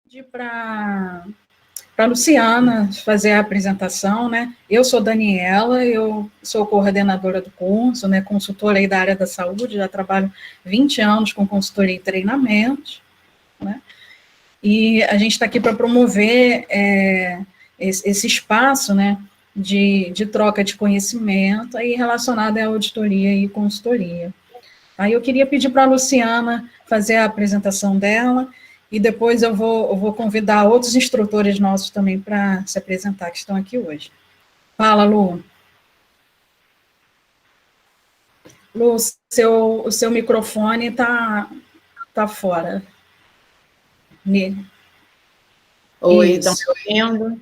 Pedir para a Luciana fazer a apresentação, né? Eu sou Daniela, eu sou coordenadora do curso, né? Consultora aí da área da saúde, já trabalho 20 anos com consultoria e treinamento, né? E a gente está aqui para promover esse espaço, né? De troca de conhecimento aí relacionado à auditoria e consultoria. Aí eu queria pedir para a Luciana fazer a apresentação dela, e depois eu vou convidar outros instrutores nossos também para se apresentar, que estão aqui hoje. Fala, Lu. Lu, o seu microfone está fora. Oi, estão me ouvindo?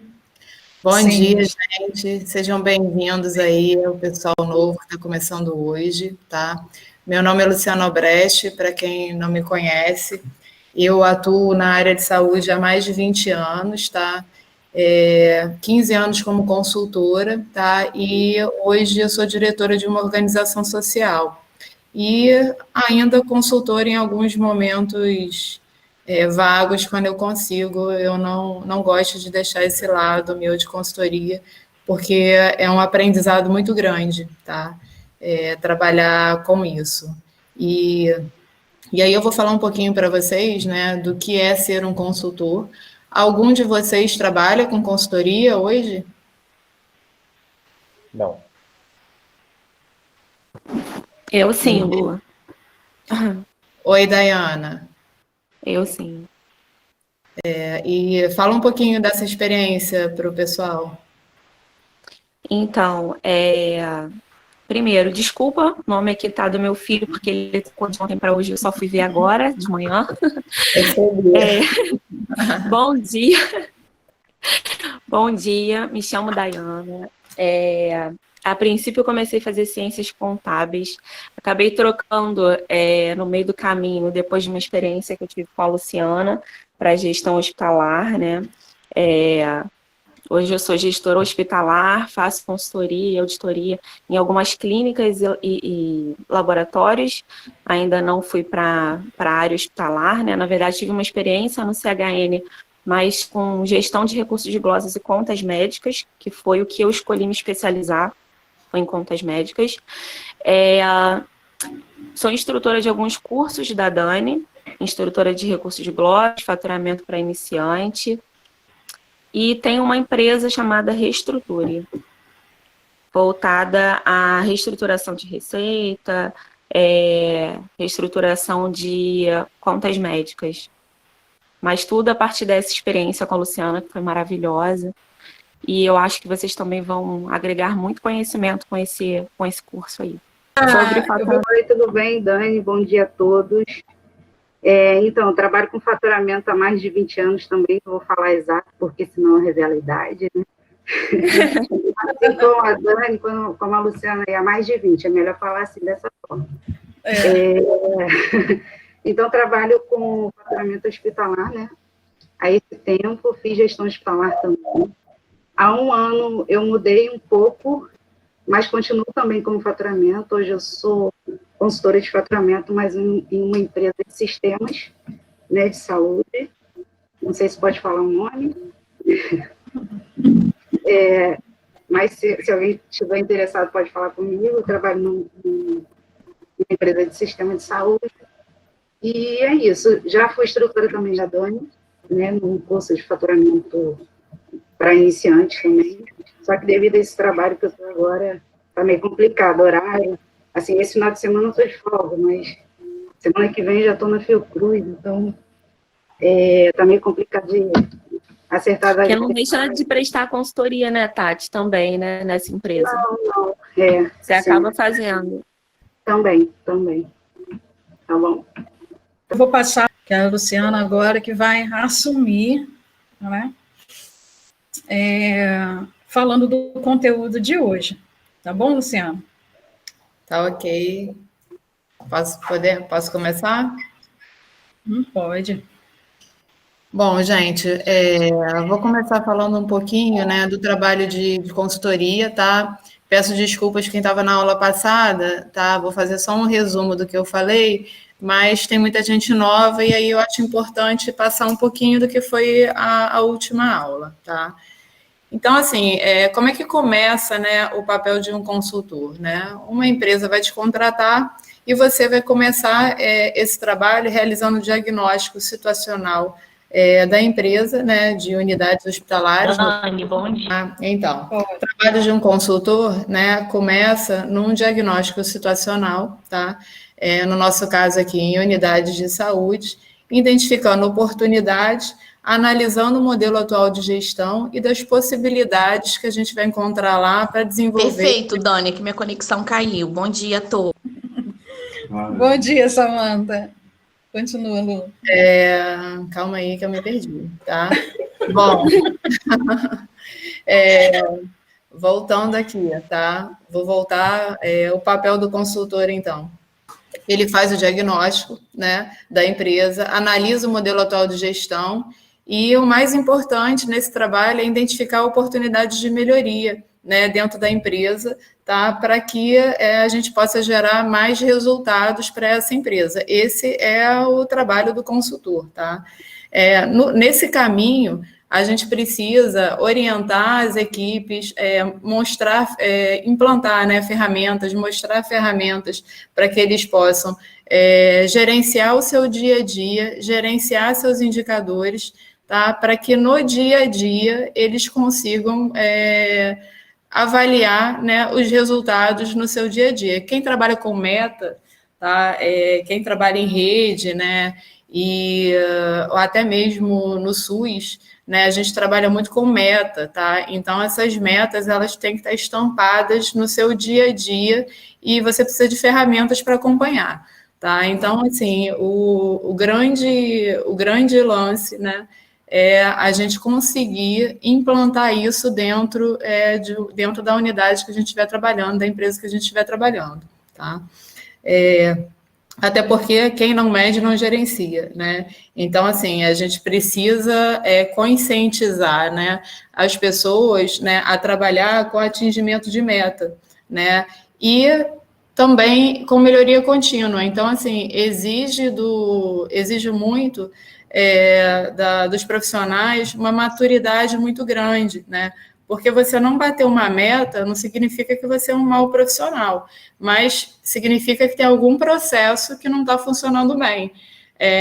Bom dia, gente. Sejam bem-vindos aí ao pessoal novo que está começando hoje, tá? Meu nome é Luciana Obrecht, para quem não me conhece. Eu atuo na área de saúde há mais de 20 anos, tá? 15 anos como consultora, tá? E hoje eu sou diretora de uma organização social. E ainda consultora em alguns momentos vagos, quando eu consigo. Eu não gosto de deixar esse lado meu de consultoria, porque é um aprendizado muito grande, tá? Trabalhar com isso. E aí eu vou falar um pouquinho para vocês, né, do que é ser um consultor. Algum de vocês trabalha com consultoria hoje? Não. Eu sim, Lua. Oi, Dayana. Eu sim. E fala um pouquinho dessa experiência para o pessoal. Então, primeiro, desculpa, o nome aqui tá do meu filho, porque ele ficou de ontem para hoje, eu só fui ver agora, de manhã. Bom dia. Bom dia, me chamo Dayana. A princípio, eu comecei a fazer ciências contábeis, acabei trocando no meio do caminho, depois de uma experiência que eu tive com a Luciana, para gestão hospitalar, né? Hoje eu sou gestora hospitalar, faço consultoria e auditoria em algumas clínicas e laboratórios. Ainda não fui para a área hospitalar, né? Na verdade, tive uma experiência no CHN, mas com gestão de recursos de glosas e contas médicas, que foi o que eu escolhi me especializar, foi em contas médicas. Sou instrutora de alguns cursos da Dani, instrutora de recursos de glosas, faturamento para iniciante. E tem uma empresa chamada Reestruture, voltada à reestruturação de receita, reestruturação de contas médicas. Mas tudo a partir dessa experiência com a Luciana, que foi maravilhosa. E eu acho que vocês também vão agregar muito conhecimento com esse curso aí. Oi, tudo bem, Dani? Bom dia a todos. Então, eu trabalho com faturamento há mais de 20 anos também, não vou falar exato, porque senão revela a idade, né? Assim como a Dani, como a Luciana, há mais de 20, é melhor falar assim, dessa forma. Então, trabalho com faturamento hospitalar, né? Há esse tempo, fiz gestão hospitalar também. Há um ano, eu mudei um pouco, mas continuo também como faturamento. Hoje eu sou consultora de faturamento, mas em uma empresa de sistemas, né, de saúde. Não sei se pode falar um nome. Mas se alguém estiver interessado, pode falar comigo. Eu trabalho numa empresa de sistema de saúde. E é isso. Já fui instrutora também da Dani, né, num curso de faturamento para iniciantes também. Só que devido a esse trabalho que eu estou agora, está meio complicado, horário. Assim, esse final de semana eu estou de folga, mas semana que vem já estou na Fiocruz, então está meio complicado de acertar. Porque não deixa de prestar consultoria, né, Tati, também, né, nessa empresa. Não. Você acaba fazendo. Também. Tá bom. Eu vou passar que é a Luciana agora, que vai assumir, né, falando do conteúdo de hoje. Tá bom, Luciana? Tá ok. Posso começar? Pode. Bom, gente, vou começar falando um pouquinho, né, do trabalho de consultoria, tá? Peço desculpas quem estava na aula passada, tá? Vou fazer só um resumo do que eu falei, mas tem muita gente nova, e aí eu acho importante passar um pouquinho do que foi a última aula, tá? Então, assim, como é que começa, né, o papel de um consultor, né? Uma empresa vai te contratar e você vai começar esse trabalho realizando o diagnóstico situacional da empresa, né, de unidades hospitalares. Dani, bom dia. Então, o trabalho de um consultor, né, começa num diagnóstico situacional, tá? No nosso caso aqui, em unidades de saúde, identificando oportunidades, analisando o modelo atual de gestão e das possibilidades que a gente vai encontrar lá para desenvolver. Perfeito, Dani, que minha conexão caiu. Bom dia a todos. Bom dia, Samanta. Continua, Lu. Calma aí que eu me perdi, tá? Bom, voltando aqui, tá? Vou voltar, o papel do consultor, então. Ele faz o diagnóstico, né, da empresa, analisa o modelo atual de gestão e o mais importante nesse trabalho é identificar oportunidades de melhoria, né, dentro da empresa, tá, para que a gente possa gerar mais resultados para essa empresa. Esse é o trabalho do consultor, tá? Nesse caminho, a gente precisa orientar as equipes, mostrar, implantar, né, ferramentas, mostrar ferramentas para que eles possam gerenciar o seu dia a dia, gerenciar seus indicadores, tá, para que no dia a dia eles consigam avaliar, né, os resultados no seu dia a dia. Quem trabalha com meta, tá, quem trabalha em rede, né, ou até mesmo no SUS, né, a gente trabalha muito com meta, tá? Então, essas metas, elas têm que estar estampadas no seu dia a dia e você precisa de ferramentas para acompanhar, tá? Então, assim, o grande lance, né, é a gente conseguir implantar isso dentro da unidade que a gente estiver trabalhando, da empresa que a gente estiver trabalhando, tá? Até porque quem não mede não gerencia, né? Então, assim, a gente precisa conscientizar, né, as pessoas, né, a trabalhar com atingimento de meta, né? E também com melhoria contínua. Então, assim, exige muito dos profissionais uma maturidade muito grande, né? Porque você não bater uma meta não significa que você é um mau profissional, mas significa que tem algum processo que não está funcionando bem.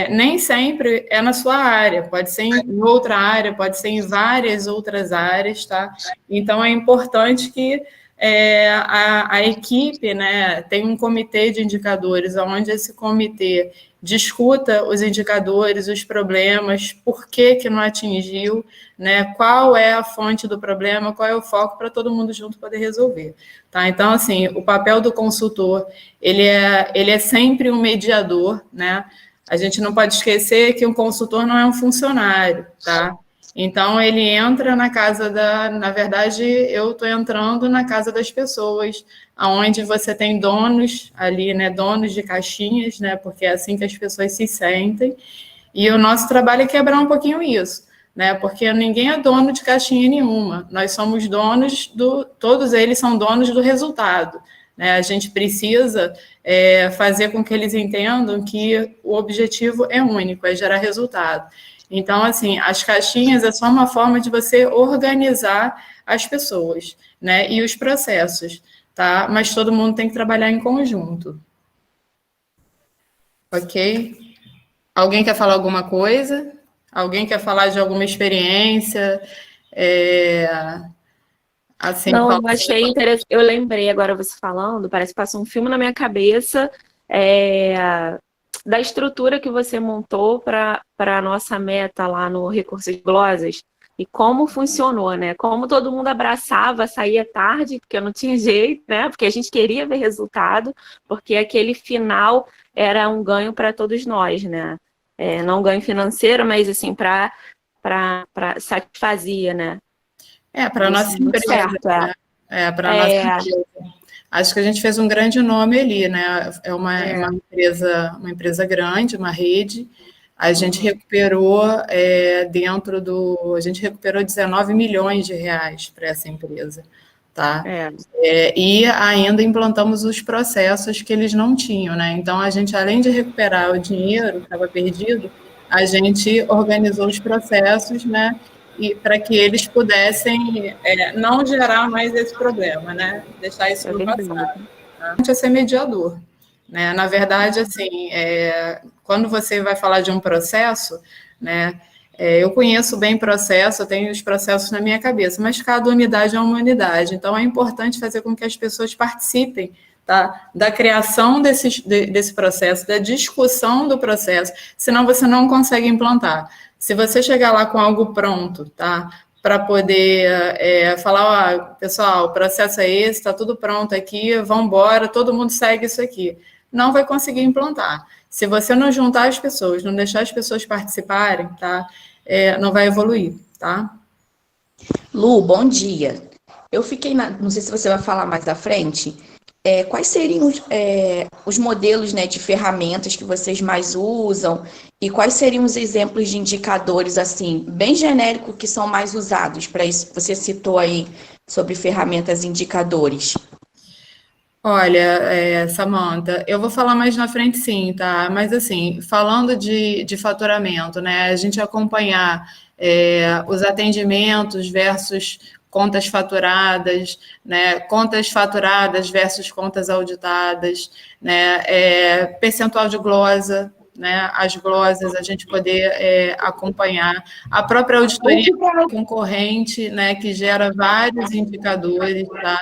Nem sempre é na sua área, pode ser em outra área, pode ser em várias outras áreas, tá? Então, é importante que a equipe, né, tem um comitê de indicadores, onde esse comitê discuta os indicadores, os problemas, por que não atingiu, né, qual é a fonte do problema, qual é o foco para todo mundo junto poder resolver. Tá? Então, assim, o papel do consultor, ele é sempre um mediador, né? A gente não pode esquecer que um consultor não é um funcionário, tá? Então, ele entra na casa na verdade, eu estou entrando na casa das pessoas, onde você tem donos ali, né, donos de caixinhas, né, porque é assim que as pessoas se sentem, e o nosso trabalho é quebrar um pouquinho isso, né, porque ninguém é dono de caixinha nenhuma, nós somos donos todos eles são donos do resultado, né, a gente precisa fazer com que eles entendam que o objetivo é único, é gerar resultado. Então, assim, as caixinhas é só uma forma de você organizar as pessoas, né, e os processos, tá? Mas todo mundo tem que trabalhar em conjunto. Ok? Alguém quer falar alguma coisa? Alguém quer falar de alguma experiência? Assim, não, eu achei interessante. Eu lembrei agora você falando, parece que passou um filme na minha cabeça, da estrutura que você montou para a nossa meta lá no Recursos Glosas e como funcionou, né? Como todo mundo abraçava, saía tarde, porque não tinha jeito, né? Porque a gente queria ver resultado, porque aquele final era um ganho para todos nós, né? Não um ganho financeiro, mas assim, para satisfazia, né? Para a nossa empresa. Certo, para a nossa empresa. Acho que a gente fez um grande nome ali, né? É uma empresa grande, uma rede. A gente recuperou a gente recuperou 19 milhões de reais para essa empresa, tá? E ainda implantamos os processos que eles não tinham, né? Então, a gente, além de recuperar o dinheiro que estava perdido, a gente organizou os processos, né? E para que eles pudessem não gerar mais esse problema, né? Deixar isso no passado. Tá? A gente é ser mediador, né? Na verdade, assim, quando você vai falar de um processo, né? Eu conheço bem processo, eu tenho os processos na minha cabeça, mas cada unidade é uma unidade. Então, é importante fazer com que as pessoas participem, tá? Da criação desse processo, da discussão do processo, senão você não consegue implantar. Se você chegar lá com algo pronto, tá? Para poder falar, pessoal, o processo é esse, está tudo pronto aqui, vamos embora, todo mundo segue isso aqui. Não vai conseguir implantar. Se você não juntar as pessoas, não deixar as pessoas participarem, tá? Não vai evoluir, tá? Lu, bom dia. Eu fiquei não sei se você vai falar mais à frente. Quais seriam os modelos, né, de ferramentas que vocês mais usam e quais seriam os exemplos de indicadores, assim, bem genéricos que são mais usados para isso? Você citou aí sobre ferramentas e indicadores. Olha, Samantha, eu vou falar mais na frente sim, tá? Mas assim, falando de faturamento, né? A gente acompanhar os atendimentos versus contas faturadas, né? Contas faturadas versus contas auditadas, né? Percentual de glosa, né? As glosas, a gente poder acompanhar. A própria auditoria concorrente, né? Que gera vários indicadores, tá?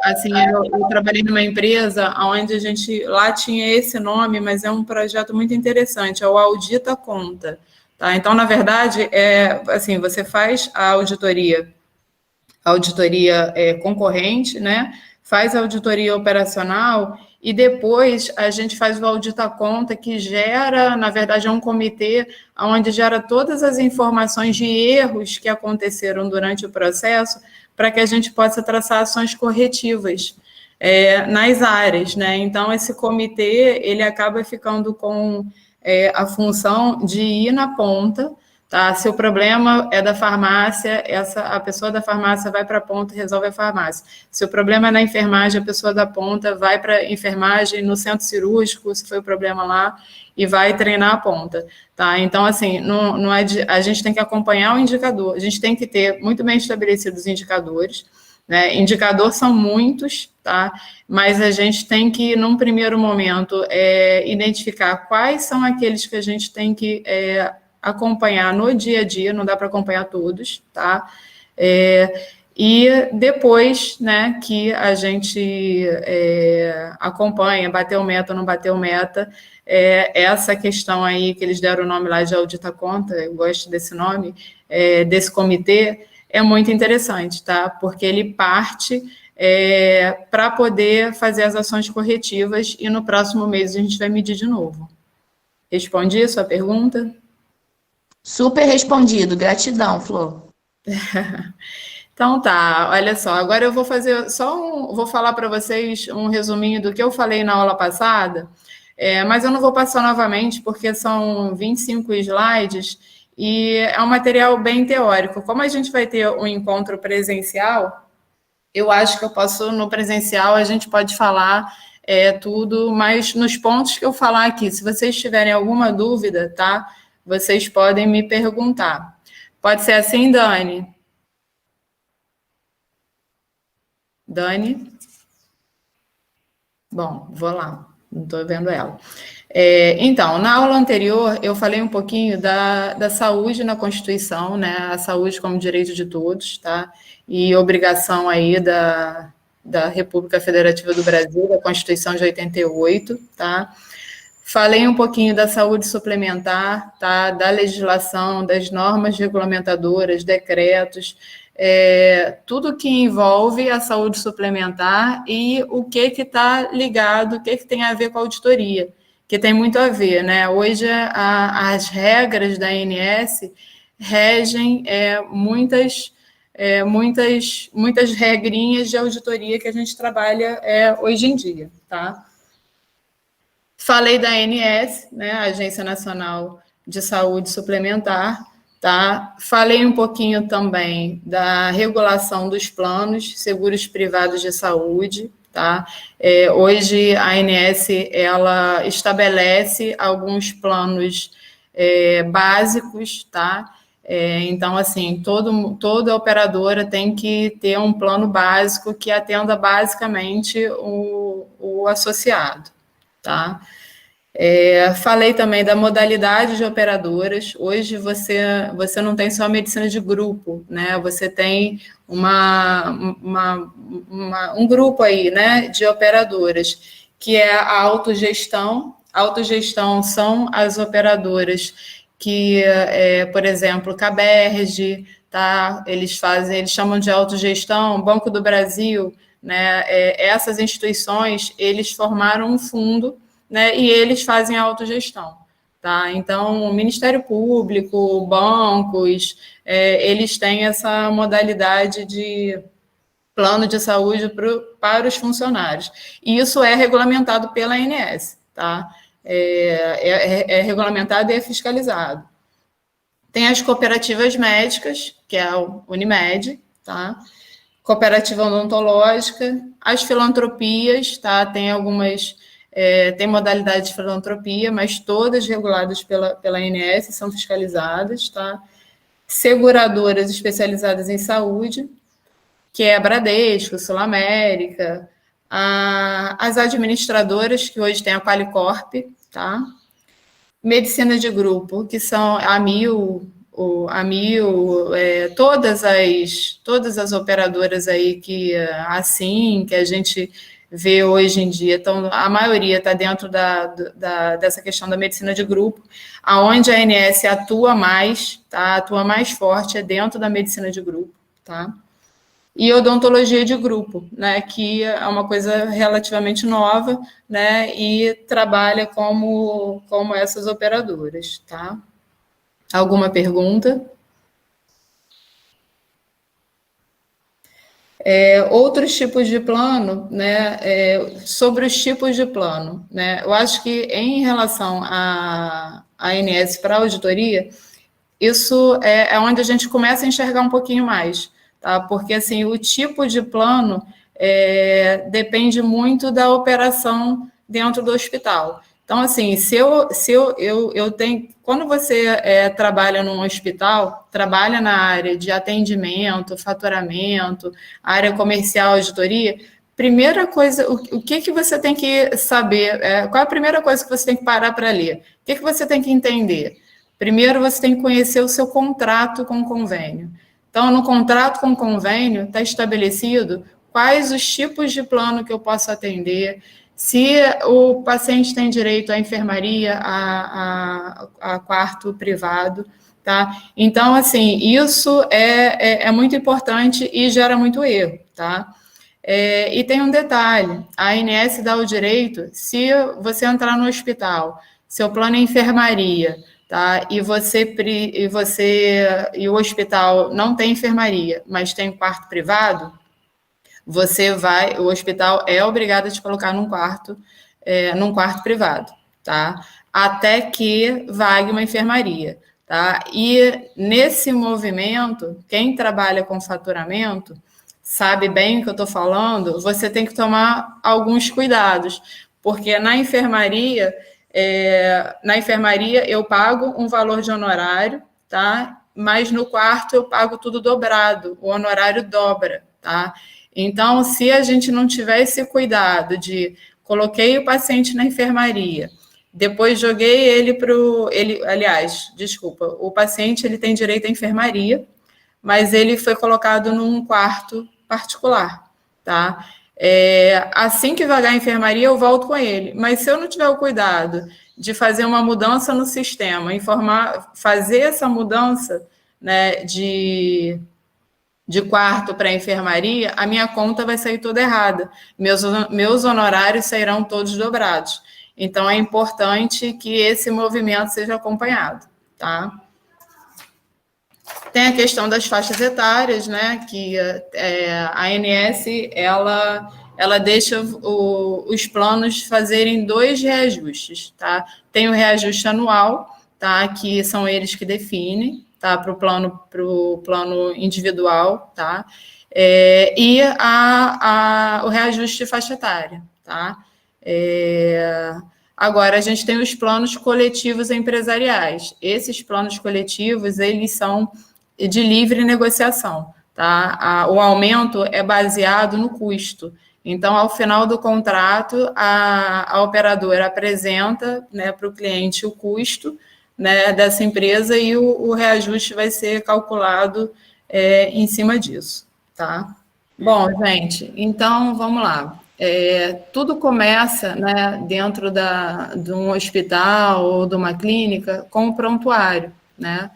Assim, eu trabalhei numa empresa onde a gente lá tinha esse nome, mas é um projeto muito interessante, é o Audita Conta, tá? Então, na verdade, assim, você faz a auditoria concorrente, né? Faz a auditoria operacional e depois a gente faz o Audita Conta, que gera, na verdade, é um comitê onde gera todas as informações de erros que aconteceram durante o processo para que a gente possa traçar ações corretivas nas áreas, né? Então, esse comitê, ele acaba ficando com a função de ir na ponta, tá? Se o problema é da farmácia, a pessoa da farmácia vai para a ponta e resolve a farmácia. Se o problema é na enfermagem, a pessoa da ponta vai para a enfermagem no centro cirúrgico, se foi o problema lá, e vai treinar a ponta, tá? Então, assim, não a gente tem que acompanhar o indicador, a gente tem que ter muito bem estabelecidos os indicadores, né? Indicador são muitos, tá? Mas a gente tem que, num primeiro momento, identificar quais são aqueles que a gente tem que acompanhar no dia a dia, não dá para acompanhar todos, tá? E depois, né, que a gente acompanha, bateu meta ou não bateu meta, essa questão aí que eles deram o nome lá de Audita Conta, eu gosto desse nome, desse comitê, é muito interessante, tá? Porque ele parte para poder fazer as ações corretivas e no próximo mês a gente vai medir de novo. Respondi a sua pergunta? Super respondido, gratidão, Flor. Então tá, olha só, agora eu vou fazer vou falar para vocês um resuminho do que eu falei na aula passada, mas eu não vou passar novamente porque são 25 slides e é um material bem teórico. Como a gente vai ter um encontro presencial, eu acho que eu posso, no presencial, a gente pode falar tudo, mas nos pontos que eu falar aqui, se vocês tiverem alguma dúvida, tá? Vocês podem me perguntar. Pode ser assim, Dani? Dani? Bom, vou lá, não estou vendo ela. Então, na aula anterior, eu falei um pouquinho da saúde na Constituição, né? A saúde como direito de todos, tá? E obrigação aí da República Federativa do Brasil, da Constituição de 88, tá? Falei um pouquinho da saúde suplementar, tá? Da legislação, das normas regulamentadoras, decretos, tudo que envolve a saúde suplementar e o que está ligado, o que tem a ver com a auditoria, que tem muito a ver, né? Hoje, as regras da ANS regem muitas regrinhas de auditoria que a gente trabalha hoje em dia, tá? Falei da ANS, né, Agência Nacional de Saúde Suplementar, tá? Falei um pouquinho também da regulação dos planos seguros privados de saúde, tá? Hoje a ANS ela estabelece alguns planos básicos, tá? Então, assim, toda operadora tem que ter um plano básico que atenda basicamente o associado, tá? Falei também da modalidade de operadoras. Hoje você não tem só medicina de grupo, né? Você tem um grupo aí, né, de operadoras, que é a autogestão. A autogestão são as operadoras que, por exemplo, Caberge, tá? Eles chamam de autogestão, Banco do Brasil, né? Essas instituições, eles formaram um fundo, né, e eles fazem a autogestão, tá? Então, o Ministério Público, bancos, eles têm essa modalidade de plano de saúde para os funcionários. E isso é regulamentado pela ANS, tá? É regulamentado e é fiscalizado. Tem as cooperativas médicas, que é o Unimed, tá? Cooperativa odontológica, as filantropias, tá? Tem algumas... tem modalidade de filantropia, mas todas reguladas pela ANS, são fiscalizadas, tá? Seguradoras especializadas em saúde, que é a Bradesco, Sul América, as administradoras, que hoje tem a Qualicorp, tá? Medicina de grupo, que são a Amil, todas as operadoras aí que a gente vê hoje em dia, então a maioria está dentro dessa questão da medicina de grupo, aonde a ANS atua mais, tá? Atua mais forte dentro da medicina de grupo, tá? E odontologia de grupo, né, que é uma coisa relativamente nova, né, e trabalha como essas operadoras, tá? Alguma pergunta? Outros tipos de plano, né, sobre os tipos de plano, né, eu acho que em relação à ANS para a auditoria, isso é onde a gente começa a enxergar um pouquinho mais, tá? Porque, assim, o tipo de plano depende muito da operação dentro do hospital. Então, assim, se eu tenho... Quando você trabalha num hospital, trabalha na área de atendimento, faturamento, área comercial, auditoria, primeira coisa, o que você tem que saber? Qual é a primeira coisa que você tem que parar para ler? O que você tem que entender? Primeiro, você tem que conhecer o seu contrato com o convênio. Então, no contrato com o convênio, está estabelecido quais os tipos de plano que eu posso atender, se o paciente tem direito à enfermaria, a quarto privado, tá? Então, assim, isso é muito importante e gera muito erro, tá? E tem um detalhe, a ANS dá o direito, se você entrar no hospital, seu plano é enfermaria, tá? E o hospital não tem enfermaria, mas tem quarto privado, o hospital é obrigado a te colocar num quarto privado, tá? Até que vague uma enfermaria, tá? E nesse movimento, quem trabalha com faturamento sabe bem o que eu estou falando, você tem que tomar alguns cuidados, porque na enfermaria eu pago um valor de honorário, tá? Mas no quarto eu pago tudo dobrado, o honorário dobra, tá? Então, se a gente não tiver esse cuidado de coloquei o paciente na enfermaria, depois joguei o paciente ele tem direito à enfermaria, mas ele foi colocado num quarto particular, tá? Assim que vagar a enfermaria, eu volto com ele. Mas se eu não tiver o cuidado de fazer uma mudança no sistema, fazer essa mudança, né, de quarto para enfermaria, a minha conta vai sair toda errada. Meus honorários sairão todos dobrados. Então, é importante que esse movimento seja acompanhado, tá? Tem a questão das faixas etárias, né, que a ANS, ela deixa os planos fazerem 2 reajustes, tá? Tem o reajuste anual, tá, que são eles que definem, tá? Para o plano individual, tá? E o reajuste de faixa etária, tá? Agora, a gente tem os planos coletivos empresariais. Esses planos coletivos, eles são de livre negociação, tá? O aumento é baseado no custo. Então, ao final do contrato, a operadora apresenta, né, para o cliente o custo, né, dessa empresa e o reajuste vai ser calculado em cima disso, tá? Bom, gente, então vamos lá. Tudo começa, né, dentro de um hospital ou de uma clínica com o prontuário, né?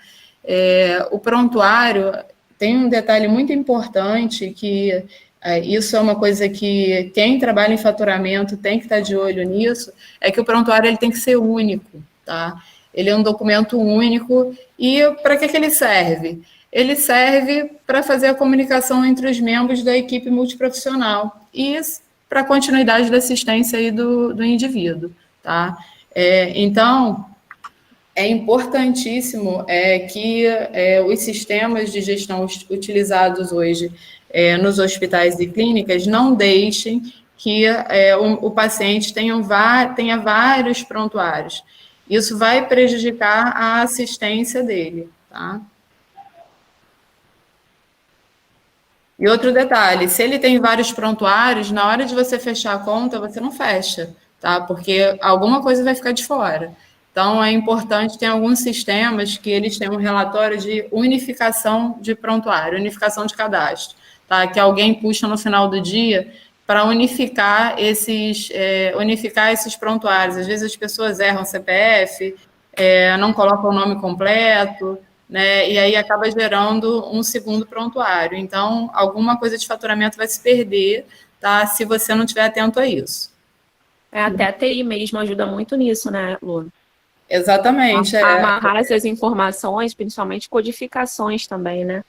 O prontuário tem um detalhe muito importante que isso é uma coisa que quem trabalha em faturamento tem que estar de olho nisso, é que o prontuário ele tem que ser único, tá? Ele é um documento único e para que ele serve? Ele serve para fazer a comunicação entre os membros da equipe multiprofissional e para a continuidade da assistência aí do indivíduo, tá? Então, é importantíssimo que os sistemas de gestão utilizados hoje nos hospitais e clínicas não deixem que o paciente tenha vários prontuários. Isso vai prejudicar a assistência dele, tá? E outro detalhe, se ele tem vários prontuários, na hora de você fechar a conta, você não fecha, tá? Porque alguma coisa vai ficar de fora. Então, é importante, tem alguns sistemas que eles têm um relatório de unificação de prontuário, unificação de cadastro, tá? Que alguém puxa no final do dia para unificar esses prontuários. Às vezes as pessoas erram CPF, não colocam o nome completo, né? E aí acaba gerando um segundo prontuário. Então, alguma coisa de faturamento vai se perder, tá? Se você não estiver atento a isso. Até a TI mesmo ajuda muito nisso, né, Lu? Exatamente. Amarrar essas informações, principalmente codificações também, né?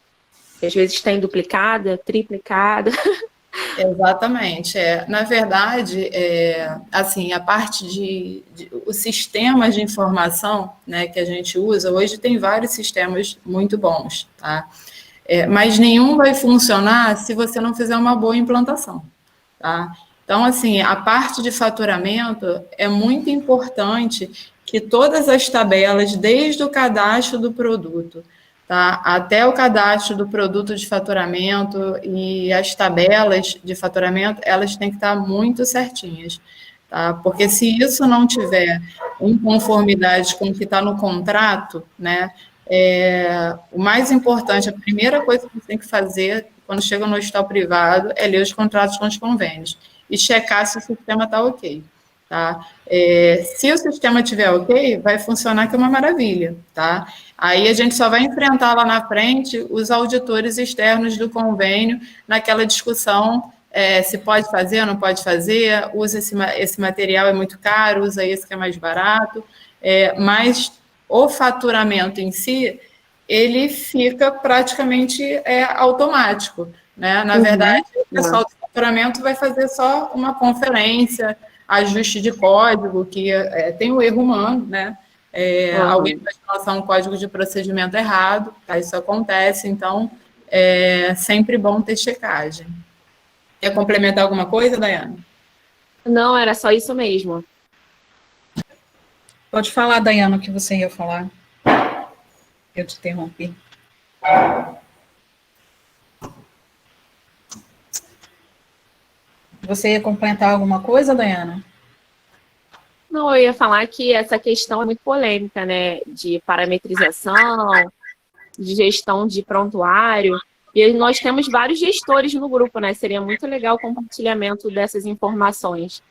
Que às vezes tem duplicada, triplicada. Exatamente. Na verdade, assim, a parte os sistemas de informação, né, que a gente usa, hoje tem vários sistemas muito bons, tá? Mas nenhum vai funcionar se você não fizer uma boa implantação, tá? Então, assim, a parte de faturamento é muito importante que todas as tabelas, desde o cadastro do produto, tá, até o cadastro do produto de faturamento e as tabelas de faturamento, elas têm que estar muito certinhas, tá? Porque se isso não tiver em conformidade com o que está no contrato, né, o mais importante, a primeira coisa que você tem que fazer quando chega no hospital privado é ler os contratos com os convênios e checar se o sistema está ok, tá? Se o sistema estiver ok, vai funcionar que é uma maravilha, tá? Aí a gente só vai enfrentar lá na frente os auditores externos do convênio naquela discussão se pode fazer ou não pode fazer, usa esse material, é muito caro, usa esse que é mais barato, mas o faturamento em si, ele fica praticamente automático, né? Na verdade, o pessoal do faturamento vai fazer só uma conferência, ajuste de código, que tem o erro humano, né? Alguém vai lançar um código de procedimento errado, tá? Isso acontece, então é sempre bom ter checagem. Quer complementar alguma coisa, Daiane? Não, era só isso mesmo. Pode falar, Daiane, o que você ia falar. Eu te interrompi. Você ia complementar alguma coisa, Daiane? Não, eu ia falar que essa questão é muito polêmica, né? De parametrização, de gestão de prontuário. E nós temos vários gestores no grupo, né? Seria muito legal o compartilhamento dessas informações.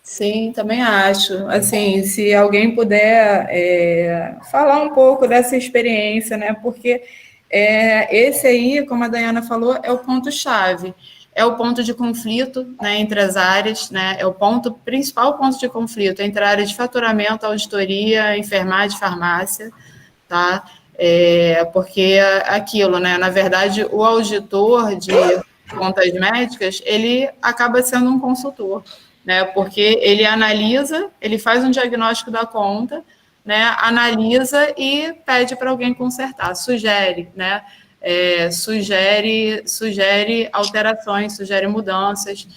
Sim, também acho. Assim, se alguém puder falar um pouco dessa experiência, né? Porque esse aí, como a Daiane falou, é o ponto-chave. É o ponto de conflito, né, entre as áreas, né? É o principal ponto de conflito entre a área de faturamento, auditoria, enfermagem, farmácia, tá? Porque aquilo, né? Na verdade, o auditor de contas médicas, ele acaba sendo um consultor, né? Porque ele analisa, ele faz um diagnóstico da conta, né, analisa e pede para alguém consertar, sugere, né, sugere alterações, sugere mudanças,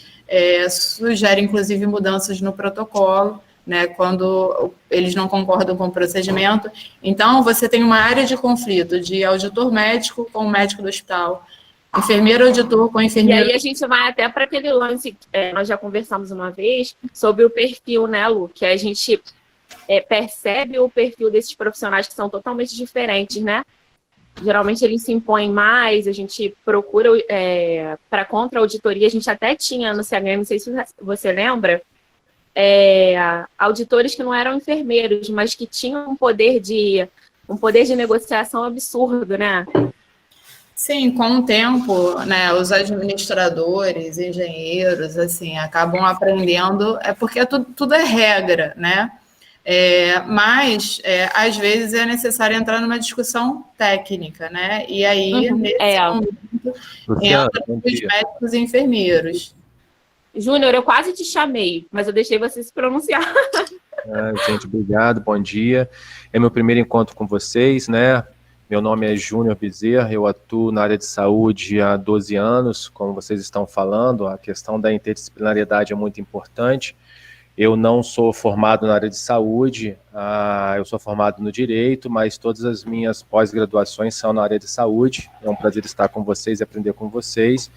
sugere inclusive mudanças no protocolo, né, quando eles não concordam com o procedimento. Então, você tem uma área de conflito de auditor médico com o médico do hospital, enfermeiro auditor com enfermeiro. E aí a gente vai até para aquele lance, nós já conversamos uma vez sobre o perfil, né, Lu, que a gente percebe o perfil desses profissionais que são totalmente diferentes, né? Geralmente eles se impõem mais, a gente procura para contra-auditoria, a gente até tinha no CHM, não sei se você lembra, auditores que não eram enfermeiros, mas que tinham um poder de negociação absurdo, né? Sim, com o tempo, né, os administradores, engenheiros, assim, acabam aprendendo, porque tudo é regra, né? Mas, às vezes, é necessário entrar numa discussão técnica, né? E aí, nesse momento, entram os médicos e enfermeiros. Júnior, eu quase te chamei, mas eu deixei você se pronunciar. Gente, obrigado, bom dia. É meu primeiro encontro com vocês, né? Meu nome é Júnior Bezerra, eu atuo na área de saúde há 12 anos, como vocês estão falando, a questão da interdisciplinariedade é muito importante. Eu não sou formado na área de saúde, eu sou formado no direito, mas todas as minhas pós-graduações são na área de saúde. É um prazer estar com vocês e aprender com vocês.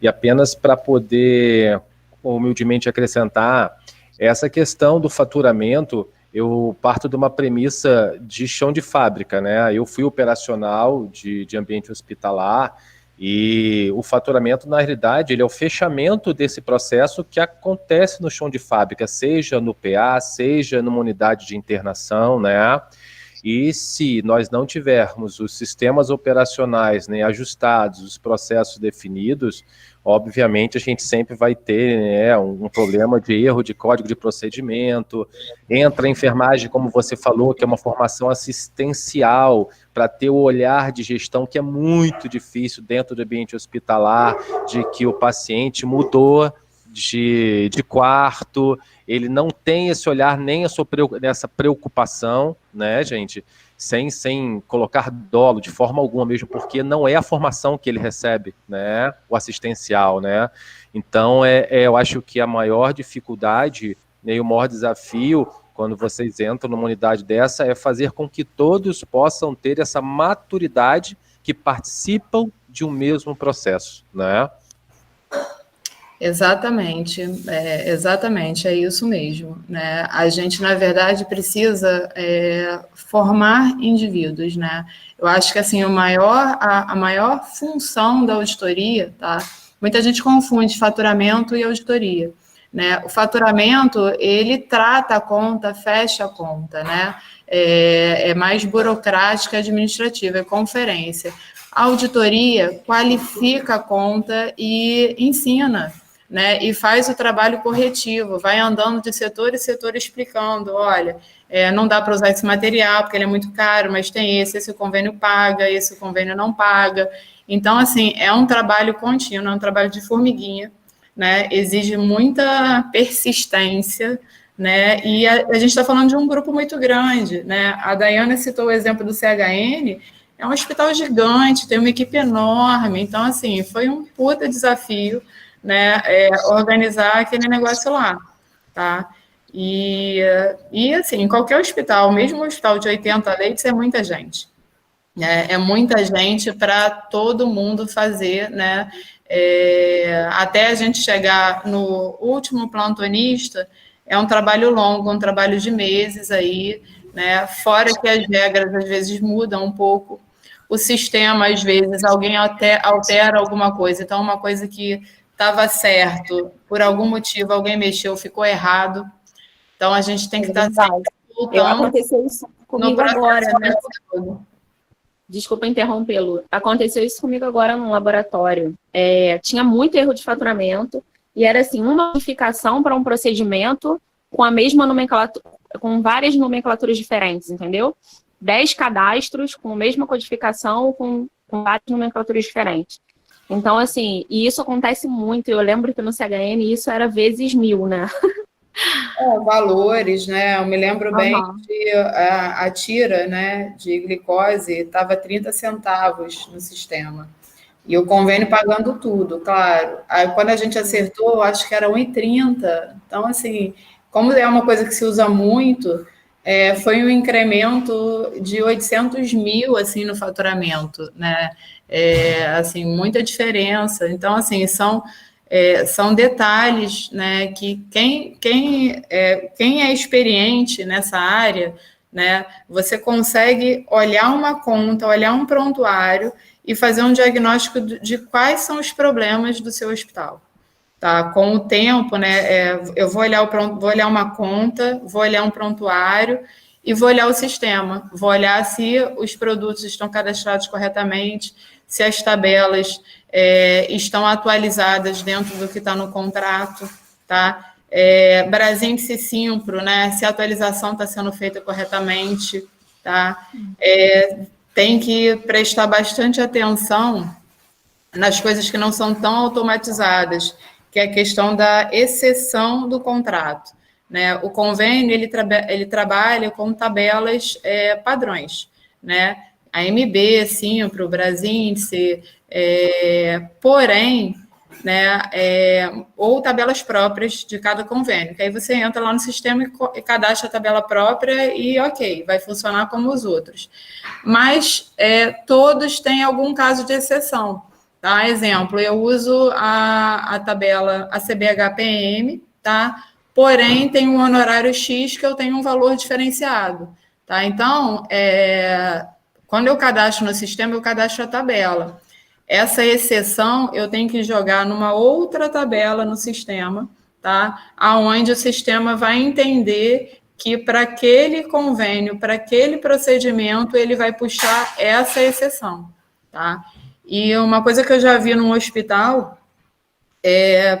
E apenas para poder humildemente acrescentar, essa questão do faturamento, eu parto de uma premissa de chão de fábrica, né? Eu fui operacional de ambiente hospitalar e o faturamento, na realidade, ele é o fechamento desse processo que acontece no chão de fábrica, seja no PA, seja numa unidade de internação, né? E se nós não tivermos os sistemas operacionais, né, ajustados, os processos definidos, obviamente a gente sempre vai ter, né, um problema de erro de código de procedimento. Entra a enfermagem, como você falou, que é uma formação assistencial para ter o olhar de gestão que é muito difícil dentro do ambiente hospitalar, de que o paciente mudou de quarto, ele não tem esse olhar nem essa preocupação, né, gente, sem colocar dolo de forma alguma mesmo, porque não é a formação que ele recebe, né, o assistencial, né. Então, eu acho que a maior dificuldade, né, e o maior desafio, quando vocês entram numa unidade dessa, é fazer com que todos possam ter essa maturidade que participam de um mesmo processo, né. Exatamente, exatamente, é isso mesmo, né? A gente, na verdade, precisa formar indivíduos, né? Eu acho que, assim, a maior função da auditoria, tá? Muita gente confunde faturamento e auditoria, né? O faturamento, ele trata a conta, fecha a conta, né? É mais burocrática, administrativa, é conferência. A auditoria qualifica a conta e ensina, né, e faz o trabalho corretivo, vai andando de setor em setor explicando, olha, não dá para usar esse material porque ele é muito caro, mas tem esse convênio paga, esse convênio não paga. Então, assim, é um trabalho contínuo, é um trabalho de formiguinha, né, exige muita persistência, né, e a gente está falando de um grupo muito grande, né, a Daiane citou o exemplo do CHN, é um hospital gigante, tem uma equipe enorme, então, assim, foi um puta desafio, né, organizar aquele negócio lá, tá? E assim, em qualquer hospital, mesmo um hospital de 80 leitos, é muita gente. É muita gente para todo mundo fazer, né? Até a gente chegar no último plantonista, é um trabalho longo, um trabalho de meses aí, né? Fora que as regras às vezes mudam um pouco, o sistema, às vezes, alguém até altera alguma coisa, então uma coisa que estava certo, por algum motivo alguém mexeu, ficou errado. Então a gente tem que estar sempre voltando. Aconteceu isso comigo agora, né? Desculpa interrompê-lo. Aconteceu isso comigo agora no laboratório. Tinha muito erro de faturamento e era assim, uma notificação para um procedimento com a mesma nomenclatura, com várias nomenclaturas diferentes, entendeu? 10 cadastros com a mesma codificação, com várias nomenclaturas diferentes. Então, assim, e isso acontece muito. Eu lembro que no CHN isso era vezes 1000, né? Valores, né? Eu me lembro bem Aham. de a tira, né, de glicose estava 30 centavos no sistema. E o convênio pagando tudo, claro. Aí, quando a gente acertou, acho que era 1,30. Então, assim, como é uma coisa que se usa muito, foi um incremento de 800 mil, assim, no faturamento, né? Assim, muita diferença. Então, assim, são detalhes, né, que quem é experiente nessa área, né, você consegue olhar uma conta, olhar um prontuário e fazer um diagnóstico de quais são os problemas do seu hospital. Tá? Com o tempo, né, eu vou olhar uma conta, vou olhar um prontuário e vou olhar o sistema, vou olhar se os produtos estão cadastrados corretamente, se as tabelas estão atualizadas dentro do que está no contrato, tá? Brasíndice Simpro, né? Se a atualização está sendo feita corretamente, tá? Tem que prestar bastante atenção nas coisas que não são tão automatizadas, que é a questão da exceção do contrato, né? O convênio, ele trabalha com tabelas padrões, né? AMB, Simpro, Brasíndice, porém, né, ou tabelas próprias de cada convênio, que aí você entra lá no sistema e cadastra a tabela própria e ok, vai funcionar como os outros. Mas todos têm algum caso de exceção. Tá? Exemplo, eu uso a tabela ACBHPM, tá? Porém, tem um honorário X que eu tenho um valor diferenciado. Tá? Então, quando eu cadastro no sistema, eu cadastro a tabela. Essa exceção eu tenho que jogar numa outra tabela no sistema, tá? Aonde o sistema vai entender que para aquele convênio, para aquele procedimento, ele vai puxar essa exceção, tá? E uma coisa que eu já vi num hospital,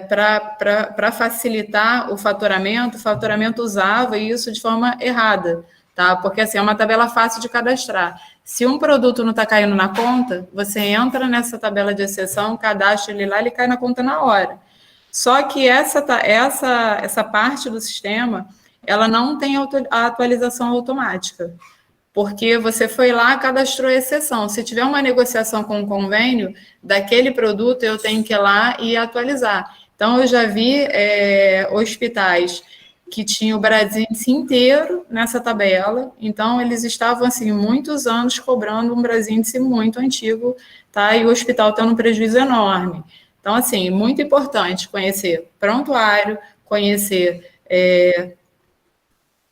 para facilitar o faturamento usava isso de forma errada, tá? Porque assim, é uma tabela fácil de cadastrar. Se um produto não está caindo na conta, você entra nessa tabela de exceção, cadastra ele lá, ele cai na conta na hora. Só que essa parte do sistema, ela não tem a atualização automática, porque você foi lá, cadastrou a exceção. Se tiver uma negociação com o convênio daquele produto, eu tenho que ir lá e atualizar. Então, eu já vi hospitais que tinham o Brasíndice inteiro nessa tabela, então eles estavam, assim, muitos anos cobrando um Brasíndice muito antigo, tá? E o hospital tendo um prejuízo enorme. Então, assim, muito importante conhecer prontuário, conhecer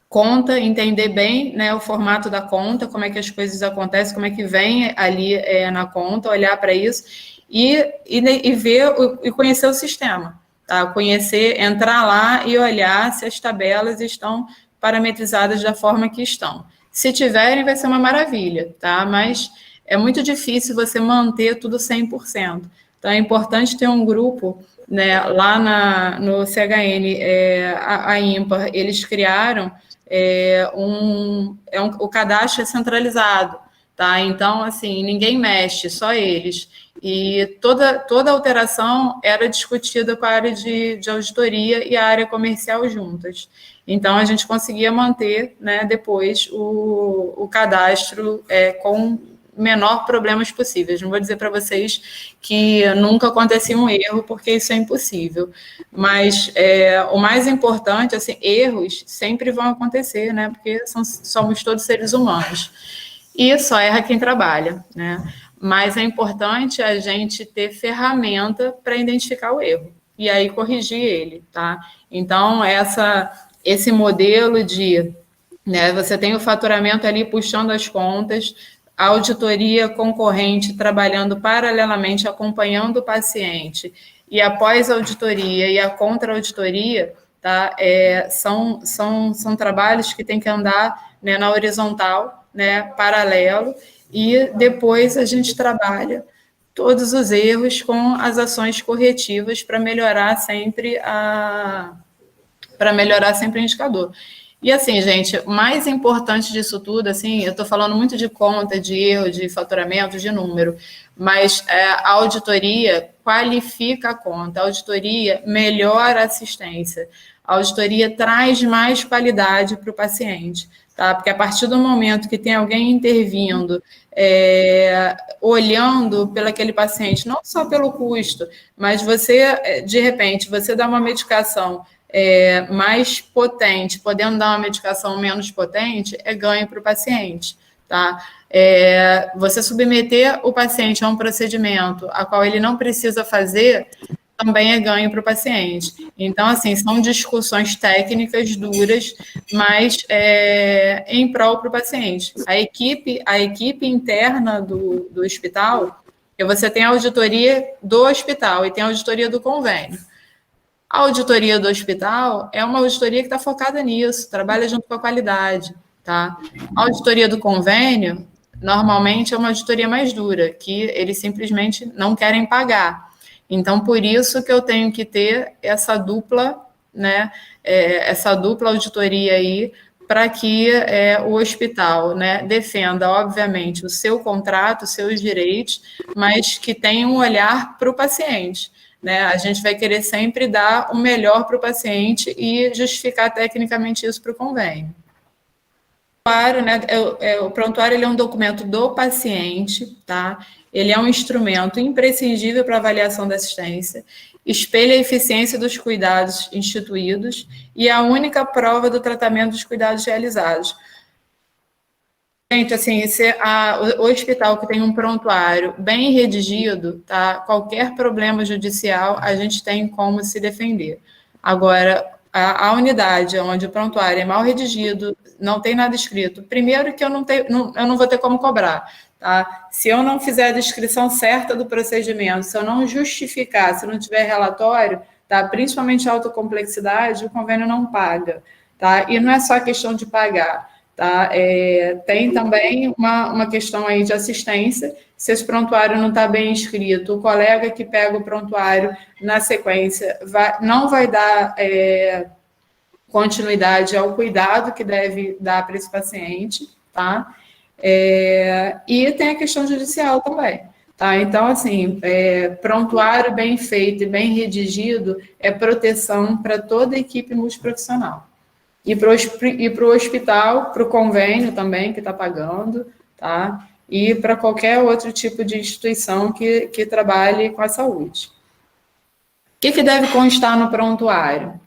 conta, entender bem, né, o formato da conta, como é que as coisas acontecem, como é que vem ali na conta, olhar para isso e ver e conhecer o sistema, tá? Conhecer, entrar lá e olhar se as tabelas estão parametrizadas da forma que estão. Se tiverem, vai ser uma maravilha, tá? Mas é muito difícil você manter tudo 100%. Então, é importante ter um grupo, né, lá no CHN, a IMPA, eles criaram o cadastro é centralizado, tá? Então, assim, ninguém mexe, só eles. E toda alteração era discutida com a área de auditoria e a área comercial juntas. Então, a gente conseguia manter, né, depois o cadastro com menor problemas possíveis. Não vou dizer para vocês que nunca acontecia um erro, porque isso é impossível. Mas o mais importante, assim, erros sempre vão acontecer, né? Porque somos todos seres humanos. E só erra quem trabalha, né? Mas é importante a gente ter ferramenta para identificar o erro e aí corrigir ele, tá? Então, esse modelo de, né, você tem o faturamento ali puxando as contas, a auditoria concorrente trabalhando paralelamente, acompanhando o paciente, e após a auditoria e a contra-auditoria, tá, são trabalhos que tem que andar, né, na horizontal, né, paralelo, e depois a gente trabalha todos os erros com as ações corretivas para melhorar sempre o indicador. E assim, gente, o mais importante disso tudo, assim, eu estou falando muito de conta, de erro, de faturamento, de número, mas a auditoria, qualifica a conta. A auditoria melhora a assistência. A auditoria traz mais qualidade para o paciente, tá? Porque a partir do momento que tem alguém intervindo, olhando pelo aquele paciente, não só pelo custo, mas você, de repente, você dá uma medicação mais potente, podendo dar uma medicação menos potente, é ganho para o paciente, tá? Você submeter o paciente a um procedimento a qual ele não precisa fazer, também é ganho para o paciente. Então, assim, são discussões técnicas duras, mas em prol para o paciente. A equipe interna do hospital, você tem a auditoria do hospital e tem a auditoria do convênio. A auditoria do hospital é uma auditoria que está focada nisso, trabalha junto com a qualidade, tá? A auditoria do convênio, normalmente, é uma auditoria mais dura, que eles simplesmente não querem pagar. Então, por isso que eu tenho que ter essa dupla, né, essa dupla auditoria aí, para que o hospital, né, defenda, obviamente, o seu contrato, os seus direitos, mas que tenha um olhar para o paciente. Né? A gente vai querer sempre dar o melhor para o paciente e justificar tecnicamente isso para o convênio. O prontuário, ele é um documento do paciente, tá? Ele é um instrumento imprescindível para avaliação da assistência, espelha a eficiência dos cuidados instituídos e é a única prova do tratamento dos cuidados realizados. Gente, assim, o hospital que tem um prontuário bem redigido, tá? Qualquer problema judicial, a gente tem como se defender. Agora, a unidade onde o prontuário é mal redigido, não tem nada escrito, primeiro que eu não vou ter como cobrar, tá? Se eu não fizer a descrição certa do procedimento, se eu não justificar, se não tiver relatório, tá? Principalmente alta complexidade, o convênio não paga, tá? E não é só questão de pagar. Tá? Tem também uma questão aí de assistência. Se esse prontuário não está bem escrito, o colega que pega o prontuário na sequência não vai dar continuidade ao cuidado que deve dar para esse paciente, tá? E tem a questão judicial também. Tá? Então, assim, prontuário bem feito e bem redigido é proteção para toda a equipe multiprofissional. E para o hospital, para o convênio também, que está pagando, tá? E para qualquer outro tipo de instituição que trabalhe com a saúde. O que deve constar no prontuário?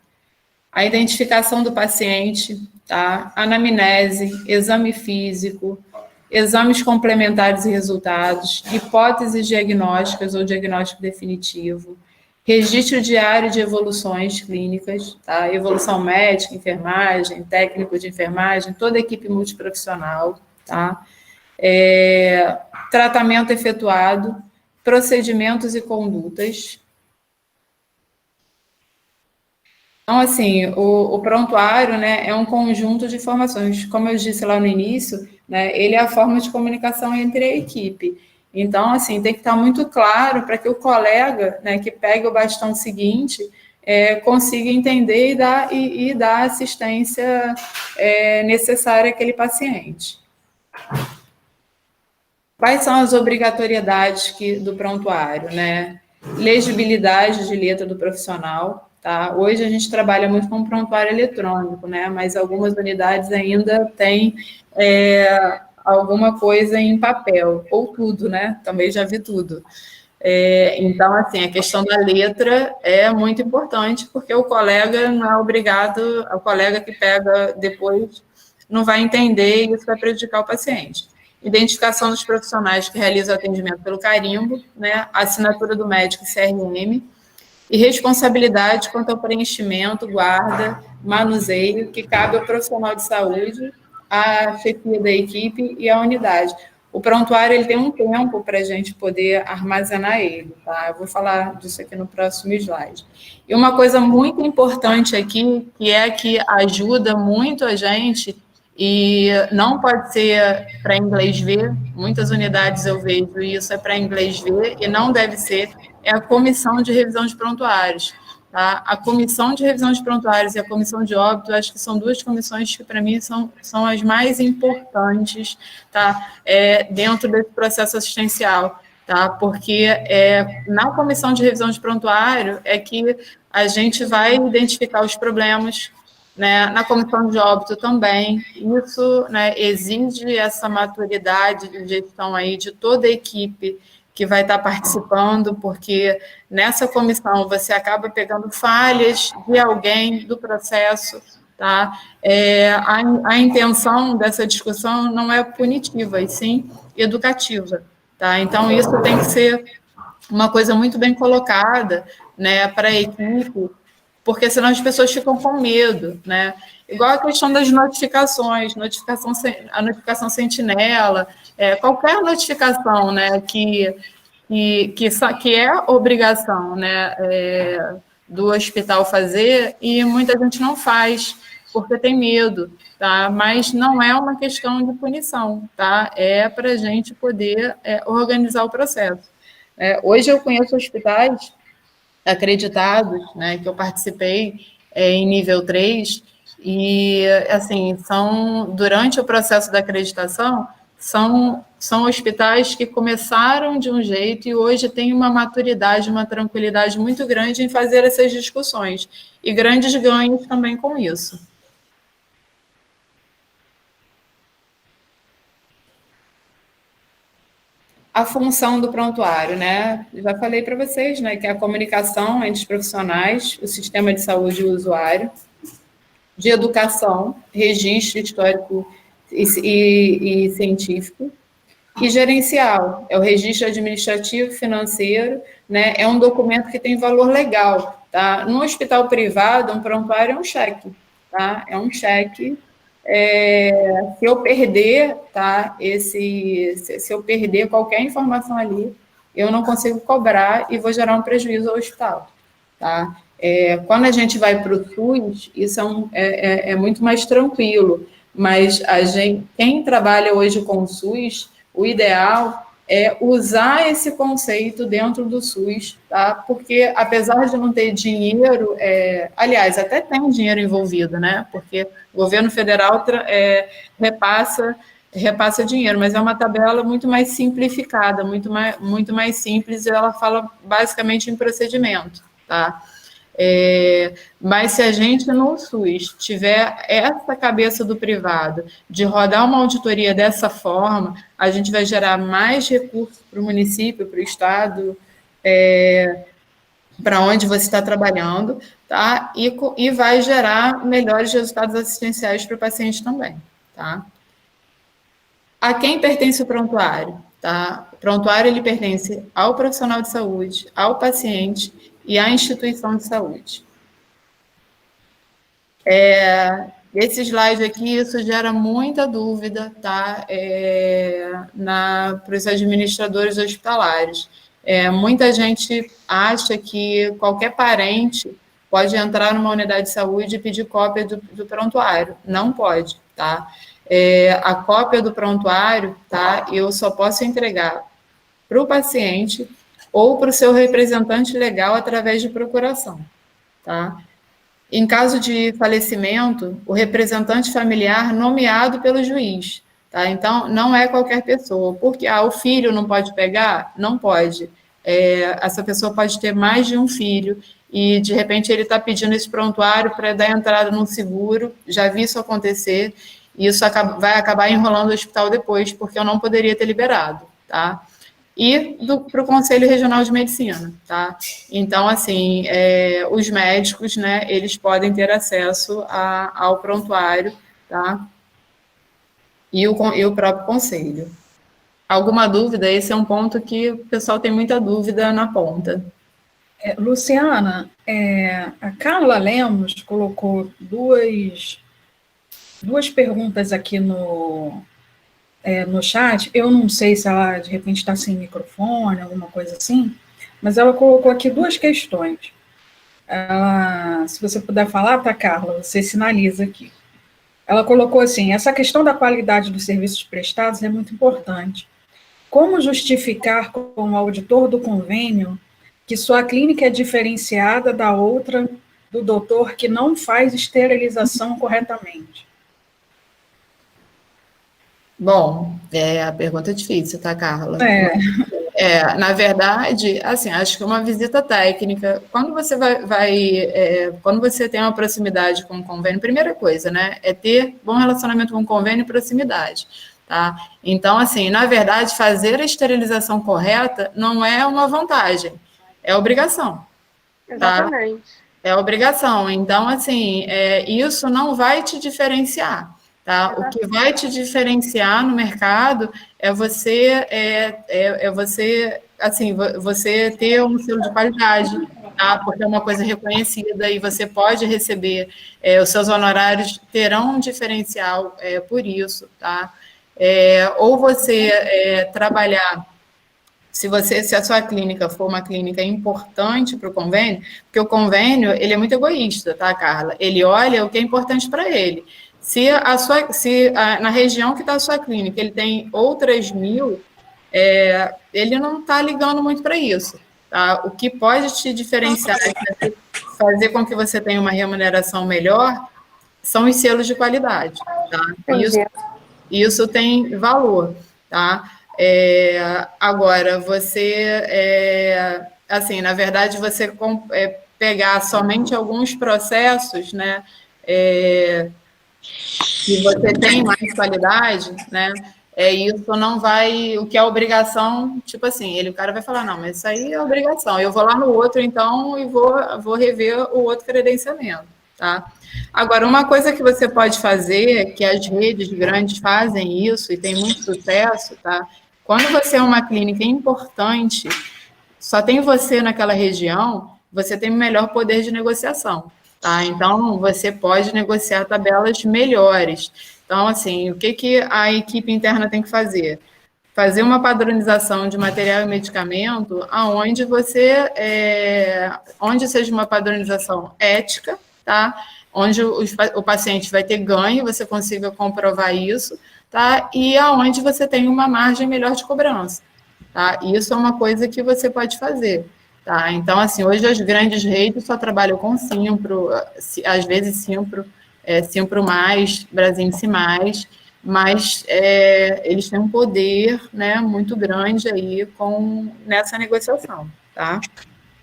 A identificação do paciente, tá? Anamnese, exame físico, exames complementares e resultados, hipóteses diagnósticas ou diagnóstico definitivo, registro diário de evoluções clínicas, tá? Evolução médica, enfermagem, técnico de enfermagem, toda a equipe multiprofissional, tá? Tratamento efetuado, procedimentos e condutas. Então, assim, o prontuário, né, é um conjunto de informações. Como eu disse lá no início, né, ele é a forma de comunicação entre a equipe. Então, assim, tem que estar muito claro para que o colega, né, que pegue o bastão seguinte consiga entender e dar a assistência necessária àquele paciente. Quais são as obrigatoriedades do prontuário, né? Legibilidade de letra do profissional, tá? Hoje a gente trabalha muito com prontuário eletrônico, né? Mas algumas unidades ainda têm alguma coisa em papel, ou tudo, né? Também já vi tudo. Então, assim, a questão da letra é muito importante, porque o colega não é obrigado, o colega que pega depois não vai entender e isso vai prejudicar o paciente. Identificação dos profissionais que realizam o atendimento pelo carimbo, né? Assinatura do médico e CRM, e responsabilidade quanto ao preenchimento, guarda, manuseio, que cabe ao profissional de saúde, a chefia da equipe e a unidade. O prontuário, ele tem um tempo para a gente poder armazenar ele, tá? Eu vou falar disso aqui no próximo slide. E uma coisa muito importante aqui, que ajuda muito a gente, e não pode ser para inglês ver, muitas unidades eu vejo isso, é para inglês ver, e não deve ser, é a comissão de revisão de prontuários. Tá? A comissão de revisão de prontuários e a comissão de óbito, acho que são duas comissões que, para mim, são as mais importantes, tá? Dentro desse processo assistencial. tá? Porque na comissão de revisão de prontuário é que a gente vai identificar os problemas, né? Na comissão de óbito também. Isso, né, exige essa maturidade de gestão aí de toda a equipe que vai estar participando, porque nessa comissão você acaba pegando falhas de alguém do processo, tá? A intenção dessa discussão não é punitiva, e sim educativa, tá? Então, isso tem que ser uma coisa muito bem colocada, né, para a equipe, porque senão as pessoas ficam com medo, né? Igual a questão das notificações, a notificação sentinela, qualquer notificação, né, que é obrigação, né, do hospital fazer, e muita gente não faz, porque tem medo, tá? Mas não é uma questão de punição, tá? É para a gente poder organizar o processo. Hoje eu conheço hospitais acreditados, né, que eu participei em nível 3, e, assim, durante o processo da acreditação, são hospitais que começaram de um jeito e hoje têm uma maturidade, uma tranquilidade muito grande em fazer essas discussões, e grandes ganhos também com isso. A função do prontuário, né? Já falei para vocês, né, que é a comunicação entre os profissionais, o sistema de saúde e o usuário, de educação, registro histórico e científico, e gerencial, é o registro administrativo financeiro, né? É um documento que tem valor legal, tá? No hospital privado, um prontuário é um cheque, tá? É um cheque. Se eu perder, tá? Se eu perder qualquer informação ali, eu não consigo cobrar e vou gerar um prejuízo ao hospital, tá? Quando a gente vai para o SUS, isso é muito mais tranquilo, mas quem trabalha hoje com o SUS, o ideal é usar esse conceito dentro do SUS, tá? Porque apesar de não ter dinheiro, aliás, até tem dinheiro envolvido, né? Porque o governo federal repassa dinheiro, mas é uma tabela muito mais simplificada, muito mais simples, e ela fala basicamente em procedimento, tá? Mas se a gente no SUS tiver essa cabeça do privado de rodar uma auditoria dessa forma, a gente vai gerar mais recursos para o município, para o estado, para onde você está trabalhando, tá? E vai gerar melhores resultados assistenciais para o paciente também, tá? A quem pertence o prontuário? Tá? O prontuário ele pertence ao profissional de saúde, ao paciente e à instituição de saúde. Esse slide aqui, isso gera muita dúvida, tá? Para os administradores hospitalares. Muita gente acha que qualquer parente pode entrar numa unidade de saúde e pedir cópia do prontuário. Não pode, tá? A cópia do prontuário, tá? Eu só posso entregar para o paciente ou para o seu representante legal através de procuração, tá? Em caso de falecimento, o representante familiar nomeado pelo juiz, tá? Então, não é qualquer pessoa, porque o filho não pode pegar? Não pode. Essa pessoa pode ter mais de um filho e, de repente, ele está pedindo esse prontuário para dar entrada num seguro, já vi isso acontecer, e isso vai acabar enrolando o hospital depois, porque eu não poderia ter liberado, tá? E para o Conselho Regional de Medicina, tá? Então, assim, os médicos, né, eles podem ter acesso ao prontuário, tá? E o próprio Conselho. Alguma dúvida? Esse é um ponto que o pessoal tem muita dúvida na ponta. Luciana, a Carla Lemos colocou duas perguntas aqui no chat. Eu não sei se ela, de repente, está sem microfone, alguma coisa assim, mas ela colocou aqui duas questões. Se você puder falar, tá, Carla, você sinaliza aqui. Ela colocou assim: essa questão da qualidade dos serviços prestados é muito importante. Como justificar com o auditor do convênio que sua clínica é diferenciada da outra do doutor que não faz esterilização corretamente? Bom, a pergunta é difícil, tá, Carla? Na verdade, assim, acho que uma visita técnica, quando você quando você tem uma proximidade com o convênio, primeira coisa, né, é ter bom relacionamento com o convênio e proximidade, tá? Então, assim, na verdade, fazer a esterilização correta não é uma vantagem, é obrigação. Exatamente. Tá? É obrigação. Então, assim, isso não vai te diferenciar. Tá? O que vai te diferenciar no mercado é você você ter um selo de qualidade, tá? Porque é uma coisa reconhecida e você pode receber, os seus honorários terão um diferencial por isso, tá? Ou você trabalhar, se a sua clínica for uma clínica importante para o convênio, porque o convênio ele é muito egoísta, tá, Carla? Ele olha o que é importante para ele. Se na região que está a sua clínica ele tem outras 1.000, ele não está ligando muito para isso. Tá? O que pode te diferenciar e fazer com que você tenha uma remuneração melhor são os selos de qualidade. Tá? Isso tem valor. Tá? Agora, assim, na verdade, você pegar somente alguns processos, né? Se você tem mais qualidade, né? Isso não vai, o que é obrigação, tipo assim, o cara vai falar, não, mas isso aí é obrigação, eu vou lá no outro, então, e vou rever o outro credenciamento, tá? Agora, uma coisa que você pode fazer, que as redes grandes fazem isso, e tem muito sucesso, tá? Quando você é uma clínica importante, só tem você naquela região, você tem melhor poder de negociação. Tá? Então, você pode negociar tabelas melhores. Então, assim, o que a equipe interna tem que fazer? Fazer uma padronização de material e medicamento onde seja uma padronização ética, tá? Onde o paciente vai ter ganho, você consiga comprovar isso, tá? E aonde você tem uma margem melhor de cobrança, tá? Isso é uma coisa que você pode fazer. Tá, então, assim, hoje as grandes redes só trabalham com Simpro, às vezes Simpro mais, Brasince mais, mas eles têm um poder, né, muito grande aí nessa negociação, tá?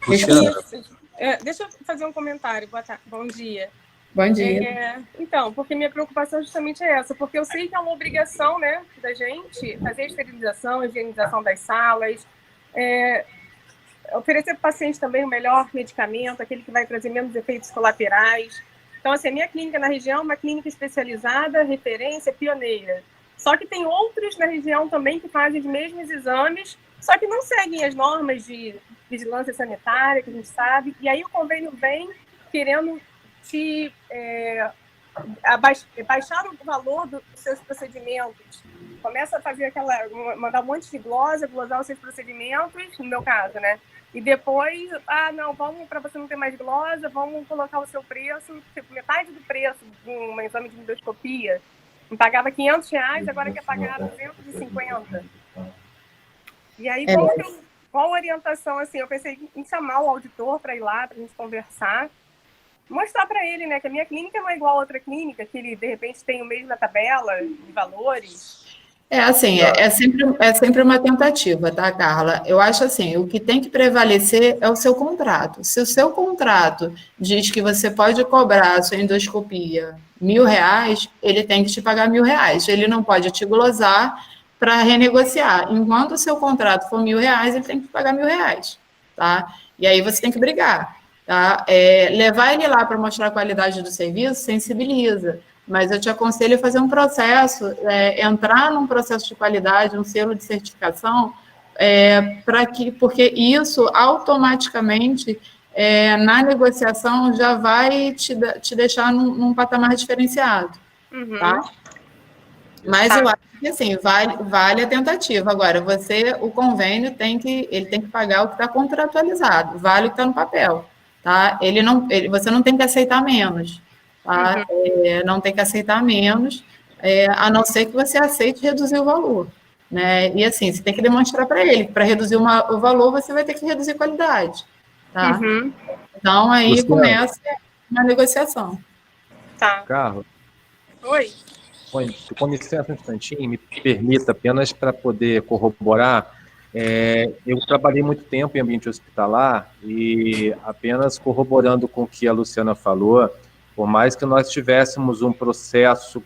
Deixa eu fazer um comentário. Bom dia. Bom dia. Então, porque minha preocupação justamente é essa, porque eu sei que é uma obrigação, né, da gente fazer a esterilização, a higienização das salas, oferecer para o paciente também o melhor medicamento, aquele que vai trazer menos efeitos colaterais. Então, assim, a minha clínica na região é uma clínica especializada, referência, pioneira. Só que tem outros na região também que fazem os mesmos exames, só que não seguem as normas de vigilância sanitária, que a gente sabe, e aí o convênio vem querendo baixar o valor dos seus procedimentos. Começa a fazer mandar um monte de glosar os seus procedimentos, no meu caso, né? E depois, não, para você não ter mais glosa, vamos colocar o seu preço, tipo, metade do preço de um exame de endoscopia. Me pagava R$500, agora quer pagar 250. E aí, qual a orientação, assim, eu pensei em chamar o auditor para ir lá, para a gente conversar, mostrar para ele, né, que a minha clínica não é igual a outra clínica, que ele, de repente, tem o mesmo na tabela de valores. É sempre uma tentativa, tá, Carla? Eu acho assim, o que tem que prevalecer é o seu contrato. Se o seu contrato diz que você pode cobrar a sua endoscopia R$1.000, ele tem que te pagar R$1.000. Ele não pode te glosar para renegociar. Enquanto o seu contrato for R$1.000, ele tem que pagar R$1.000, tá? E aí você tem que brigar, tá? Levar ele lá para mostrar a qualidade do serviço sensibiliza. Mas eu te aconselho a fazer um processo, entrar num processo de qualidade, um selo de certificação, porque isso automaticamente, na negociação, já vai te deixar num patamar diferenciado, tá? Mas eu acho que, assim, vale a tentativa. Agora, o convênio ele tem que pagar o que está contratualizado, vale o que está no papel, tá? Você não tem que aceitar menos. Tá? Não tem que aceitar menos, a não ser que você aceite reduzir o valor, né? E assim, você tem que demonstrar para ele que para reduzir o valor você vai ter que reduzir a qualidade, tá? Então aí começa uma negociação. Tá. Carla. Oi. Com licença um instantinho, me permita apenas para poder corroborar. Eu trabalhei muito tempo em ambiente hospitalar e apenas corroborando com o que a Luciana falou, por mais que nós tivéssemos um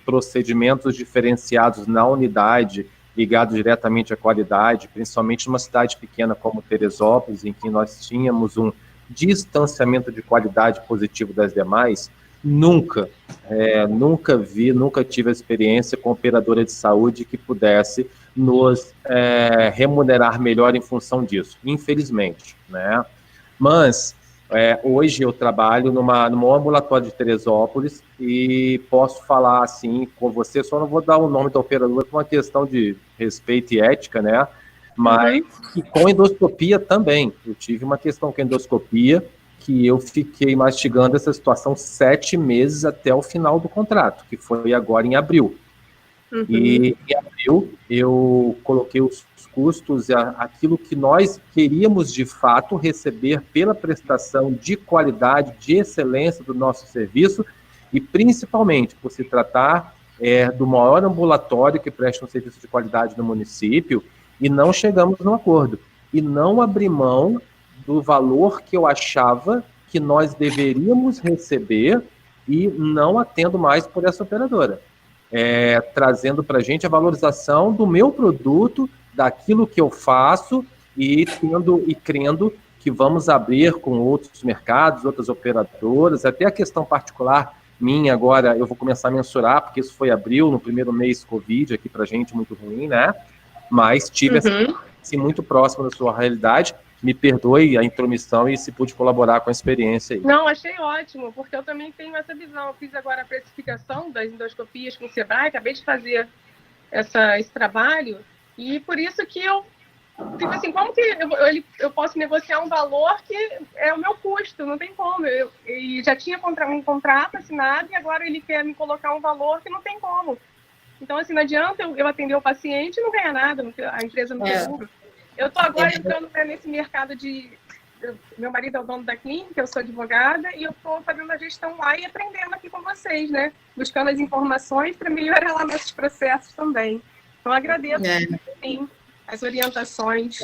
procedimentos diferenciados na unidade, ligados diretamente à qualidade, principalmente numa cidade pequena como Teresópolis, em que nós tínhamos um distanciamento de qualidade positivo das demais, nunca tive a experiência com operadora de saúde que pudesse nos remunerar melhor em função disso, infelizmente, né? Mas hoje eu trabalho num ambulatório de Teresópolis e posso falar assim com você, só não vou dar o nome da operadora por uma questão de respeito e ética, né? Mas e com endoscopia também. Eu tive uma questão com endoscopia que eu fiquei mastigando essa situação 7 meses até o final do contrato, que foi agora em abril. E em abril eu coloquei os custos, aquilo que nós queríamos de fato receber pela prestação de qualidade, de excelência do nosso serviço, e principalmente por se tratar do maior ambulatório que presta um serviço de qualidade no município, e não chegamos num acordo. E não abri mão do valor que eu achava que nós deveríamos receber e não atendo mais por essa operadora. Trazendo para a gente a valorização do meu produto, daquilo que eu faço e crendo que vamos abrir com outros mercados, outras operadoras, até a questão particular minha agora eu vou começar a mensurar, porque isso foi abril, no primeiro mês Covid aqui para a gente, muito ruim, né? Mas tive assim, muito próximo da sua realidade. Me perdoe a intromissão e se pude colaborar com a experiência aí. Não, achei ótimo, porque eu também tenho essa visão. Eu fiz agora a precificação das endoscopias com o Sebrae, acabei de fazer esse trabalho, e por isso que eu fico assim, como que eu posso negociar um valor que é o meu custo? Não tem como. E já tinha um contrato assinado e agora ele quer me colocar um valor que não tem como. Então, assim, não adianta eu atender o paciente e não ganhar nada, a empresa não tem lucro. Eu estou agora entrando nesse mercado meu marido é o dono da clínica, eu sou advogada, e eu estou fazendo a gestão lá e aprendendo aqui com vocês, né? Buscando as informações para melhorar lá nossos processos também. Então, agradeço sim, as orientações.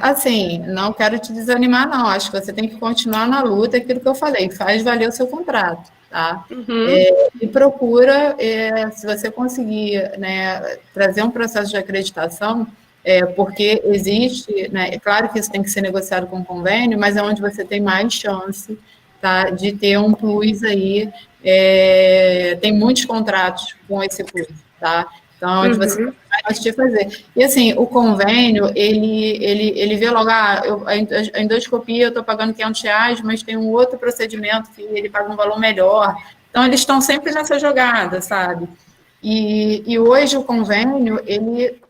Assim, não quero te desanimar, não. Acho que você tem que continuar na luta, aquilo que eu falei, faz valer o seu contrato, tá? E procura, se você conseguir, né, trazer um processo de acreditação, porque existe, né, é claro que isso tem que ser negociado com convênio, mas é onde você tem mais chance, tá, de ter um plus aí, tem muitos contratos com esse plus, tá? Então, onde você vai te fazer. E assim, o convênio, ele vê logo, a endoscopia eu estou pagando R$500, mas tem um outro procedimento que ele paga um valor melhor. Então, eles estão sempre nessa jogada, sabe? E hoje o convênio, ele,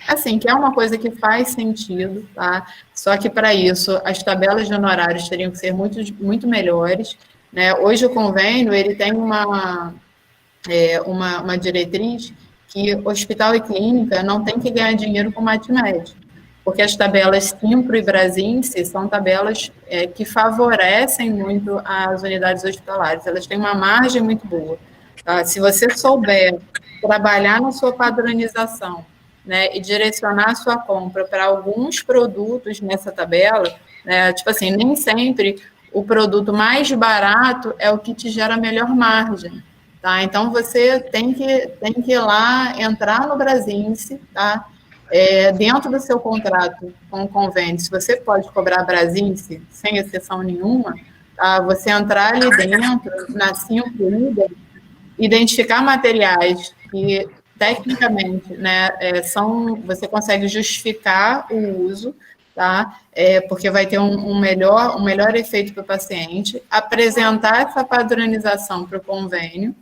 assim, que é uma coisa que faz sentido, tá? Só que para isso, as tabelas de honorários teriam que ser muito, muito melhores, né? Hoje o convênio, ele tem uma diretriz que hospital e clínica não tem que ganhar dinheiro com MatMed, porque as tabelas Simpro e Brasince são tabelas que favorecem muito as unidades hospitalares, elas têm uma margem muito boa. Tá? Se você souber trabalhar na sua padronização, né, e direcionar a sua compra para alguns produtos nessa tabela, né, tipo assim, nem sempre o produto mais barato é o que te gera melhor margem. Tá? Então, você tem que ir lá, entrar no Brasince, tá? Dentro do seu contrato com o convênio, se você pode cobrar Brasince, sem exceção nenhuma, tá? Você entrar ali dentro, na Simpro, identificar materiais que, tecnicamente, né, você consegue justificar o uso, tá? Porque vai ter um melhor efeito para o paciente, apresentar essa padronização para o convênio,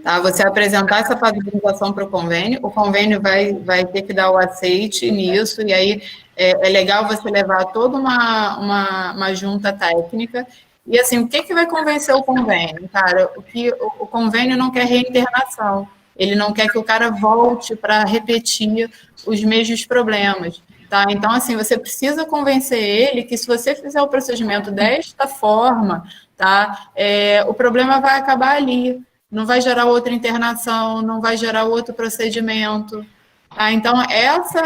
tá? Você apresentar essa padronização para o convênio vai ter que dar o aceite nisso, e aí é legal você levar toda uma junta técnica, e assim, o que vai convencer o convênio, cara? O convênio não quer reinternação, ele não quer que o cara volte para repetir os mesmos problemas, tá? Então, assim, você precisa convencer ele que se você fizer o procedimento desta forma, tá? O problema vai acabar ali, não vai gerar outra internação, não vai gerar outro procedimento, Tá? Então, essa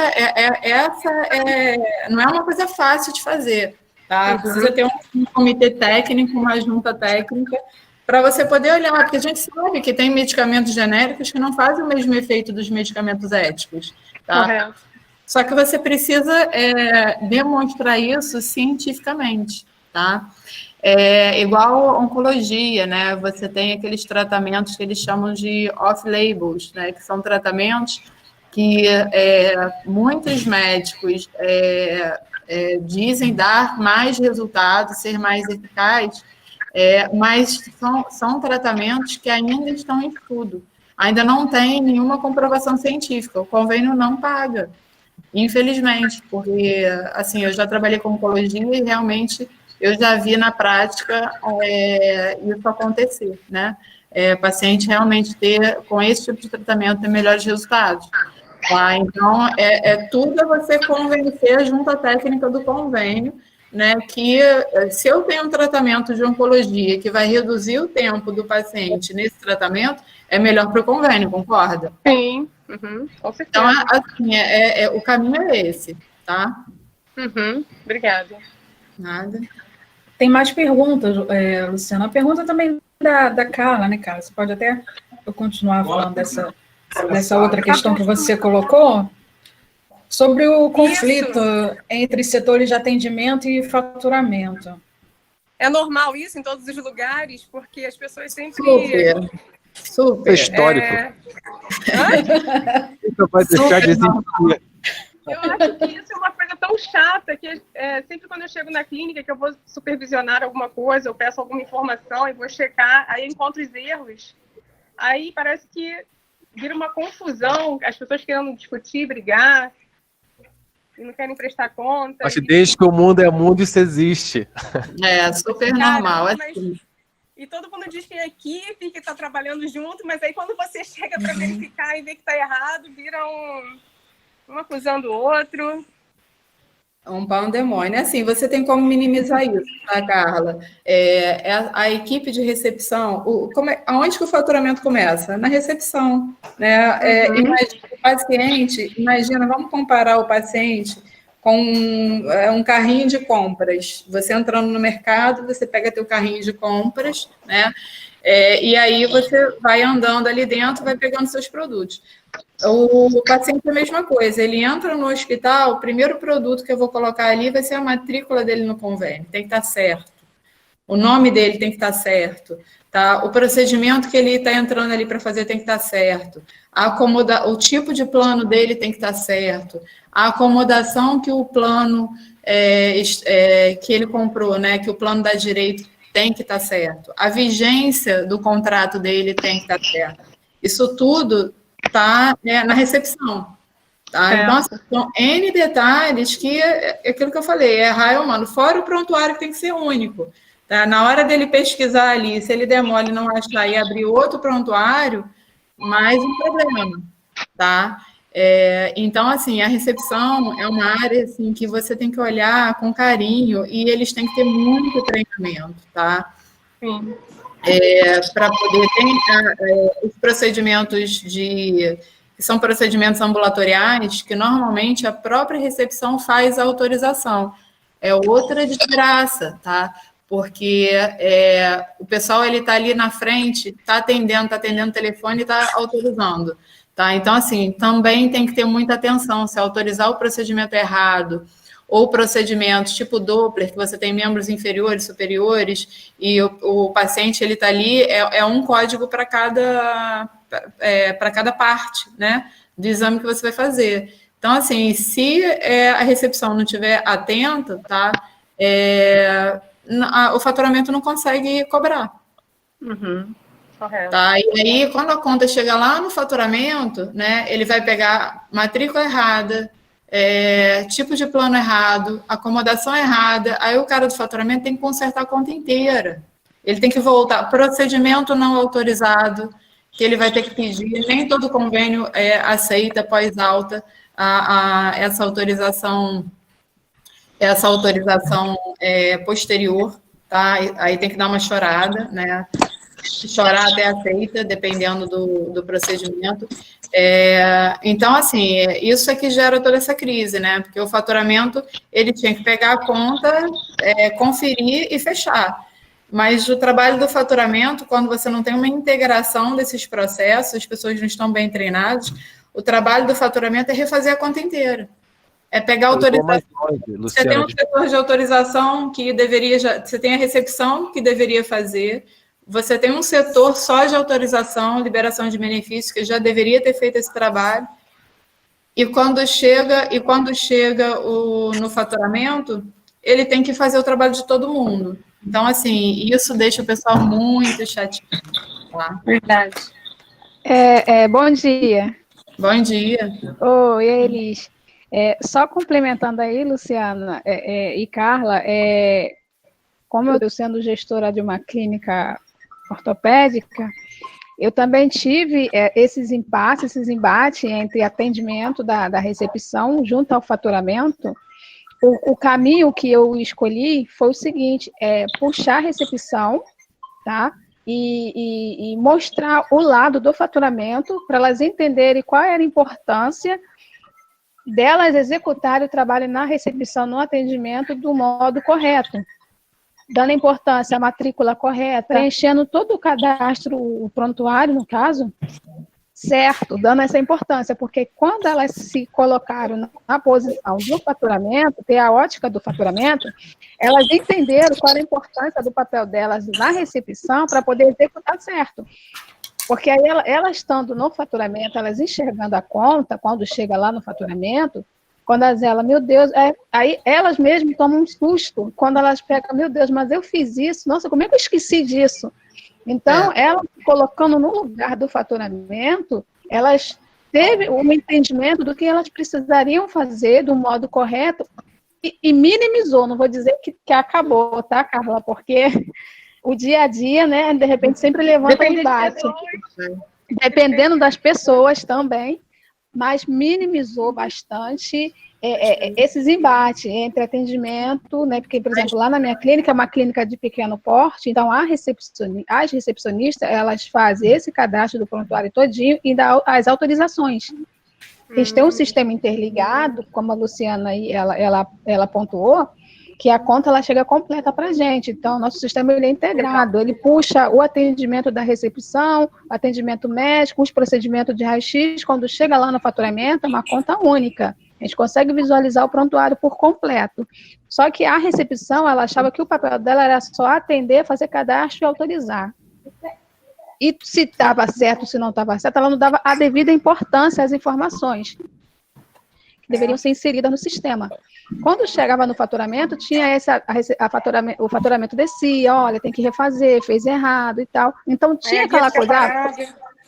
não é uma coisa fácil de fazer. Tá? Precisa ter um comitê técnico, uma junta técnica, para você poder olhar, porque a gente sabe que tem medicamentos genéricos que não fazem o mesmo efeito dos medicamentos éticos. Tá? Correto. Só que você precisa demonstrar isso cientificamente. Tá? Igual oncologia, né? Você tem aqueles tratamentos que eles chamam de off-labels, né? Que são tratamentos que muitos médicos dizem dar mais resultados, ser mais eficaz, mas são tratamentos que ainda estão em estudo. Ainda não tem nenhuma comprovação científica. O convênio não paga, infelizmente, porque, assim, eu já trabalhei com oncologia e realmente eu já vi na prática isso acontecer, né? Paciente realmente com esse tipo de tratamento, ter melhores resultados. Tá? Então, tudo você convencer a junta técnica do convênio, né, que se eu tenho um tratamento de oncologia que vai reduzir o tempo do paciente nesse tratamento, é melhor para o convênio, concorda? Sim, com certeza. Então, assim, o caminho é esse, tá? Obrigada. Nada. Tem mais perguntas, Luciana. A pergunta também da Carla, né, Carla? Você pode até continuar falando dessa outra questão que você colocou, sobre o conflito entre setores de atendimento e faturamento. É normal isso em todos os lugares, porque as pessoas sempre... Super. É histórico. Isso vai deixar de existir. Eu acho que isso é uma coisa tão chata que sempre quando eu chego na clínica, que eu vou supervisionar alguma coisa, eu peço alguma informação e vou checar, aí eu encontro os erros. Aí parece que vira uma confusão, as pessoas querendo discutir, brigar, e não querem prestar conta. Acho que desde que o mundo é mundo, isso existe. Super normal. E todo mundo diz que é equipe, que está trabalhando junto, mas aí quando você chega para verificar e ver que está errado, vira um acusando o outro. Um pandemônio. Assim, você tem como minimizar isso, tá, Carla? A equipe de recepção, aonde que o faturamento começa? Na recepção, né? Imagina o paciente, vamos comparar o paciente com um carrinho de compras. Você entrando no mercado, você pega teu carrinho de compras, né? E aí você vai andando ali dentro, vai pegando seus produtos. O paciente é a mesma coisa, ele entra no hospital, o primeiro produto que eu vou colocar ali vai ser a matrícula dele no convênio, tem que estar certo. O nome dele tem que estar certo, tá? O procedimento que ele está entrando ali para fazer tem que estar certo. O tipo de plano dele tem que estar certo. A acomodação que o plano que ele comprou, né, que o plano dá direito, tem que estar certo. A vigência do contrato dele tem que estar certa. Isso tudo está na recepção. Tá? Então, são N detalhes que aquilo que eu falei, errar humano. Fora o prontuário que tem que ser único. Tá? Na hora dele pesquisar ali, se ele der mole e não achar e abrir outro prontuário, mais um problema. Tá? Então, assim, a recepção é uma área assim, que você tem que olhar com carinho e eles têm que ter muito treinamento, tá? Sim. Para poder ter os procedimentos que são procedimentos ambulatoriais, que normalmente a própria recepção faz a autorização. É outra desgraça, tá? Porque o pessoal está ali na frente, está atendendo o telefone e está autorizando. Tá? Então, assim, também tem que ter muita atenção se autorizar o procedimento errado ou procedimentos tipo Doppler, que você tem membros inferiores, superiores, e o paciente ele está ali, um código para cada parte, né, do exame que você vai fazer. Então, assim, se a recepção não estiver atenta, tá, o faturamento não consegue cobrar. Correto. Tá? E aí, quando a conta chega lá no faturamento, né, ele vai pegar matrícula errada, tipo de plano errado, acomodação errada, aí o cara do faturamento tem que consertar a conta inteira. Ele tem que voltar, procedimento não autorizado, que ele vai ter que pedir, nem todo convênio aceita pós-alta essa autorização posterior, tá? Aí tem que dar uma chorada, né? chorar até aceita, dependendo do procedimento. Então, assim, isso é que gera toda essa crise, né? Porque o faturamento, ele tinha que pegar a conta, conferir e fechar. Mas o trabalho do faturamento, quando você não tem uma integração desses processos, as pessoas não estão bem treinadas, o trabalho do faturamento é refazer a conta inteira. É pegar a autorização. Você tem um setor de autorização que deveria, você tem a recepção que deveria fazer, você tem um setor só de autorização, liberação de benefícios, que já deveria ter feito esse trabalho. E quando chega no faturamento, ele tem que fazer o trabalho de todo mundo. Então, assim, isso deixa o pessoal muito chateado. Tá? Verdade. Bom dia. Bom dia. Oi, Elis. Só complementando aí, Luciana e Carla, como eu sendo gestora de uma clínica ortopédica, eu também tive esses embates entre atendimento da recepção junto ao faturamento. O caminho que eu escolhi foi o seguinte, puxar a recepção, tá? E mostrar o lado do faturamento para elas entenderem qual era a importância delas executarem o trabalho na recepção, no atendimento, do modo correto, dando importância à matrícula correta, preenchendo todo o cadastro, o prontuário, no caso, certo, dando essa importância, porque quando elas se colocaram na posição do faturamento, ter a ótica do faturamento, elas entenderam qual era a importância do papel delas na recepção para poder executar certo. Porque aí elas estando no faturamento, elas enxergando a conta, quando chega lá no faturamento, quando elas, meu Deus, aí elas mesmas tomam um susto, quando elas pegam, meu Deus, mas eu fiz isso, nossa, como é que eu esqueci disso? Então, elas colocando no lugar do faturamento, elas teve um entendimento do que elas precisariam fazer do modo correto e minimizou, não vou dizer que acabou, tá, Carla? Porque o dia a dia, né, de repente sempre levanta embate. Dependendo das pessoas também, mas minimizou bastante esses embates entre atendimento, né, porque, por exemplo, lá na minha clínica, é uma clínica de pequeno porte, então as recepcionistas, elas fazem esse cadastro do prontuário todinho e dá as autorizações. A gente tem um sistema interligado, como a Luciana aí, ela pontuou, que a conta ela chega completa para a gente. Então, nosso sistema ele é integrado, ele puxa o atendimento da recepção, atendimento médico, os procedimentos de raio-x, quando chega lá no faturamento, é uma conta única. A gente consegue visualizar o prontuário por completo. Só que a recepção, ela achava que o papel dela era só atender, fazer cadastro e autorizar. E se estava certo, se não estava certo, ela não dava a devida importância às informações que deveriam ser inseridas no sistema. Quando chegava no faturamento, tinha o faturamento descia, olha, tem que refazer, fez errado e tal. Então, tinha aquela coisa,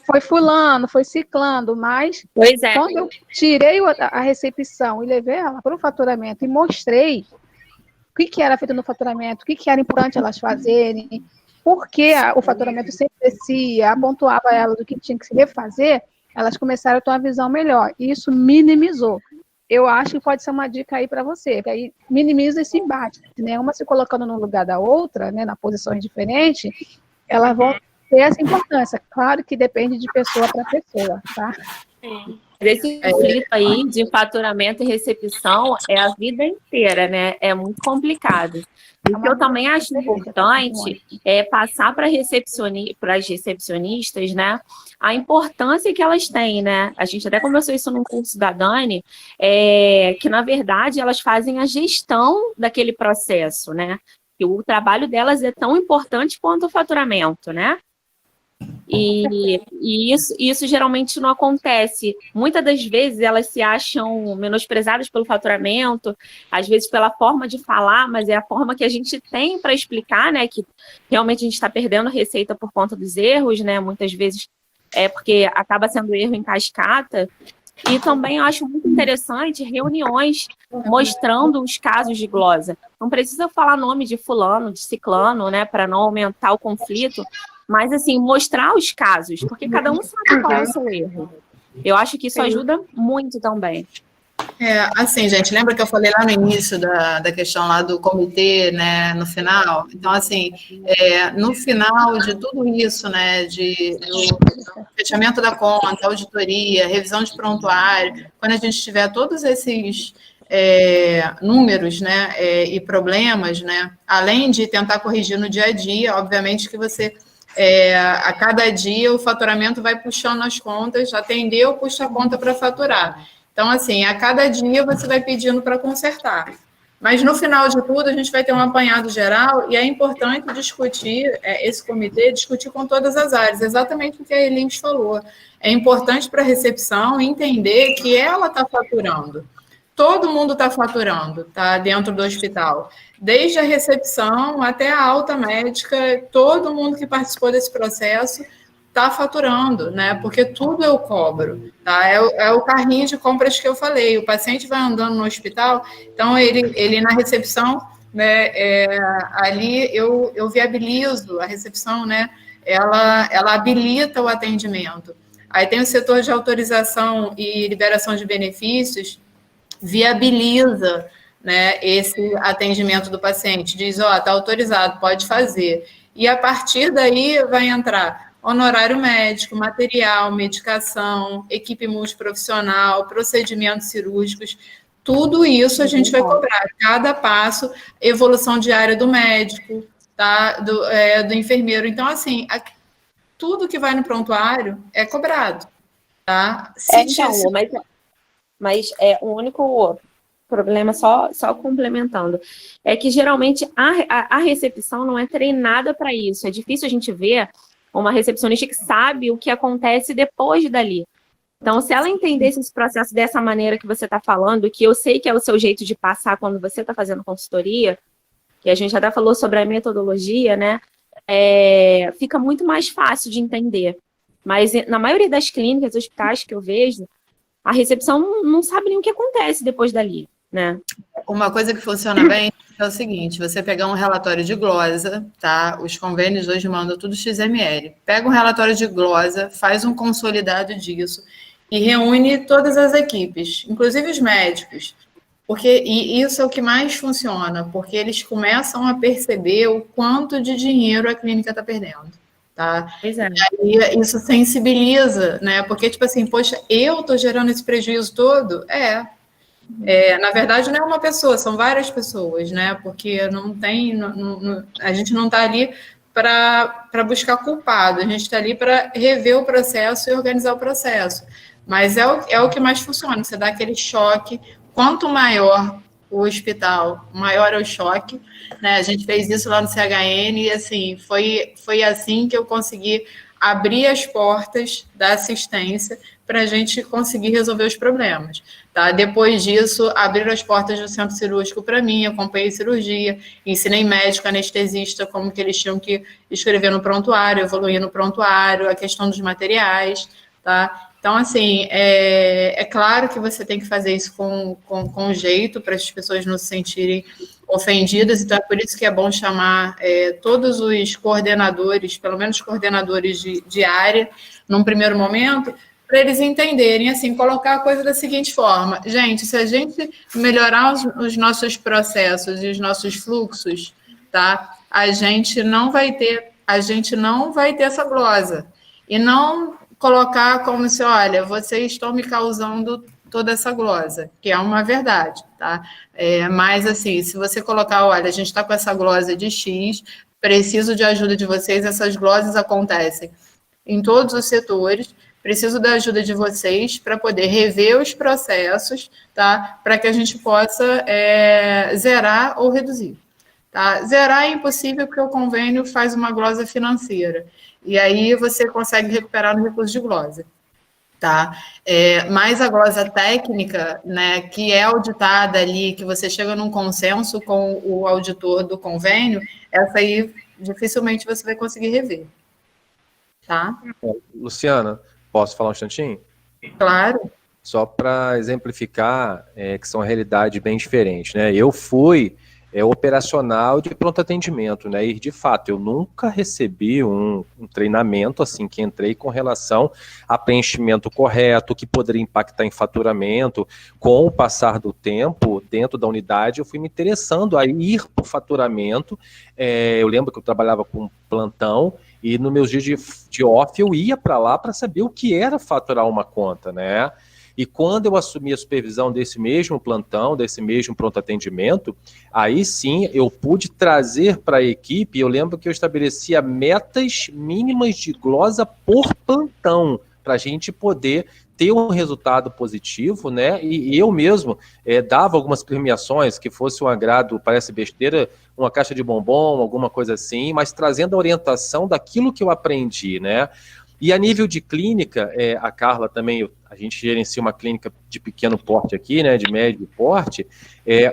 foi fulano, foi ciclando, mas quando eu tirei a recepção e levei ela para o faturamento e mostrei o que era feito no faturamento, o que era importante elas fazerem, por que o faturamento sempre descia, apontuava ela do que tinha que se refazer, elas começaram a ter uma visão melhor. E isso minimizou. Eu acho que pode ser uma dica aí para você, porque aí minimiza esse embate, né? Uma se colocando no lugar da outra, né, na posições diferentes, elas vão ter essa importância. Claro que depende de pessoa para pessoa, tá? Esse conflito aí de faturamento e recepção é a vida inteira, né? É muito complicado. O que eu também acho importante é passar para as recepcionistas, né, a importância que elas têm, né? A gente até conversou isso num curso da Dani, que, na verdade, elas fazem a gestão daquele processo, né? E o trabalho delas é tão importante quanto o faturamento, né? E isso geralmente não acontece. Muitas das vezes elas se acham menosprezadas pelo faturamento, às vezes pela forma de falar, mas é a forma que a gente tem para explicar, né? Que realmente a gente está perdendo receita por conta dos erros, né? Muitas vezes porque acaba sendo erro em cascata. E também eu acho muito interessante reuniões mostrando os casos de glosa. Não precisa falar nome de fulano, de ciclano, né? Para não aumentar o conflito. Mas, assim, mostrar os casos, porque cada um sabe qual é o seu erro. Eu acho que isso ajuda muito também. Assim, gente, lembra que eu falei lá no início da questão lá do comitê, né, no final? Então, assim, no final de tudo isso, né, do fechamento da conta, auditoria, revisão de prontuário, quando a gente tiver todos esses números, né, e problemas, né, além de tentar corrigir no dia a dia, obviamente que você, a cada dia, o faturamento vai puxando as contas, atendeu, puxa a conta para faturar. Então, assim, a cada dia você vai pedindo para consertar. Mas, no final de tudo, a gente vai ter um apanhado geral e é importante discutir, esse comitê, discutir com todas as áreas, exatamente o que a Elins falou. É importante para a recepção entender que ela está faturando. Todo mundo está faturando, tá, dentro do hospital. Desde a recepção até a alta médica, todo mundo que participou desse processo está faturando, né? Porque tudo eu cobro, tá? É o carrinho de compras que eu falei. O paciente vai andando no hospital, então ele na recepção, né? Ali eu viabilizo a recepção, né? Ela habilita o atendimento. Aí tem o setor de autorização e liberação de benefícios, viabiliza, né, esse atendimento do paciente. Diz, está autorizado, pode fazer. E a partir daí vai entrar honorário médico, material, medicação, equipe multiprofissional, procedimentos cirúrgicos, tudo isso a gente vai cobrar. Cada passo, evolução diária do médico, tá? Do enfermeiro. Então, assim, tudo que vai no prontuário é cobrado, tá? Mas o único problema, só complementando, é que geralmente a recepção não é treinada para isso. É difícil a gente ver uma recepcionista que sabe o que acontece depois dali. Então, se ela entendesse esse processo dessa maneira que você está falando, que eu sei que é o seu jeito de passar quando você está fazendo consultoria, que a gente até falou sobre a metodologia, né? Fica muito mais fácil de entender. Mas na maioria das clínicas, hospitais que eu vejo, a recepção não sabe nem o que acontece depois dali, né? Uma coisa que funciona bem é o seguinte, você pegar um relatório de glosa, tá? Os convênios hoje mandam tudo XML. Pega um relatório de glosa, faz um consolidado disso e reúne todas as equipes, inclusive os médicos. E isso é o que mais funciona, porque eles começam a perceber o quanto de dinheiro a clínica está perdendo. Tá? E aí isso sensibiliza, né? Porque, tipo assim, poxa, eu estou gerando esse prejuízo todo? Na verdade, não é uma pessoa, são várias pessoas, né? Porque não tem, a gente não está ali para buscar culpado, a gente está ali para rever o processo e organizar o processo. Mas é o que mais funciona, você dá aquele choque, quanto maior o hospital, maior é o choque, né? A gente fez isso lá no CHN e, assim, foi assim que eu consegui abrir as portas da assistência para a gente conseguir resolver os problemas, tá? Depois disso, abriram as portas do centro cirúrgico para mim, acompanhei cirurgia, ensinei médico, anestesista, como que eles tinham que escrever no prontuário, evoluir no prontuário, a questão dos materiais, tá? Então, assim, é claro que você tem que fazer isso com jeito para as pessoas não se sentirem ofendidas, então é por isso que é bom chamar todos os coordenadores, pelo menos coordenadores de área, num primeiro momento, para eles entenderem, assim, colocar a coisa da seguinte forma. Gente, se a gente melhorar os nossos processos e os nossos fluxos, tá? A gente não vai ter essa glosa. E não colocar como se, olha, vocês estão me causando toda essa glosa, que é uma verdade, tá? Mas, assim, se você colocar, olha, a gente está com essa glosa de X, preciso de ajuda de vocês, essas glosas acontecem em todos os setores, preciso da ajuda de vocês para poder rever os processos, tá? Para que a gente possa zerar ou reduzir. Tá? Zerar é impossível porque o convênio faz uma glosa financeira. E aí você consegue recuperar no recurso de glosa. Tá? Mas a glosa técnica, né, que é auditada ali, que você chega num consenso com o auditor do convênio, essa aí dificilmente você vai conseguir rever. Tá? Luciana, posso falar um instantinho? Claro. Só para exemplificar que são realidades bem diferentes, né? Eu fui operacional de pronto atendimento, né? E de fato, eu nunca recebi um treinamento assim que entrei com relação a preenchimento correto, que poderia impactar em faturamento. Com o passar do tempo, dentro da unidade, eu fui me interessando a ir para o faturamento. Eu lembro que eu trabalhava com plantão, e nos meus dias de off eu ia para lá para saber o que era faturar uma conta, né? E quando eu assumi a supervisão desse mesmo plantão, desse mesmo pronto atendimento, aí sim eu pude trazer para a equipe. Eu lembro que eu estabelecia metas mínimas de glosa por plantão, para a gente poder ter um resultado positivo, né? E eu mesmo dava algumas premiações, que fosse um agrado, parece besteira, uma caixa de bombom, alguma coisa assim, mas trazendo a orientação daquilo que eu aprendi, né? E a nível de clínica, a Carla também, a gente gerencia uma clínica de pequeno porte aqui, né, de médio porte.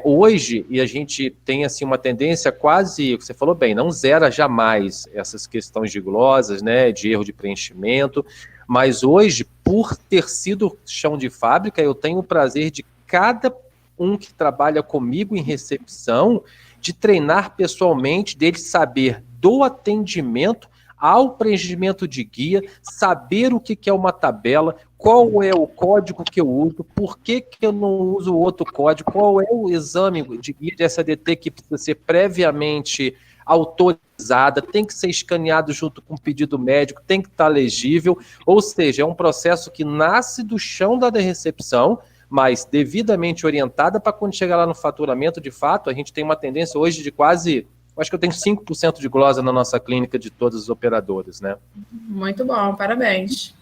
Hoje, e a gente tem assim uma tendência quase, você falou bem, não zera jamais essas questões de glosas, né, de erro de preenchimento, mas hoje, por ter sido chão de fábrica, eu tenho o prazer de cada um que trabalha comigo em recepção, de treinar pessoalmente, dele saber do atendimento ao preenchimento de guia, saber o que é uma tabela, qual é o código que eu uso, por que eu não uso outro código, qual é o exame de guia de SADT que precisa ser previamente autorizada, tem que ser escaneado junto com o pedido médico, tem que estar legível, ou seja, é um processo que nasce do chão da recepção, mas devidamente orientada para quando chegar lá no faturamento, de fato, a gente tem uma tendência hoje de quase... Acho que eu tenho 5% de glosa na nossa clínica de todos os operadores, né? Muito bom, parabéns.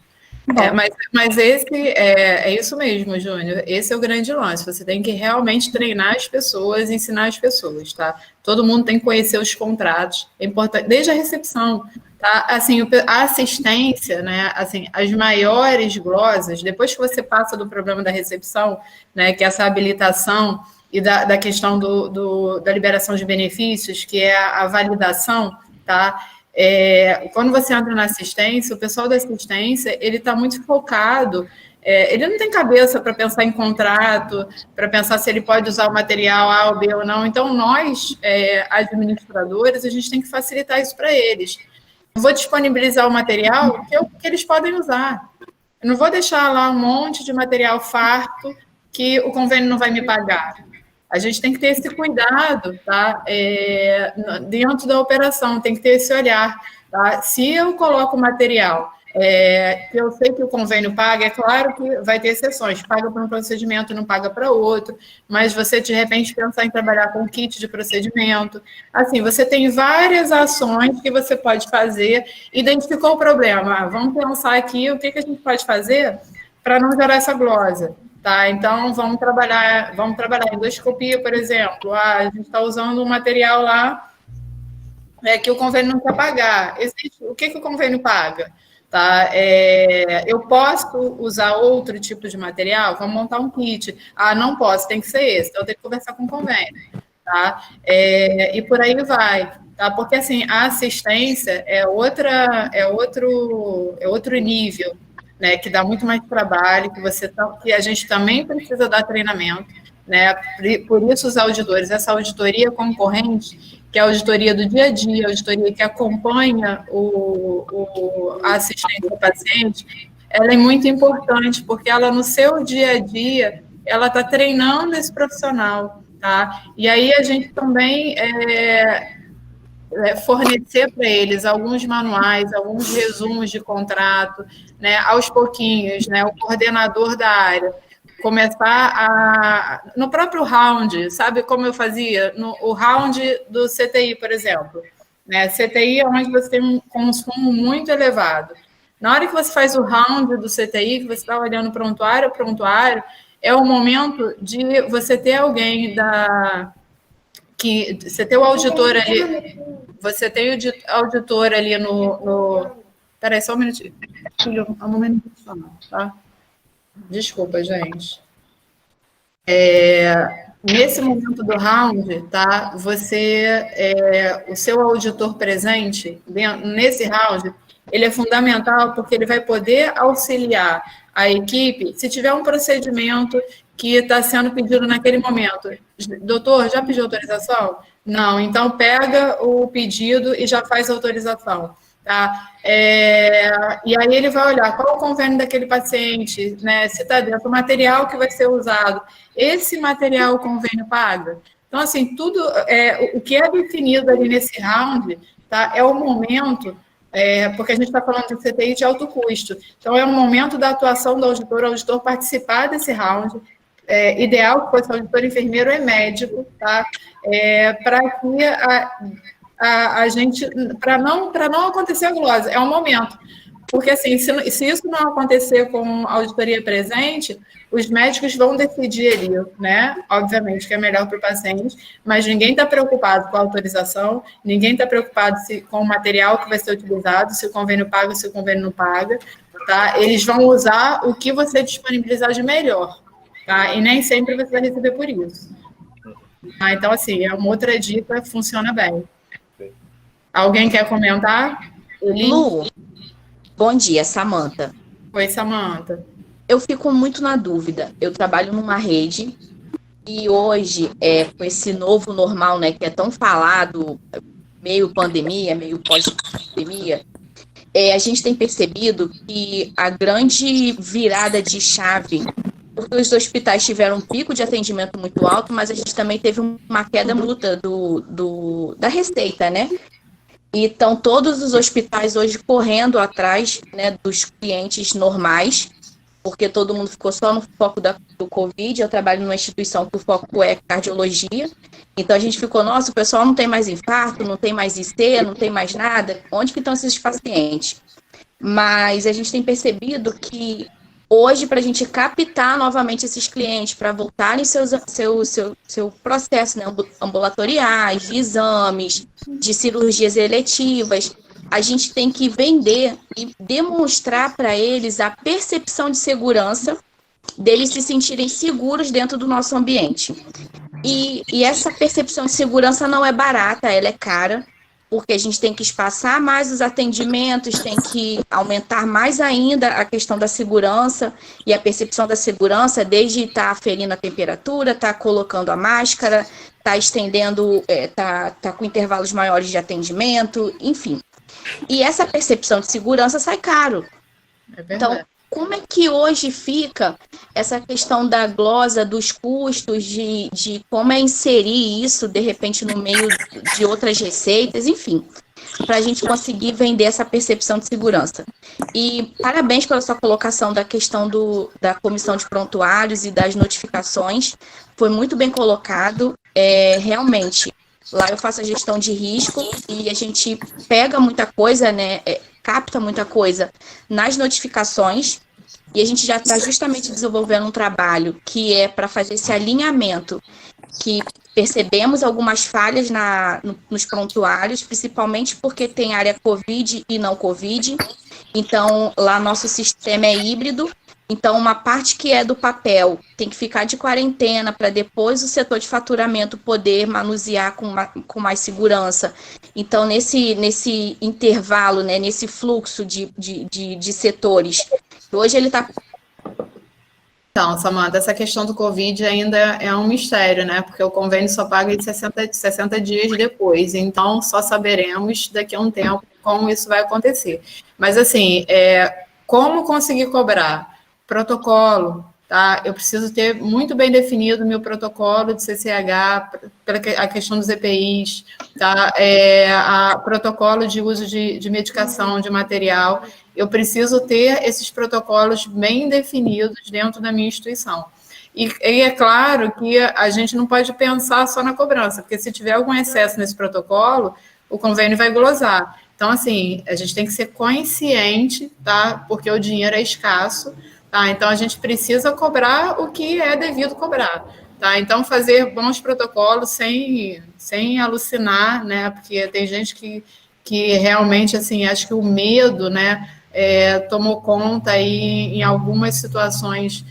Mas esse é isso mesmo, Júnior. Esse é o grande lance. Você tem que realmente treinar as pessoas, ensinar as pessoas, tá? Todo mundo tem que conhecer os contratos. É importante, desde a recepção, tá? Assim, a assistência, né? Assim, as maiores glosas, depois que você passa do problema da recepção, né? Que é essa habilitação e da questão da liberação de benefícios, que é a validação, tá? Quando você entra na assistência, o pessoal da assistência, ele está muito focado, ele não tem cabeça para pensar em contrato, para pensar se ele pode usar o material A ou B ou não. Então, nós, administradores, a gente tem que facilitar isso para eles. Eu vou disponibilizar o material que eles podem usar. Eu não vou deixar lá um monte de material farto que o convênio não vai me pagar. A gente tem que ter esse cuidado, tá? Dentro da operação, tem que ter esse olhar, tá? Se eu coloco material que eu sei que o convênio paga, é claro que vai ter exceções, paga para um procedimento, não paga para outro, mas você, de repente, pensar em trabalhar com kit de procedimento, assim, você tem várias ações que você pode fazer, identificou o problema, vamos pensar aqui o que a gente pode fazer para não gerar essa glosa. Tá, então, vamos trabalhar em endoscopia, por exemplo. A gente está usando um material lá que o convênio não quer pagar. O que o convênio paga? Tá? Eu posso usar outro tipo de material? Vamos montar um kit. Não posso, tem que ser esse. Então, eu tenho que conversar com o convênio. Tá? E por aí vai. Tá? Porque, assim, a assistência é outro nível, né, que dá muito mais trabalho, que a gente também precisa dar treinamento, né? Por isso os auditores, essa auditoria concorrente, que é a auditoria do dia a dia, a auditoria que acompanha a assistência ao paciente, ela é muito importante, porque ela, no seu dia a dia, ela está treinando esse profissional, tá? E aí a gente também fornecer para eles alguns manuais, alguns resumos de contrato, né, aos pouquinhos, né, o coordenador da área, começar no próprio round, sabe como eu fazia? O round do CTI, por exemplo, né, CTI é onde você tem um consumo muito elevado. Na hora que você faz o round do CTI, que você está olhando prontuário a prontuário, é o momento de você ter alguém você tem o auditor ali, você tem o auditor ali no... Peraí, só um minutinho. Um momento, tá? Desculpa, gente. Nesse momento do round, tá? O seu auditor presente, nesse round, ele é fundamental porque ele vai poder auxiliar a equipe se tiver um procedimento que está sendo pedido naquele momento. Doutor, já pediu autorização? Não, então pega o pedido e já faz a autorização. Tá? E aí ele vai olhar qual o convênio daquele paciente, né? Se está dentro do material que vai ser usado. Esse material o convênio paga? Então, assim, tudo, o que é definido ali nesse round, tá? É o momento, porque a gente está falando de CTI de alto custo. Então, é o momento da atuação do auditor, o auditor participar desse round, ideal que fosse auditor, enfermeiro e médico, tá? Para que a gente, para não acontecer a glose, é um momento. Porque, assim, se isso não acontecer com a auditoria presente, os médicos vão decidir ali, né? Obviamente que é melhor para o paciente, mas ninguém está preocupado com a autorização, ninguém está preocupado com o material que vai ser utilizado, se o convênio paga, se o convênio não paga, tá? Eles vão usar o que você disponibilizar de melhor, tá? E nem sempre você vai receber por isso. Então, assim, é uma outra dica, funciona bem. Alguém quer comentar? Lu, bom dia, Samantha. Oi, Samantha. Eu fico muito na dúvida. Eu trabalho numa rede e hoje, com esse novo normal, né, que é tão falado, meio pandemia, meio pós-pandemia, a gente tem percebido que a grande virada de chave, porque os hospitais tiveram um pico de atendimento muito alto, mas a gente também teve uma queda bruta da receita, né? E estão todos os hospitais hoje correndo atrás, né, dos clientes normais, porque todo mundo ficou só no foco do Covid. Eu trabalho numa instituição que o foco é cardiologia, então a gente ficou, nossa, o pessoal não tem mais infarto, não tem mais IC, não tem mais nada, onde que estão esses pacientes? Mas a gente tem percebido que hoje, para a gente captar novamente esses clientes, para voltarem seu processo, né, ambulatoriais, de exames, de cirurgias eletivas, a gente tem que vender e demonstrar para eles a percepção de segurança, deles se sentirem seguros dentro do nosso ambiente. E essa percepção de segurança não é barata, ela é cara, porque a gente tem que espaçar mais os atendimentos, tem que aumentar mais ainda a questão da segurança e a percepção da segurança, desde estar aferindo a temperatura, estar colocando a máscara, estar estendendo, tá com intervalos maiores de atendimento, enfim. E essa percepção de segurança sai caro. Então, como é que hoje fica essa questão da glosa, dos custos, de como é inserir isso, de repente, no meio de outras receitas, enfim, para a gente conseguir vender essa percepção de segurança. E parabéns pela sua colocação da questão da comissão de prontuários e das notificações, foi muito bem colocado, realmente. Lá eu faço a gestão de risco e a gente pega muita coisa, né, capta muita coisa nas notificações, e a gente já está justamente desenvolvendo um trabalho que é para fazer esse alinhamento, que percebemos algumas falhas nos prontuários, principalmente porque tem área COVID e não COVID, então lá nosso sistema é híbrido. Então, uma parte que é do papel tem que ficar de quarentena para depois o setor de faturamento poder manusear com mais segurança. Então, nesse intervalo, né, nesse fluxo de setores, hoje ele está... Então, Samantha, essa questão do Covid ainda é um mistério, né? Porque o convênio só paga em 60 dias depois. Então, só saberemos daqui a um tempo como isso vai acontecer. Mas, assim, como conseguir cobrar? Protocolo, tá? Eu preciso ter muito bem definido o meu protocolo de CCH, a questão dos EPIs, tá? Protocolo de uso de medicação, de material. Eu preciso ter esses protocolos bem definidos dentro da minha instituição. E é claro que a gente não pode pensar só na cobrança, porque se tiver algum excesso nesse protocolo, o convênio vai glosar. Então, assim, a gente tem que ser consciente, tá? Porque o dinheiro é escasso. Tá, então, a gente precisa cobrar o que é devido cobrar. Tá? Então, fazer bons protocolos sem alucinar, né? Porque tem gente que realmente, assim, acho que o medo, né, tomou conta aí em algumas situações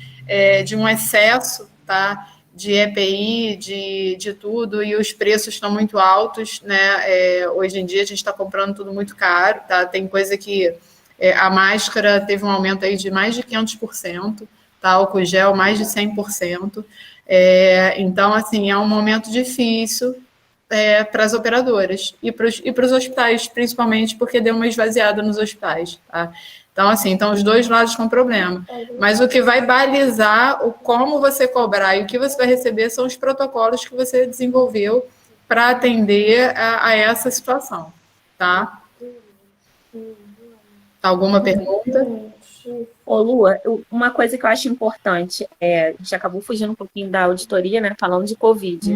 de um excesso, tá? De EPI, de tudo, e os preços estão muito altos, né? Hoje em dia, a gente está comprando tudo muito caro, tá? Tem coisa que... a máscara teve um aumento aí de mais de 500%, tá? Álcool gel mais de 100%. Então, assim, é um momento difícil para as operadoras e para os hospitais, principalmente porque deu uma esvaziada nos hospitais, tá? Então, assim, então os dois lados com problema. Mas o que vai balizar o como você cobrar e o que você vai receber são os protocolos que você desenvolveu para atender a essa situação, tá? Alguma pergunta? Ô, Lua, uma coisa que eu acho importante, a gente acabou fugindo um pouquinho da auditoria, né, falando de Covid.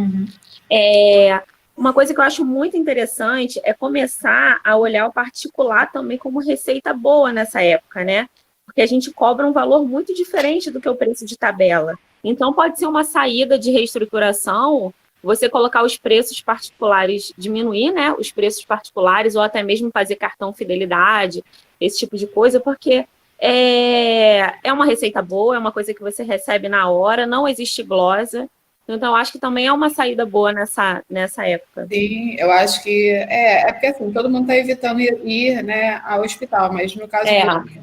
Uma coisa que eu acho muito interessante é começar a olhar o particular também como receita boa nessa época, né? Porque a gente cobra um valor muito diferente do que o preço de tabela. Então, pode ser uma saída de reestruturação, você colocar os preços particulares, diminuir, né, os preços particulares, ou até mesmo fazer cartão fidelidade, esse tipo de coisa, porque é uma receita boa, é uma coisa que você recebe na hora, não existe glosa. Então, eu acho que também é uma saída boa nessa época. Sim, eu acho que porque assim, todo mundo está evitando ir, né, ao hospital, mas no caso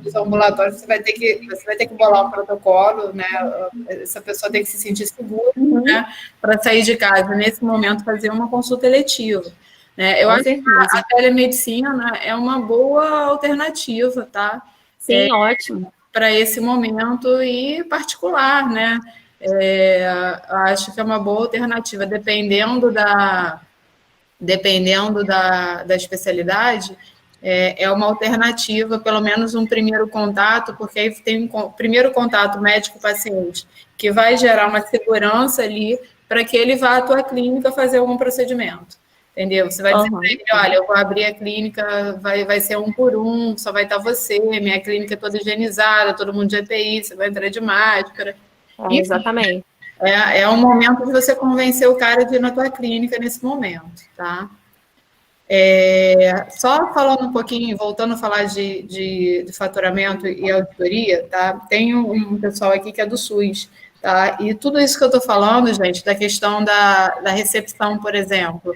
dos ambulatórios, você vai ter que bolar um protocolo, né? Essa pessoa tem que se sentir segura, né, para sair de casa, nesse momento, fazer uma consulta eletiva. Né? Eu acho que a telemedicina é uma boa alternativa, tá? Sim, ótimo. Para esse momento e particular, né? Acho que é uma boa alternativa, dependendo da especialidade, é uma alternativa, pelo menos um primeiro contato, porque aí tem um primeiro contato médico-paciente, que vai gerar uma segurança ali para que ele vá à tua clínica fazer algum procedimento. Entendeu? Você vai dizer para ele, olha, eu vou abrir a clínica, vai ser 1 por 1, só vai estar você, minha clínica é toda higienizada, todo mundo de EPI, você vai entrar de máscara. Enfim, exatamente. É um momento de você convencer o cara de ir na tua clínica nesse momento, tá? Só falando um pouquinho, voltando a falar de faturamento e auditoria, tá? Tem um pessoal aqui que é do SUS, tá? E tudo isso que eu estou falando, gente, da questão da recepção, por exemplo,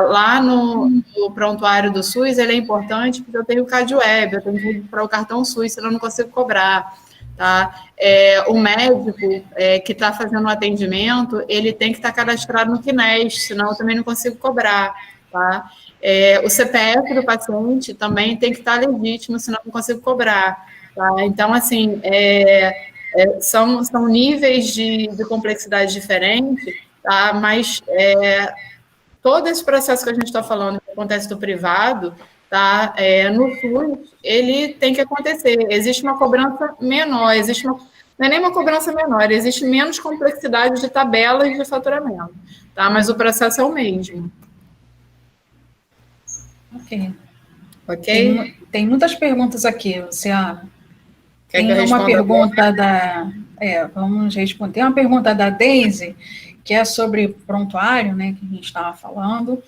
lá no prontuário do SUS, ele é importante porque eu tenho o CadWeb, eu tenho que registrar o cartão SUS, senão eu não consigo cobrar, tá? O médico que está fazendo o atendimento, ele tem que estar cadastrado no CNES, senão eu também não consigo cobrar, tá? O CPF do paciente também tem que estar legítimo, senão eu não consigo cobrar, tá? Então, assim, são níveis de complexidade diferentes, tá? Mas todo esse processo que a gente está falando, que acontece do privado, tá? No SUS, ele tem que acontecer. Existe uma cobrança menor, não é nem uma cobrança menor, existe menos complexidade de tabelas de faturamento, tá? Mas o processo é o mesmo. Ok? Tem muitas perguntas aqui, Luciana. Quer que eu uma pergunta agora? Vamos responder. Tem uma pergunta da Daisy, que é sobre prontuário, né, que a gente estava falando.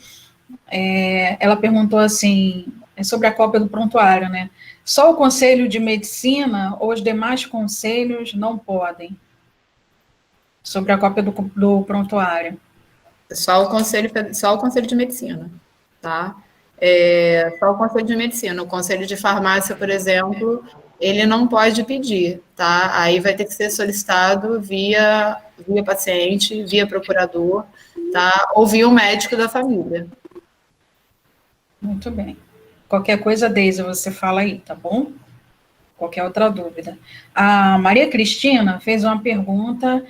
Ela perguntou assim, sobre a cópia do prontuário, né? Só o Conselho de Medicina ou os demais conselhos não podem? Sobre a cópia do prontuário. Só o Conselho de Medicina, tá? Só o Conselho de Medicina. O Conselho de Farmácia, por exemplo, ele não pode pedir, tá? Aí vai ter que ser solicitado via paciente, via procurador, tá? Ou via o médico da família. Muito bem. Qualquer coisa, Deise, você fala aí, tá bom? Qualquer outra dúvida. A Maria Cristina fez uma pergunta,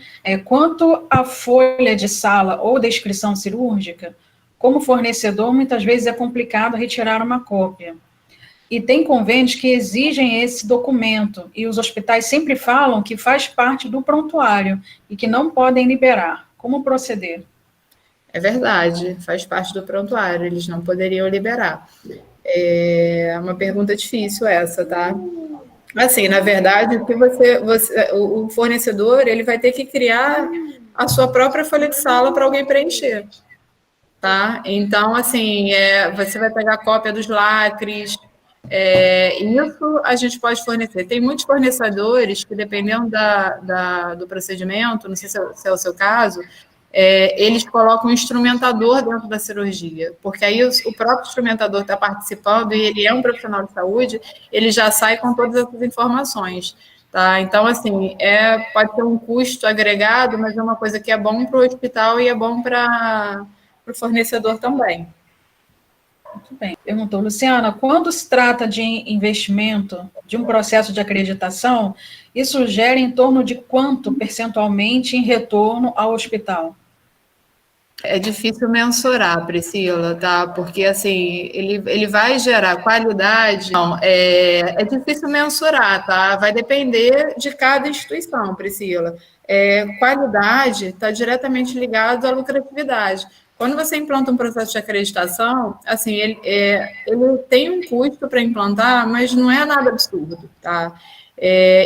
quanto à folha de sala ou descrição cirúrgica, como fornecedor, muitas vezes é complicado retirar uma cópia. E tem convênios que exigem esse documento, e os hospitais sempre falam que faz parte do prontuário, e que não podem liberar. Como proceder? É verdade, faz parte do prontuário, eles não poderiam liberar. É uma pergunta difícil essa, tá? Assim, na verdade, o fornecedor, ele vai ter que criar a sua própria folha de sala para alguém preencher, tá? Então, assim, você vai pegar cópia dos lacres, isso a gente pode fornecer. Tem muitos fornecedores que, dependendo do procedimento, não sei se é o seu caso, eles colocam um instrumentador dentro da cirurgia, porque aí o próprio instrumentador está participando e ele é um profissional de saúde, ele já sai com todas essas informações. tá? Então, assim, pode ter um custo agregado, mas é uma coisa que é bom para o hospital e é bom para o fornecedor também. Muito bem. Perguntou, Luciana, quando se trata de investimento, de um processo de acreditação, isso gera em torno de quanto percentualmente em retorno ao hospital? É difícil mensurar, Priscila, tá? Porque, assim, ele vai gerar qualidade. Não, é difícil mensurar, tá? Vai depender de cada instituição, Priscila. Qualidade está diretamente ligado à lucratividade. Quando você implanta um processo de acreditação, assim, ele tem um custo para implantar, mas não é nada absurdo, tá?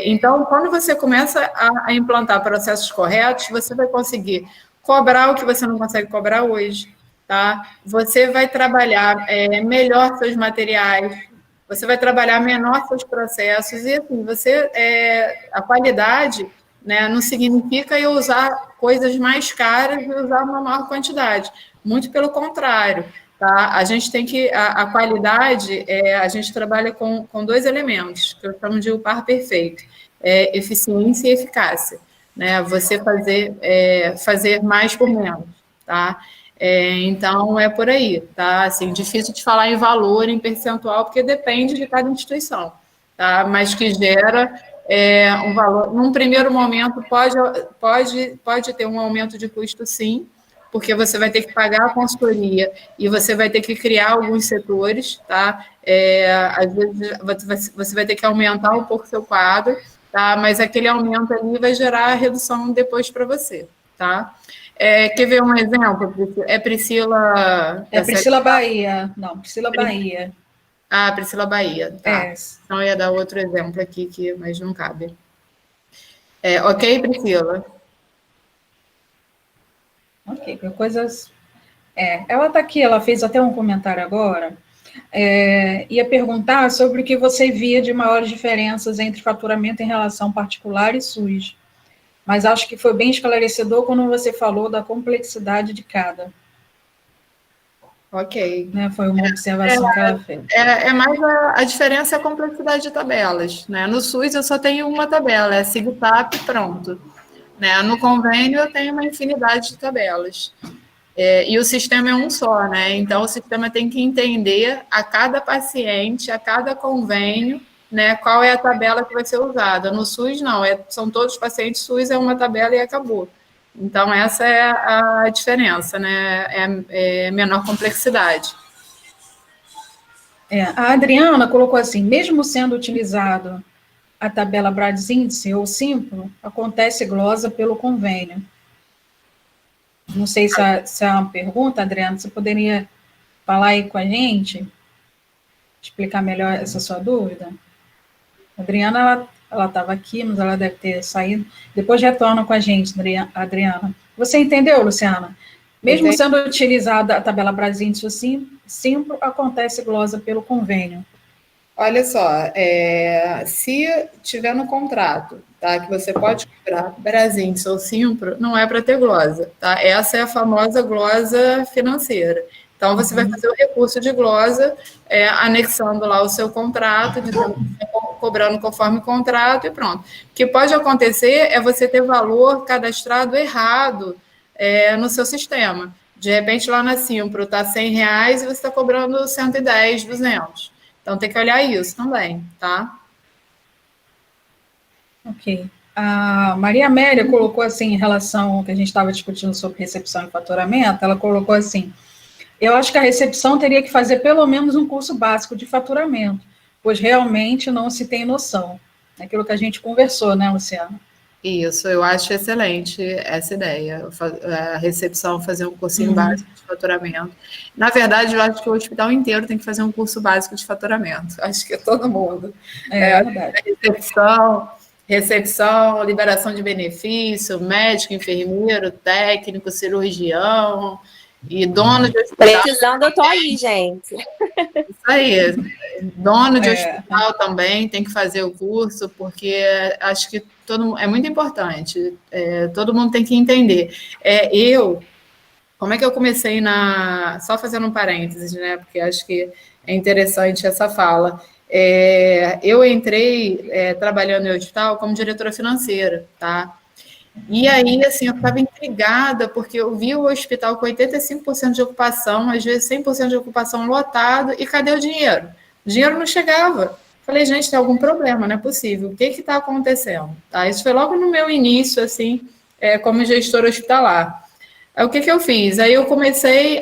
Então, quando você começa a implantar processos corretos, você vai conseguir cobrar o que você não consegue cobrar hoje, tá? Você vai trabalhar melhor seus materiais, você vai trabalhar menor seus processos, e assim, a qualidade, né, não significa eu usar coisas mais caras e usar uma maior quantidade, muito pelo contrário, tá? A gente tem que, a qualidade, a gente trabalha com 2 elementos, que eu chamo de o par perfeito, eficiência e eficácia, né? Você fazer mais por menos, tá? Então, é por aí, tá? Assim, difícil de falar em valor, em percentual, porque depende de cada instituição, tá? Mas que gera um valor. Num primeiro momento, pode ter um aumento de custo, sim, porque você vai ter que pagar a consultoria e você vai ter que criar alguns setores, tá? Às vezes, você vai ter que aumentar um pouco o seu quadro, tá? Mas aquele aumento ali vai gerar redução depois para você, tá? Quer ver um exemplo? Priscila... Priscila Bahia. Não, Priscila Bahia. Ah, Priscila Bahia, tá. Então, eu ia dar outro exemplo aqui, mas não cabe. Ok, Priscila? Ok, coisas... ela está aqui, ela fez até um comentário agora, ia perguntar sobre o que você via de maiores diferenças entre faturamento em relação particular e SUS, mas acho que foi bem esclarecedor quando você falou da complexidade de cada. Ok. Né, foi uma observação que ela fez. Mais a diferença é a complexidade de tabelas, né? No SUS eu só tenho uma tabela, é SIGTAP, pronto. Né? No convênio eu tenho uma infinidade de tabelas. E o sistema é um só, né? Então o sistema tem que entender a cada paciente, a cada convênio, né, qual é a tabela que vai ser usada. No SUS, não, são todos os pacientes SUS, é uma tabela e acabou. Então, essa é a diferença, né? É menor complexidade. A Adriana colocou assim, mesmo sendo utilizado a tabela Bradzinski ou Simpro, acontece glosa pelo convênio. Não sei se é uma pergunta, Adriana, você poderia falar aí com a gente? Explicar melhor essa sua dúvida? A Adriana, ela estava aqui, mas ela deve ter saído. Depois retorna com a gente, Adriana. Você entendeu, Luciana? Mesmo sendo utilizada a tabela Bradzinski ou Simpro, acontece glosa pelo convênio. Olha só, se tiver no contrato, tá, que você pode cobrar Bradzinski ou Simpro, não é para ter glosa, tá? Essa é a famosa glosa financeira. Então, você vai fazer o recurso de glosa, anexando lá o seu contrato, cobrando conforme o contrato e pronto. O que pode acontecer é você ter valor cadastrado errado no seu sistema. De repente, lá na Simpro está R$100 e você está cobrando 110, 200. Então, tem que olhar isso também, tá? Ok. A Maria Amélia colocou assim, em relação ao que a gente estava discutindo sobre recepção e faturamento, ela colocou assim, eu acho que a recepção teria que fazer pelo menos um curso básico de faturamento, pois realmente não se tem noção. Aquilo que a gente conversou, né, Luciana? Isso, eu acho excelente essa ideia, a recepção fazer um cursinho básico de faturamento. Na verdade, eu acho que o hospital inteiro tem que fazer um curso básico de faturamento, acho que é todo mundo. Verdade. Recepção, liberação de benefício, médico, enfermeiro, técnico, cirurgião e dono de hospital. Precisando, eu tô aí, gente. Isso aí. Dono de hospital também tem que fazer o curso, porque acho que é muito importante. Todo mundo tem que entender. Como é que eu comecei só fazendo um parênteses, né? Porque acho que é interessante essa fala. eu entrei trabalhando em hospital como diretora financeira, tá? E aí, assim, eu estava intrigada, porque eu vi o hospital com 85% de ocupação, às vezes 100% de ocupação lotado, e cadê o dinheiro? O dinheiro não chegava. Falei, gente, tem algum problema, não é possível. O que está acontecendo? Tá? Isso foi logo no meu início, assim, como gestora hospitalar. Aí, o que eu fiz? Aí eu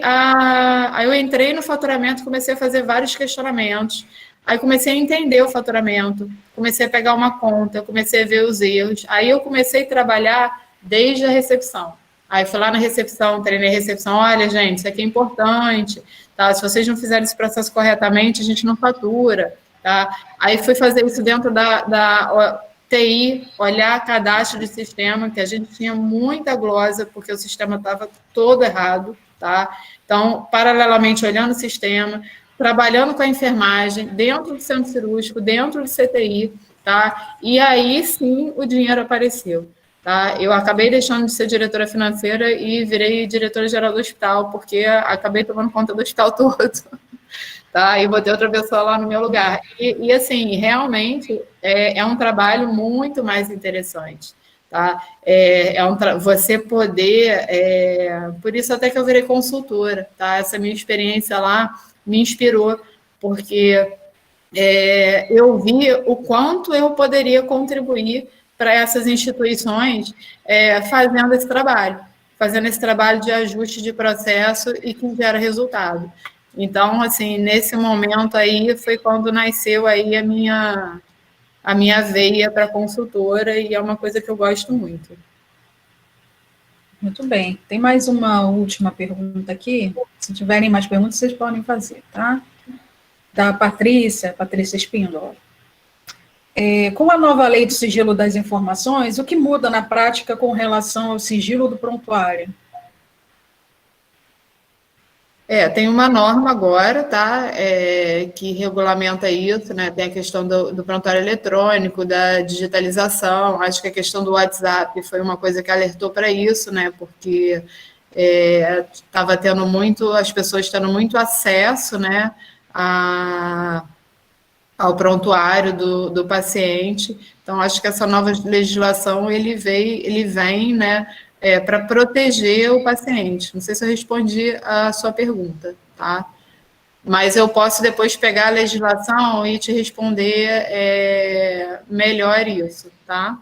aí eu entrei no faturamento, comecei a fazer vários questionamentos. Aí comecei a entender o faturamento, comecei a pegar uma conta, comecei a ver os erros. Aí eu comecei a trabalhar desde a recepção. Aí fui lá na recepção, treinei a recepção, olha, gente, isso aqui é importante, tá? Se vocês não fizerem esse processo corretamente, a gente não fatura, tá? Aí fui fazer isso dentro da TI, olhar cadastro de sistema, que a gente tinha muita glosa, porque o sistema estava todo errado, tá? Então, paralelamente, olhando o sistema, trabalhando com a enfermagem, dentro do centro cirúrgico, dentro do CTI, tá? E aí, sim, o dinheiro apareceu, tá? Eu acabei deixando de ser diretora financeira e virei diretora-geral do hospital, porque acabei tomando conta do hospital todo, tá? E botei outra pessoa lá no meu lugar. E assim, realmente, é um trabalho muito mais interessante, tá? Você poder... por isso até que eu virei consultora, tá? Essa minha experiência lá me inspirou, porque eu vi o quanto eu poderia contribuir para essas instituições fazendo esse trabalho de ajuste de processo e que gera resultado. Então, assim, nesse momento aí foi quando nasceu aí a minha veia para consultora, e é uma coisa que eu gosto muito. Muito bem. Tem mais uma última pergunta aqui. Se tiverem mais perguntas, vocês podem fazer, tá? Da Patrícia Espíndola. Com a nova lei do sigilo das informações, o que muda na prática com relação ao sigilo do prontuário? Tem uma norma agora, tá? Que regulamenta isso, né? Tem a questão do prontuário eletrônico, da digitalização. Acho que a questão do WhatsApp foi uma coisa que alertou para isso, né? Porque estava tendo as pessoas tendo muito acesso, né? Ao prontuário do paciente. Então, acho que essa nova legislação ele vem, né? Para proteger o paciente. Não sei se eu respondi a sua pergunta, tá? Mas eu posso depois pegar a legislação e te responder melhor isso, tá?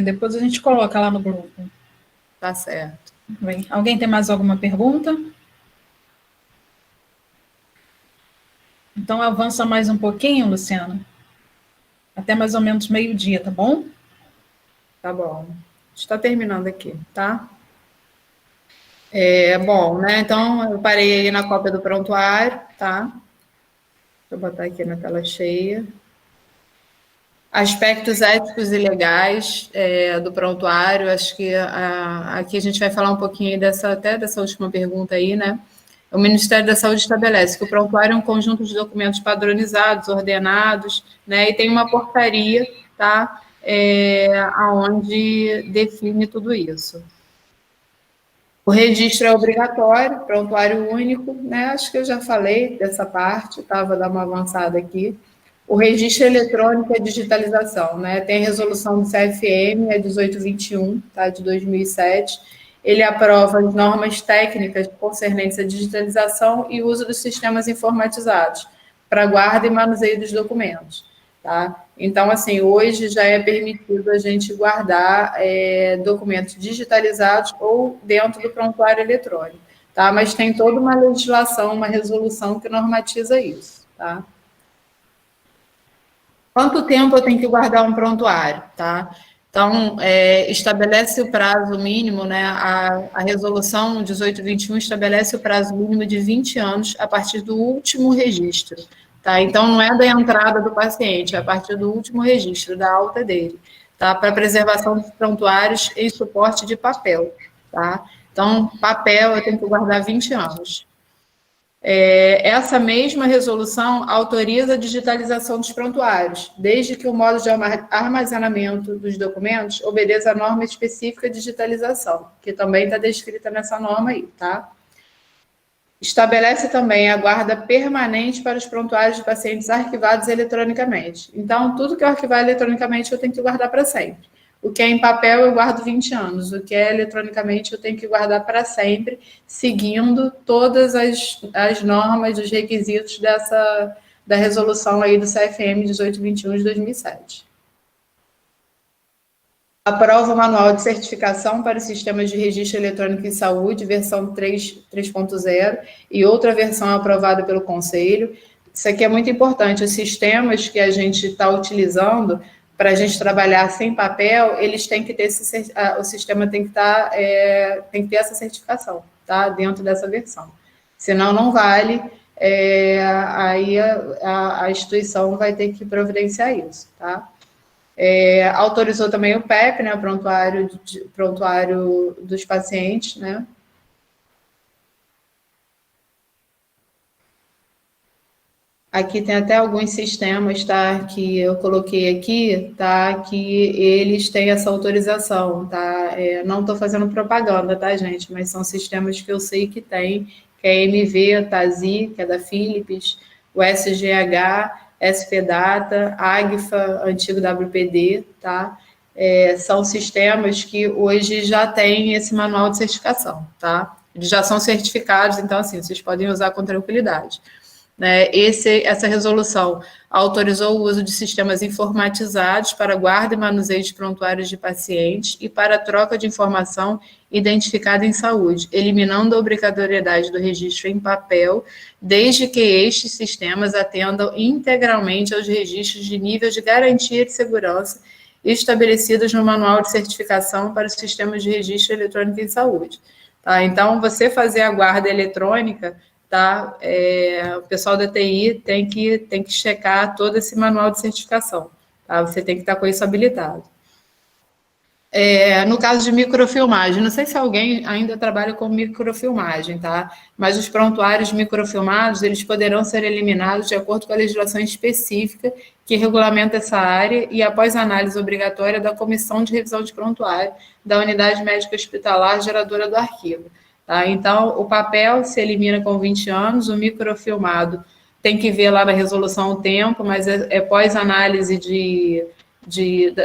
Depois a gente coloca lá no grupo. Tá certo. Bem, alguém tem mais alguma pergunta? Então, avança mais um pouquinho, Luciana. Até mais ou menos meio-dia, tá bom? Tá bom. Está terminando aqui, tá? Bom, né? Então, eu parei aí na cópia do prontuário, tá? Deixa eu botar aqui na tela cheia. Aspectos éticos e legais do prontuário. Acho que aqui a gente vai falar um pouquinho até dessa última pergunta aí, né? O Ministério da Saúde estabelece que o prontuário é um conjunto de documentos padronizados, ordenados, né? E tem uma portaria, tá? Aonde define tudo isso. O registro é obrigatório, prontuário único, né? Acho que eu já falei dessa parte, tá? Vou dar uma avançada aqui. O registro eletrônico é digitalização, né? Tem a resolução do CFM, 1821, tá? De 2007. Ele aprova as normas técnicas concernentes à digitalização e uso dos sistemas informatizados para guarda e manuseio dos documentos, tá? Então, assim, hoje já é permitido a gente guardar documentos digitalizados ou dentro do prontuário eletrônico, tá? Mas tem toda uma legislação, uma resolução que normatiza isso, tá? Quanto tempo eu tenho que guardar um prontuário, tá? Então, estabelece o prazo mínimo, né? A resolução 1821 estabelece o prazo mínimo de 20 anos a partir do último registro, tá? Então, não é da entrada do paciente, é a partir do último registro, da alta dele, tá? Para preservação dos prontuários em suporte de papel, tá? Então, papel eu tenho que guardar 20 anos. Essa mesma resolução autoriza a digitalização dos prontuários, desde que o modo de armazenamento dos documentos obedeça a norma específica de digitalização, que também está descrita nessa norma aí, tá? Estabelece também a guarda permanente para os prontuários de pacientes arquivados eletronicamente. Então, tudo que eu arquivar eletronicamente eu tenho que guardar para sempre. O que é em papel eu guardo 20 anos, o que é eletronicamente eu tenho que guardar para sempre, seguindo todas as normas, os requisitos da resolução aí do CFM 1821 de 2007. Aprova o Manual de Certificação para os Sistemas de Registro Eletrônico em Saúde, versão 3.0, e outra versão aprovada pelo Conselho. Isso aqui é muito importante. Os sistemas que a gente está utilizando para a gente trabalhar sem papel, eles têm que ter o sistema tem que ter essa certificação, tá? Dentro dessa versão. Senão não vale, aí a instituição vai ter que providenciar isso, tá? Autorizou também o PEP, né, o prontuário dos pacientes, né? Aqui tem até alguns sistemas, tá, que eu coloquei aqui, tá, que eles têm essa autorização, tá? Não estou fazendo propaganda, tá, gente? Mas são sistemas que eu sei que tem, que é a MV, a TASI, que é da Philips, o SGH, SPData, Agfa, antigo WPD, tá? São sistemas que hoje já têm esse manual de certificação, tá? Eles já são certificados, então, assim, vocês podem usar com tranquilidade. Essa resolução autorizou o uso de sistemas informatizados para guarda e manuseio de prontuários de pacientes e para troca de informação identificada em saúde, eliminando a obrigatoriedade do registro em papel, desde que estes sistemas atendam integralmente aos registros de nível de garantia de segurança estabelecidos no Manual de Certificação para os Sistemas de Registro Eletrônico em Saúde. Tá? Então, você fazer a guarda eletrônica, tá? O pessoal da TI tem que checar todo esse manual de certificação, tá? Você tem que estar com isso habilitado. No caso de microfilmagem, não sei se alguém ainda trabalha com microfilmagem, tá? Mas os prontuários microfilmados, eles poderão ser eliminados de acordo com a legislação específica que regulamenta essa área e após análise obrigatória da Comissão de Revisão de Prontuário da Unidade Médica Hospitalar geradora do arquivo. Tá? Então, o papel se elimina com 20 anos, o microfilmado tem que ver lá na resolução o tempo, mas é pós-análise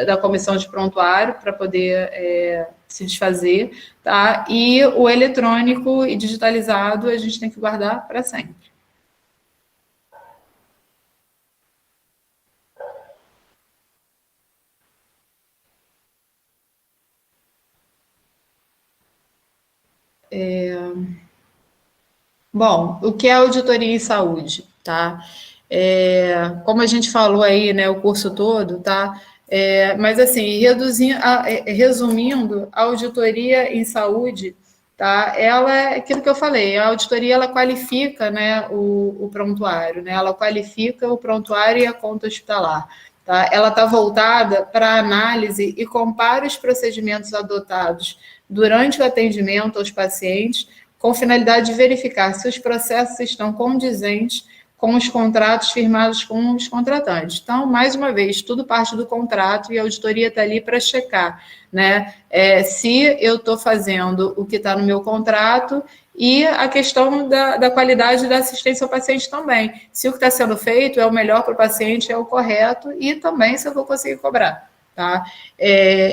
da comissão de prontuário para poder se desfazer, tá? E o eletrônico e digitalizado a gente tem que guardar para sempre. Bom, o que é auditoria em saúde, tá? Como a gente falou aí, né, o curso todo, tá? Mas assim, resumindo, a auditoria em saúde, tá? Ela é aquilo que eu falei, a auditoria ela qualifica, né, o prontuário, né? Ela qualifica o prontuário e a conta hospitalar. Tá? Ela está voltada para análise e compara os procedimentos adotados durante o atendimento aos pacientes, com finalidade de verificar se os processos estão condizentes com os contratos firmados com os contratantes. Então, mais uma vez, tudo parte do contrato e a auditoria está ali para checar, né? Se eu estou fazendo o que está no meu contrato e a questão da qualidade da assistência ao paciente também. Se o que está sendo feito é o melhor para o paciente, é o correto e também se eu vou conseguir cobrar. Tá?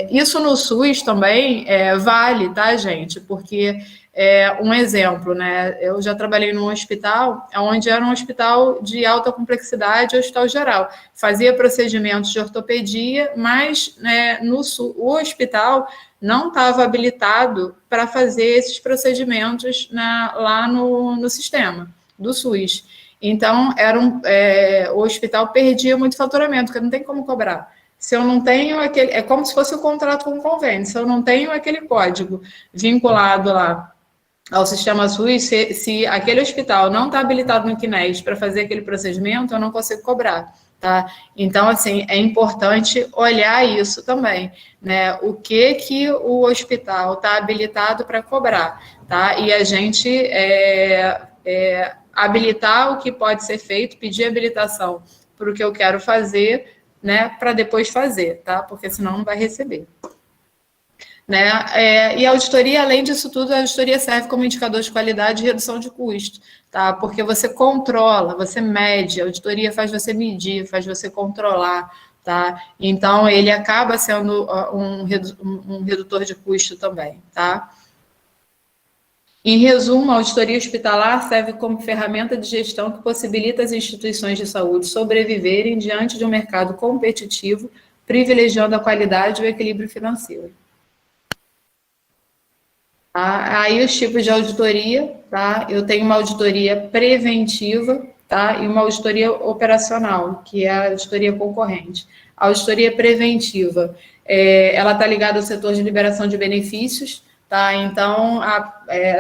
Isso no SUS também vale, tá, gente? Porque um exemplo, né? Eu já trabalhei num hospital, onde era um hospital de alta complexidade, hospital geral. Fazia procedimentos de ortopedia, mas o hospital não estava habilitado para fazer esses procedimentos lá no sistema do SUS. Então, o hospital perdia muito faturamento, porque não tem como cobrar. Se eu não tenho aquele... É como se fosse o contrato com o convênio. Se eu não tenho aquele código vinculado lá ao sistema SUS, se aquele hospital não está habilitado no CNES para fazer aquele procedimento, eu não consigo cobrar, tá? Então, assim, é importante olhar isso também, né? O que o hospital está habilitado para cobrar, tá? E a gente habilitar o que pode ser feito, pedir habilitação para o que eu quero fazer, né, para depois fazer, tá? Porque senão não vai receber. né? E a auditoria, além disso tudo, a auditoria serve como indicador de qualidade e redução de custo, tá? Porque você controla, você mede, a auditoria faz você medir, faz você controlar, tá? Então, ele acaba sendo um redutor de custo também, tá? Em resumo, a auditoria hospitalar serve como ferramenta de gestão que possibilita às instituições de saúde sobreviverem diante de um mercado competitivo, privilegiando a qualidade e o equilíbrio financeiro. Tá? Aí os tipos de auditoria, tá? Eu tenho uma auditoria preventiva, tá? E uma auditoria operacional, que é a auditoria concorrente. A auditoria preventiva, ela está ligada ao setor de liberação de benefícios, tá? Então,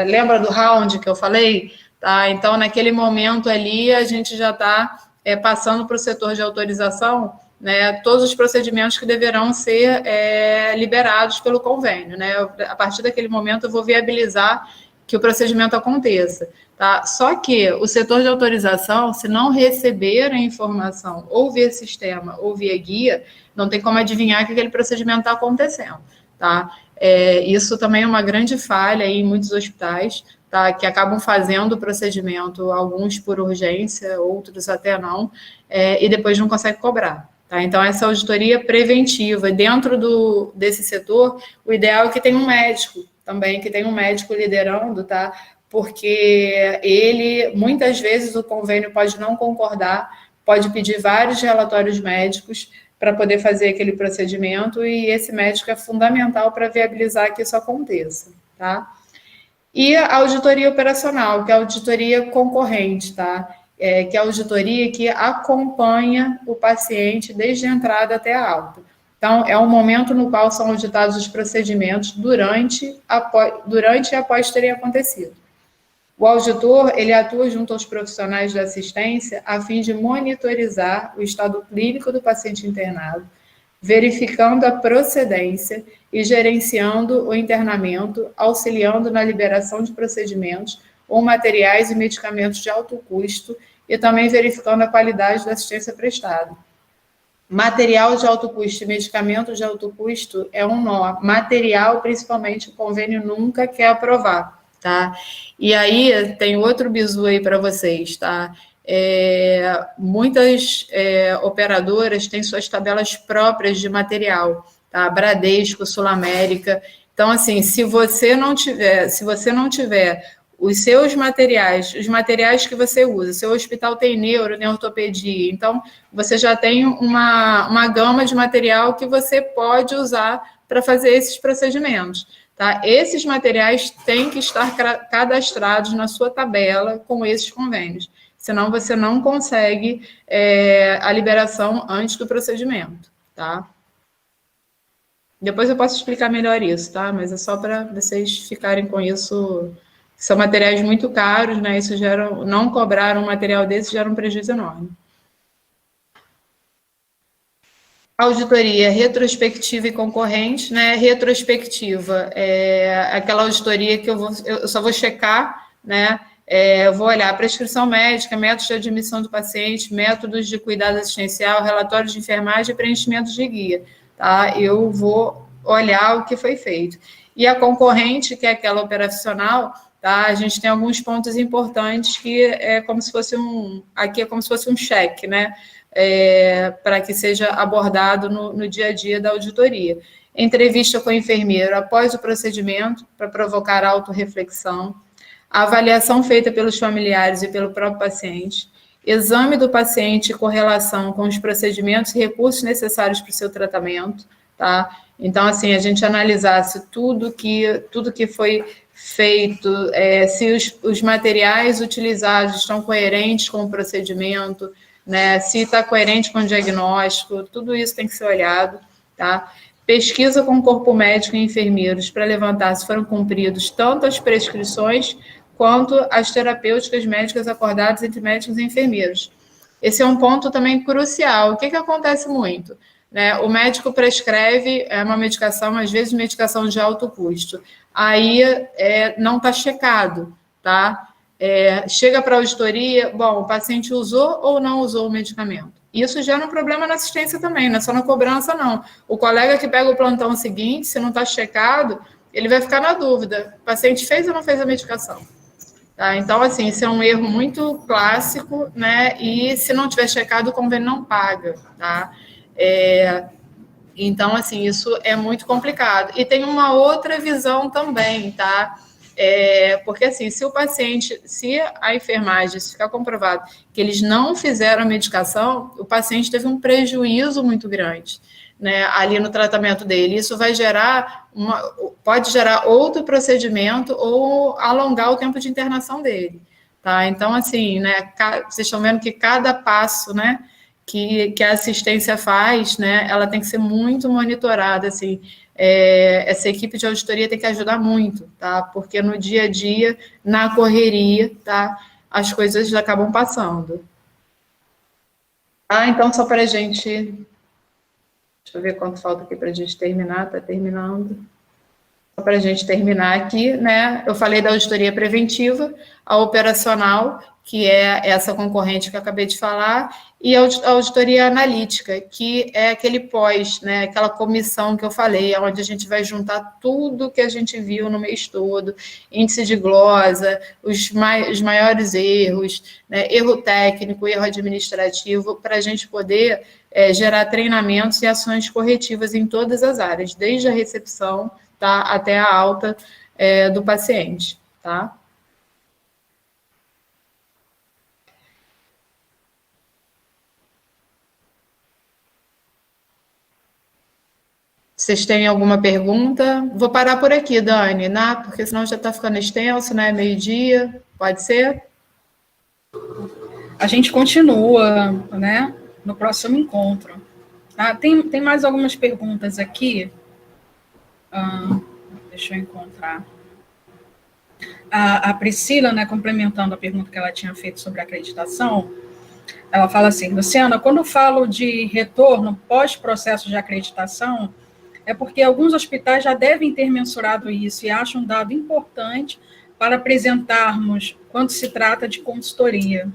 lembra do round que eu falei? Tá? Então, naquele momento ali, a gente já está passando para o setor de autorização, né, todos os procedimentos que deverão ser liberados pelo convênio, né? A partir daquele momento, eu vou viabilizar que o procedimento aconteça, tá? Só que o setor de autorização, se não receber a informação ou via sistema ou via guia, não tem como adivinhar que aquele procedimento está acontecendo, tá? Isso também é uma grande falha em muitos hospitais, tá? Que acabam fazendo o procedimento, alguns por urgência, outros até não, e depois não conseguem cobrar. Tá? Então, essa auditoria preventiva, dentro desse setor, o ideal é que tenha um médico também, que tenha um médico liderando, tá? Porque muitas vezes, o convênio pode não concordar, pode pedir vários relatórios médicos para poder fazer aquele procedimento, e esse médico é fundamental para viabilizar que isso aconteça, tá? E a auditoria operacional, que é a auditoria concorrente, tá? Que é a auditoria que acompanha o paciente desde a entrada até a alta. Então, é um momento no qual são auditados os procedimentos durante e após terem acontecido. O auditor, ele atua junto aos profissionais da assistência a fim de monitorizar o estado clínico do paciente internado, verificando a procedência e gerenciando o internamento, auxiliando na liberação de procedimentos ou materiais e medicamentos de alto custo, e também verificando a qualidade da assistência prestada. Material de alto custo e medicamento de alto custo é um nó. Material, principalmente, o convênio nunca quer aprovar, tá? E aí, tem outro bizu aí para vocês, tá? Muitas operadoras têm suas tabelas próprias de material, tá? Bradesco, Sul América. Então, assim, se você não tiver os seus materiais, os materiais que você usa, seu hospital tem neuro, tem ortopedia, então você já tem uma gama de material que você pode usar para fazer esses procedimentos, tá? Esses materiais têm que estar cadastrados na sua tabela com esses convênios, senão você não consegue a liberação antes do procedimento, tá? Depois eu posso explicar melhor isso, tá? Mas é só para vocês ficarem com isso. São materiais muito caros, né? Isso não cobrar um material desse gera um prejuízo enorme. Auditoria retrospectiva e concorrente, né? Retrospectiva é aquela auditoria que eu só vou checar, né? Eu vou olhar a prescrição médica, métodos de admissão do paciente, métodos de cuidado assistencial, relatórios de enfermagem e preenchimento de guia, tá? Eu vou olhar o que foi feito. E a concorrente, que é aquela operacional, tá? A gente tem alguns pontos importantes que é como se fosse um cheque, né? Para que seja abordado no dia a dia da auditoria. Entrevista com o enfermeiro após o procedimento, para provocar autorreflexão. A avaliação feita pelos familiares e pelo próprio paciente. Exame do paciente em correlação com os procedimentos e recursos necessários para o seu tratamento, tá? Então, assim, a gente analisasse tudo que foi feito, se os materiais utilizados estão coerentes com o procedimento, né? Se está coerente com o diagnóstico, tudo isso tem que ser olhado, tá? Pesquisa com o corpo médico e enfermeiros para levantar se foram cumpridos tanto as prescrições quanto as terapêuticas médicas acordadas entre médicos e enfermeiros. Esse é um ponto também crucial. O que acontece muito? Né? O médico prescreve uma medicação, às vezes medicação de alto custo. Aí não está checado, tá? chega para a auditoria, bom, o paciente usou ou não usou o medicamento. Isso gera um problema na assistência também, não é só na cobrança, não. O colega que pega o plantão seguinte, se não está checado, ele vai ficar na dúvida, o paciente fez ou não fez a medicação? Tá? Então, assim, isso é um erro muito clássico, né? E se não tiver checado, o convênio não paga, tá? Então, assim, isso é muito complicado. E tem uma outra visão também, tá? Porque, assim, se a enfermagem, se ficar comprovado que eles não fizeram a medicação, o paciente teve um prejuízo muito grande, né, ali no tratamento dele. Isso vai pode gerar outro procedimento ou alongar o tempo de internação dele, tá? Então, assim, né, vocês estão vendo que cada passo, né, que a assistência faz, né, ela tem que ser muito monitorada, assim. Essa equipe de auditoria tem que ajudar muito, tá? Porque no dia a dia, na correria, tá? As coisas acabam passando. Então, só para a gente... Deixa eu ver quanto falta aqui para a gente terminar. Está terminando. Só para a gente terminar aqui, né? Eu falei da auditoria preventiva, a operacional, que é essa concorrente que eu acabei de falar, e a auditoria analítica, que é aquele pós, né, aquela comissão que eu falei, onde a gente vai juntar tudo que a gente viu no mês todo, índice de glosa, os maiores erros, né, erro técnico, erro administrativo, para a gente poder gerar treinamentos e ações corretivas em todas as áreas, desde a recepção, tá, até a alta do paciente, tá? Vocês têm alguma pergunta? Vou parar por aqui, Dani, né? Porque senão já está ficando extenso, né? Meio-dia, pode ser? A gente continua, né? No próximo encontro. Tá? Tem mais algumas perguntas aqui. Deixa eu encontrar. A Priscila, né, complementando a pergunta que ela tinha feito sobre a acreditação, ela fala assim: Luciana, quando eu falo de retorno pós-processo de acreditação, é porque alguns hospitais já devem ter mensurado isso e acham um dado importante para apresentarmos quando se trata de consultoria.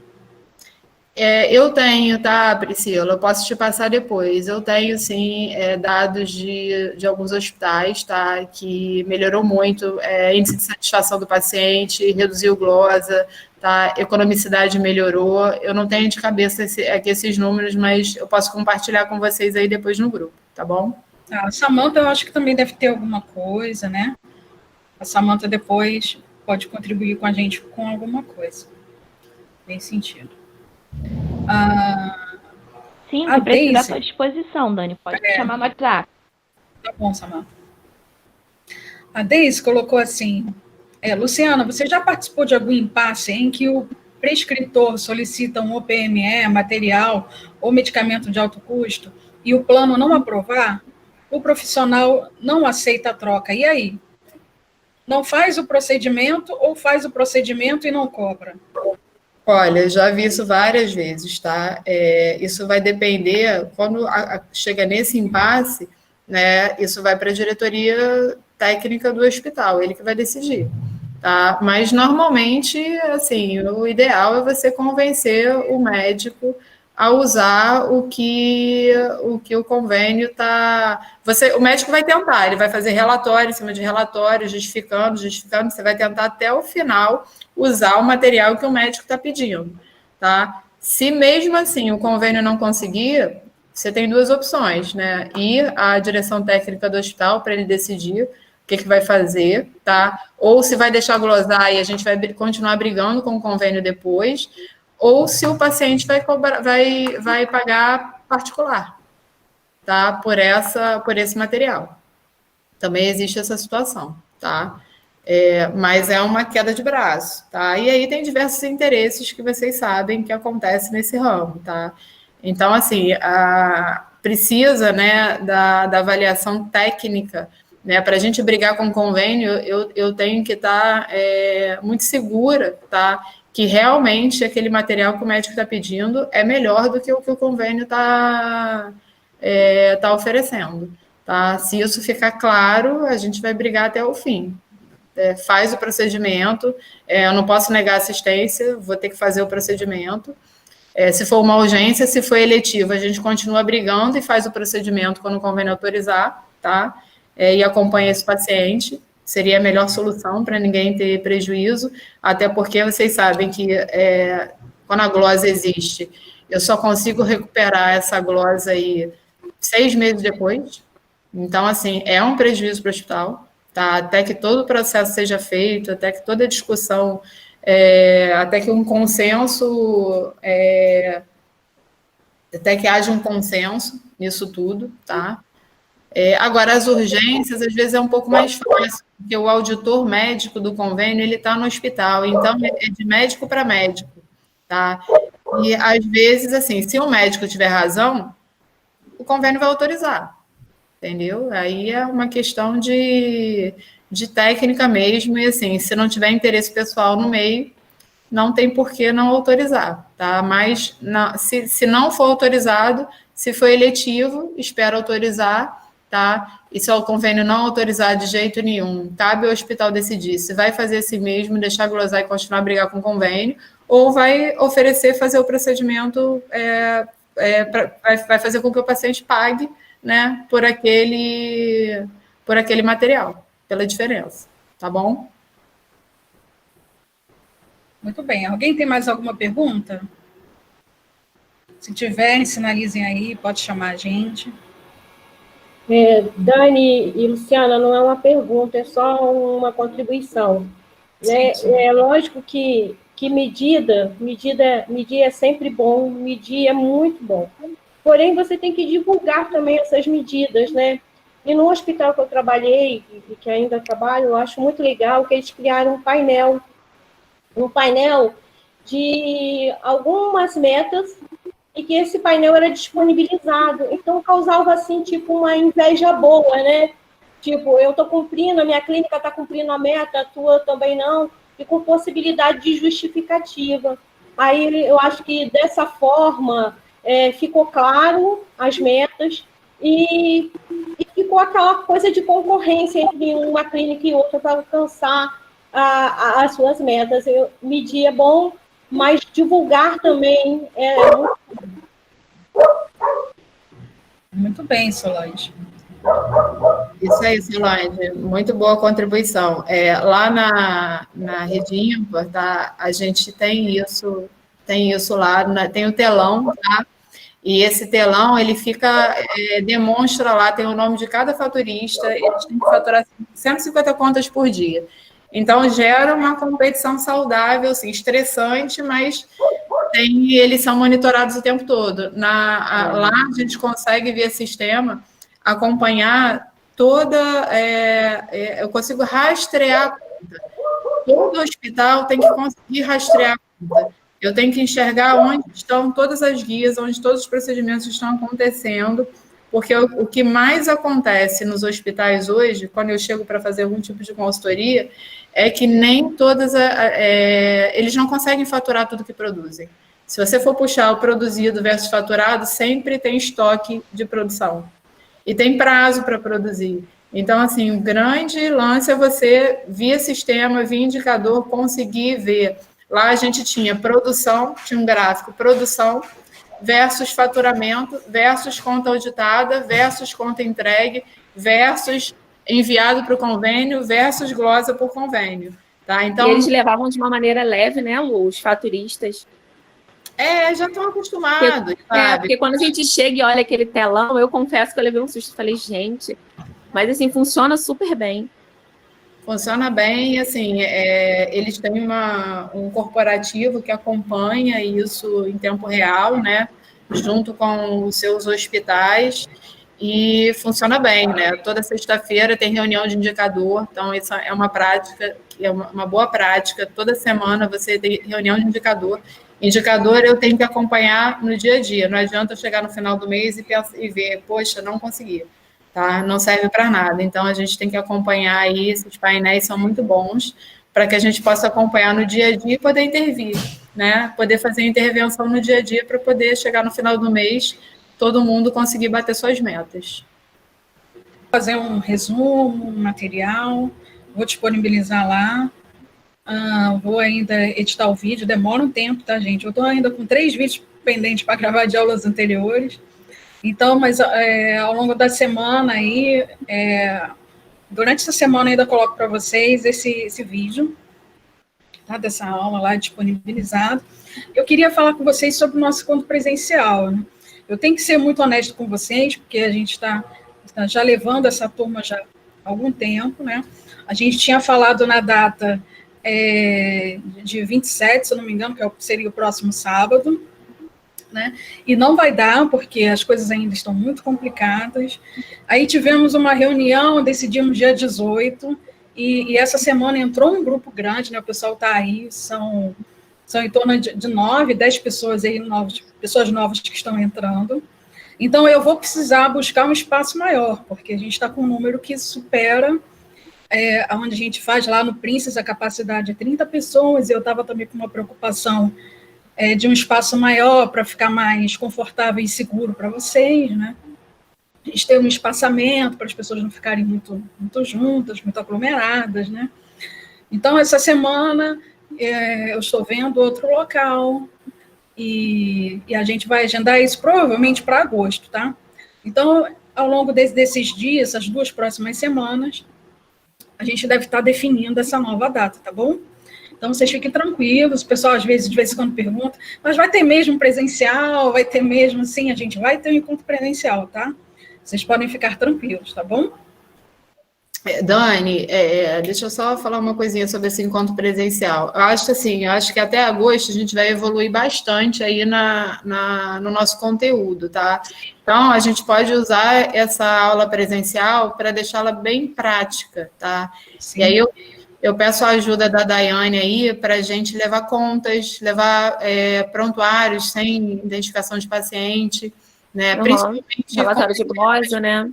Eu tenho, tá, Priscila? Eu posso te passar depois. Eu tenho, sim, dados de alguns hospitais, tá, que melhorou muito índice de satisfação do paciente, reduziu glosa, tá, economicidade melhorou. Eu não tenho de cabeça aqui esses números, mas eu posso compartilhar com vocês aí depois no grupo, tá bom? A Samanta, eu acho que também deve ter alguma coisa, né? A Samanta depois pode contribuir com a gente com alguma coisa. Nesse sentido. Sim, se precisar, estou à disposição, Dani. Pode me chamar no WhatsApp. Tá bom, Samanta. A Deise colocou assim: Luciana, você já participou de algum impasse em que o prescritor solicita um OPME, material ou medicamento de alto custo e o plano não aprovar? O profissional não aceita a troca. E aí? Não faz o procedimento ou faz o procedimento e não cobra? Olha, já vi isso várias vezes, tá? Isso vai depender, quando chega nesse impasse, né, isso vai para a diretoria técnica do hospital, ele que vai decidir, tá? Mas, normalmente, assim, o ideal é você convencer o médico a usar o que o convênio está... O médico vai tentar, ele vai fazer relatório em cima de relatório, justificando, você vai tentar até o final usar o material que o médico está pedindo, tá? Se mesmo assim o convênio não conseguir, você tem duas opções, né? Ir à direção técnica do hospital para ele decidir o que vai fazer, tá? Ou se vai deixar glosar e a gente vai continuar brigando com o convênio depois, ou se o paciente vai pagar particular, tá? Por esse material. Também existe essa situação, tá? Mas é uma queda de braço, tá? E aí tem diversos interesses que vocês sabem que acontecem nesse ramo, tá? Então, assim, precisa, né, da avaliação técnica, né? Para a gente brigar com o convênio, eu tenho que estar muito segura, tá? Que realmente aquele material que o médico está pedindo é melhor do que o convênio está oferecendo, tá? Se isso ficar claro, a gente vai brigar até o fim, faz o procedimento, eu não posso negar assistência, vou ter que fazer o procedimento. Se for uma urgência, se for eletivo, a gente continua brigando e faz o procedimento quando o convênio autorizar, tá? E acompanha esse paciente, seria a melhor solução para ninguém ter prejuízo, até porque vocês sabem que quando a glose existe, eu só consigo recuperar essa glose aí 6 meses depois. Então, assim, é um prejuízo para o hospital, tá? Até que todo o processo seja feito, até que toda a discussão, até que um consenso, até que haja um consenso nisso tudo, tá? Agora, as urgências, às vezes, é um pouco mais fácil, porque o auditor médico do convênio, ele está no hospital, então é de médico para médico, tá? E, às vezes, assim, se o médico tiver razão, o convênio vai autorizar, entendeu? Aí é uma questão de técnica mesmo, e assim, se não tiver interesse pessoal no meio, não tem por que não autorizar, tá? Mas se não for autorizado, se for eletivo, espera autorizar, tá? E se o convênio não autorizar de jeito nenhum, cabe ao hospital decidir se vai fazer si mesmo, deixar glosar e continuar a brigar com o convênio, ou vai oferecer fazer o procedimento, vai fazer com que o paciente pague, né, por aquele material, pela diferença, tá bom? Muito bem. Alguém tem mais alguma pergunta? Se tiverem, sinalizem aí, pode chamar a gente. Dani e Luciana, não é uma pergunta, é só uma contribuição. Né? Sim. É lógico que medir é sempre bom, medir é muito bom. Porém, você tem que divulgar também essas medidas, né? E no hospital que eu trabalhei, e que ainda trabalho, eu acho muito legal que eles criaram um painel de algumas metas, e que esse painel era disponibilizado. Então, causava, assim, tipo, uma inveja boa, né? Tipo, eu estou cumprindo, a minha clínica está cumprindo a meta, a tua também não, e com possibilidade de justificativa. Aí, eu acho que, dessa forma, ficou claro as metas, e ficou aquela coisa de concorrência entre uma clínica e outra para alcançar as suas metas. Medir é bom, mas divulgar também é muito bom. Muito bem, Solange. Isso aí, Solange, muito boa contribuição. Lá na Rede Ímpar, tá, a gente tem isso lá, tem o telão, tá? E esse telão, ele demonstra lá, tem o nome de cada faturista, eles têm que faturar 150 contas por dia. Então, gera uma competição saudável, assim, estressante, mas eles são monitorados o tempo todo. Lá a gente consegue, via sistema, acompanhar eu consigo rastrear a conta. Todo hospital tem que conseguir rastrear a conta. Eu tenho que enxergar onde estão todas as guias, onde todos os procedimentos estão acontecendo, porque o que mais acontece nos hospitais hoje, quando eu chego para fazer algum tipo de consultoria, é que nem todas, eles não conseguem faturar tudo que produzem. Se você for puxar o produzido versus faturado, sempre tem estoque de produção. E tem prazo para produzir. Então, assim, o grande lance é você, via sistema, via indicador, conseguir ver. Lá a gente tinha produção, tinha um gráfico, produção versus faturamento, versus conta auditada, versus conta entregue, versus enviado para o convênio, versus glosa por convênio. Tá? Então, e eles levavam de uma maneira leve, né, Lu, os faturistas. Já estão acostumados, sabe? Porque quando a gente chega e olha aquele telão, eu confesso que eu levei um susto, falei, gente, mas assim, funciona super bem. Funciona bem, assim, eles têm um corporativo que acompanha isso em tempo real, né, junto com os seus hospitais, e funciona bem, né, toda sexta-feira tem reunião de indicador, então isso é uma prática, é uma boa prática, toda semana você tem reunião de indicador. Indicador eu tenho que acompanhar no dia a dia, não adianta eu chegar no final do mês e ver, poxa, não consegui. Tá? Não serve para nada. Então, a gente tem que acompanhar aí, esses painéis são muito bons, para que a gente possa acompanhar no dia a dia e poder intervir, né? Poder fazer intervenção no dia a dia para poder chegar no final do mês, todo mundo conseguir bater suas metas. Fazer um resumo, um material, vou disponibilizar lá. Vou ainda editar o vídeo, demora um tempo, tá, gente? Eu estou ainda com 3 vídeos pendentes para gravar de aulas anteriores. Então, mas ao longo da semana aí, durante essa semana ainda coloco para vocês esse vídeo, tá, dessa aula lá disponibilizado. Eu queria falar com vocês sobre o nosso encontro presencial, né? Eu tenho que ser muito honesto com vocês, porque a gente está já levando essa turma já há algum tempo, né? A gente tinha falado na data de 27, se eu não me engano, que seria o próximo sábado, né? E não vai dar, porque as coisas ainda estão muito complicadas. Aí tivemos uma reunião, decidimos dia 18, e essa semana entrou um grupo grande, né? O pessoal está aí, são em torno de 9, 10 pessoas aí, pessoas novas que estão entrando. Então, eu vou precisar buscar um espaço maior, porque a gente está com um número que supera onde a gente faz lá no Princess, a capacidade é 30 pessoas, e eu estava também com uma preocupação de um espaço maior para ficar mais confortável e seguro para vocês, né? A gente tem um espaçamento para as pessoas não ficarem muito juntas, muito aglomeradas, né? Então, essa semana, eu estou vendo outro local e a gente vai agendar isso provavelmente para agosto, tá? Então, ao longo desses dias, essas 2 próximas semanas, a gente deve estar definindo essa nova data, tá bom? Então, vocês fiquem tranquilos, o pessoal, de vez em quando, pergunta, mas vai ter mesmo presencial, vai ter mesmo, sim, a gente vai ter um encontro presencial, tá? Vocês podem ficar tranquilos, tá bom? Dani, deixa eu só falar uma coisinha sobre esse encontro presencial. Eu acho que até agosto a gente vai evoluir bastante aí no nosso conteúdo, tá? Então, a gente pode usar essa aula presencial para deixá-la bem prática, tá? Sim. E aí eu peço a ajuda da Daiane aí para a gente levar contas, levar prontuários sem identificação de paciente, né? Principalmente relatório de glose, né?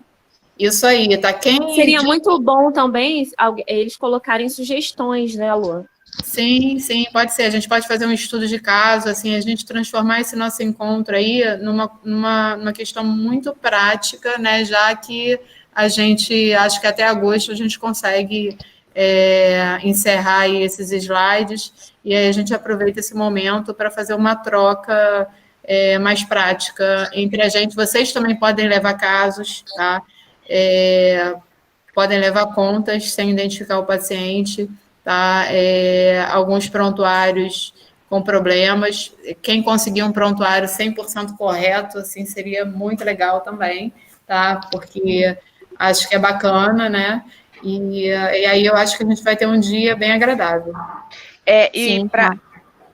Isso aí, tá? Seria muito bom também eles colocarem sugestões, né, Lu? Sim, pode ser. A gente pode fazer um estudo de caso, assim, a gente transformar esse nosso encontro aí numa questão muito prática, né? Já que a gente, acho que até agosto a gente consegue encerrar aí esses slides, e aí a gente aproveita esse momento para fazer uma troca mais prática entre a gente. Vocês também podem levar casos, tá? Podem levar contas sem identificar o paciente, tá? Alguns prontuários com problemas. Quem conseguir um prontuário 100% correto, assim, seria muito legal também, tá? Porque acho que é bacana, né? E aí eu acho que a gente vai ter um dia bem agradável. Sim,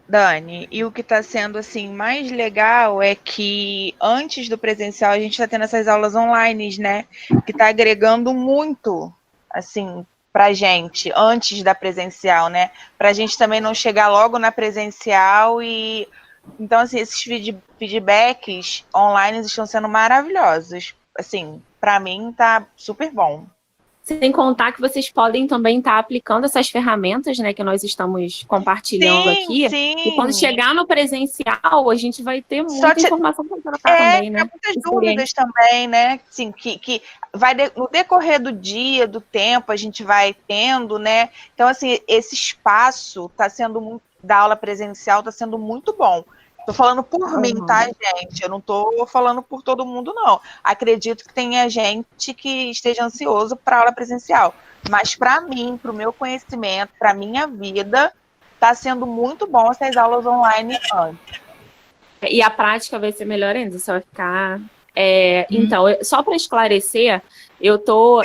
Dani, e o que está sendo assim mais legal é que antes do presencial a gente está tendo essas aulas online, né? Que está agregando muito, assim, para a gente antes da presencial, né? Para a gente também não chegar logo na presencial e então assim esses feedbacks online estão sendo maravilhosos. Assim, para mim tá super bom. Sem contar que vocês podem também estar aplicando essas ferramentas, né, que nós estamos compartilhando aqui. Sim. E quando chegar no presencial, a gente vai ter muita informação para trocar também, né? Muitas dúvidas também, né? Assim, que vai no decorrer do dia, do tempo, a gente vai tendo, né? Então, assim, esse espaço está sendo muito, da aula presencial está sendo muito bom. Estou falando por mim, tá, gente? Eu não estou falando por todo mundo, não. Acredito que tenha gente que esteja ansioso para a aula presencial. Mas para mim, para o meu conhecimento, para a minha vida, está sendo muito bom essas aulas online antes. E a prática vai ser melhor ainda, você vai ficar... Então, só para esclarecer, eu tô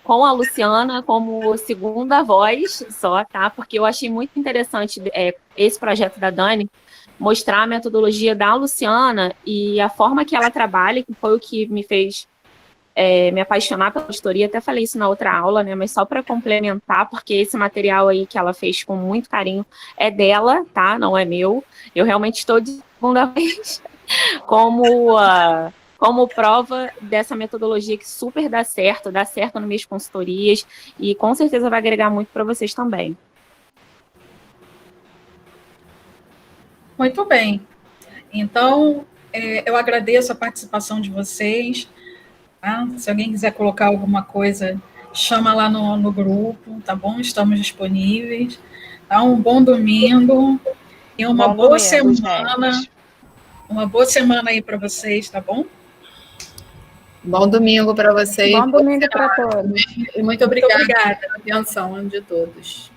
com a Luciana como segunda voz só, tá? Porque eu achei muito interessante esse projeto da Dani, mostrar a metodologia da Luciana e a forma que ela trabalha, que foi o que me fez me apaixonar pela auditoria. Até falei isso na outra aula, né? Mas só para complementar, porque esse material aí que ela fez com muito carinho é dela, tá? Não é meu. Eu realmente estou de segunda vez como prova dessa metodologia que super dá certo nas minhas consultorias e com certeza vai agregar muito para vocês também. Muito bem. Então, eu agradeço a participação de vocês. Tá? Se alguém quiser colocar alguma coisa chama lá no grupo, tá bom? Estamos disponíveis. Tá? Um bom domingo e uma boa semana. Gente. Uma boa semana aí para vocês, tá bom? Bom domingo para vocês. Bom domingo para todos. E muito obrigada pela atenção de todos.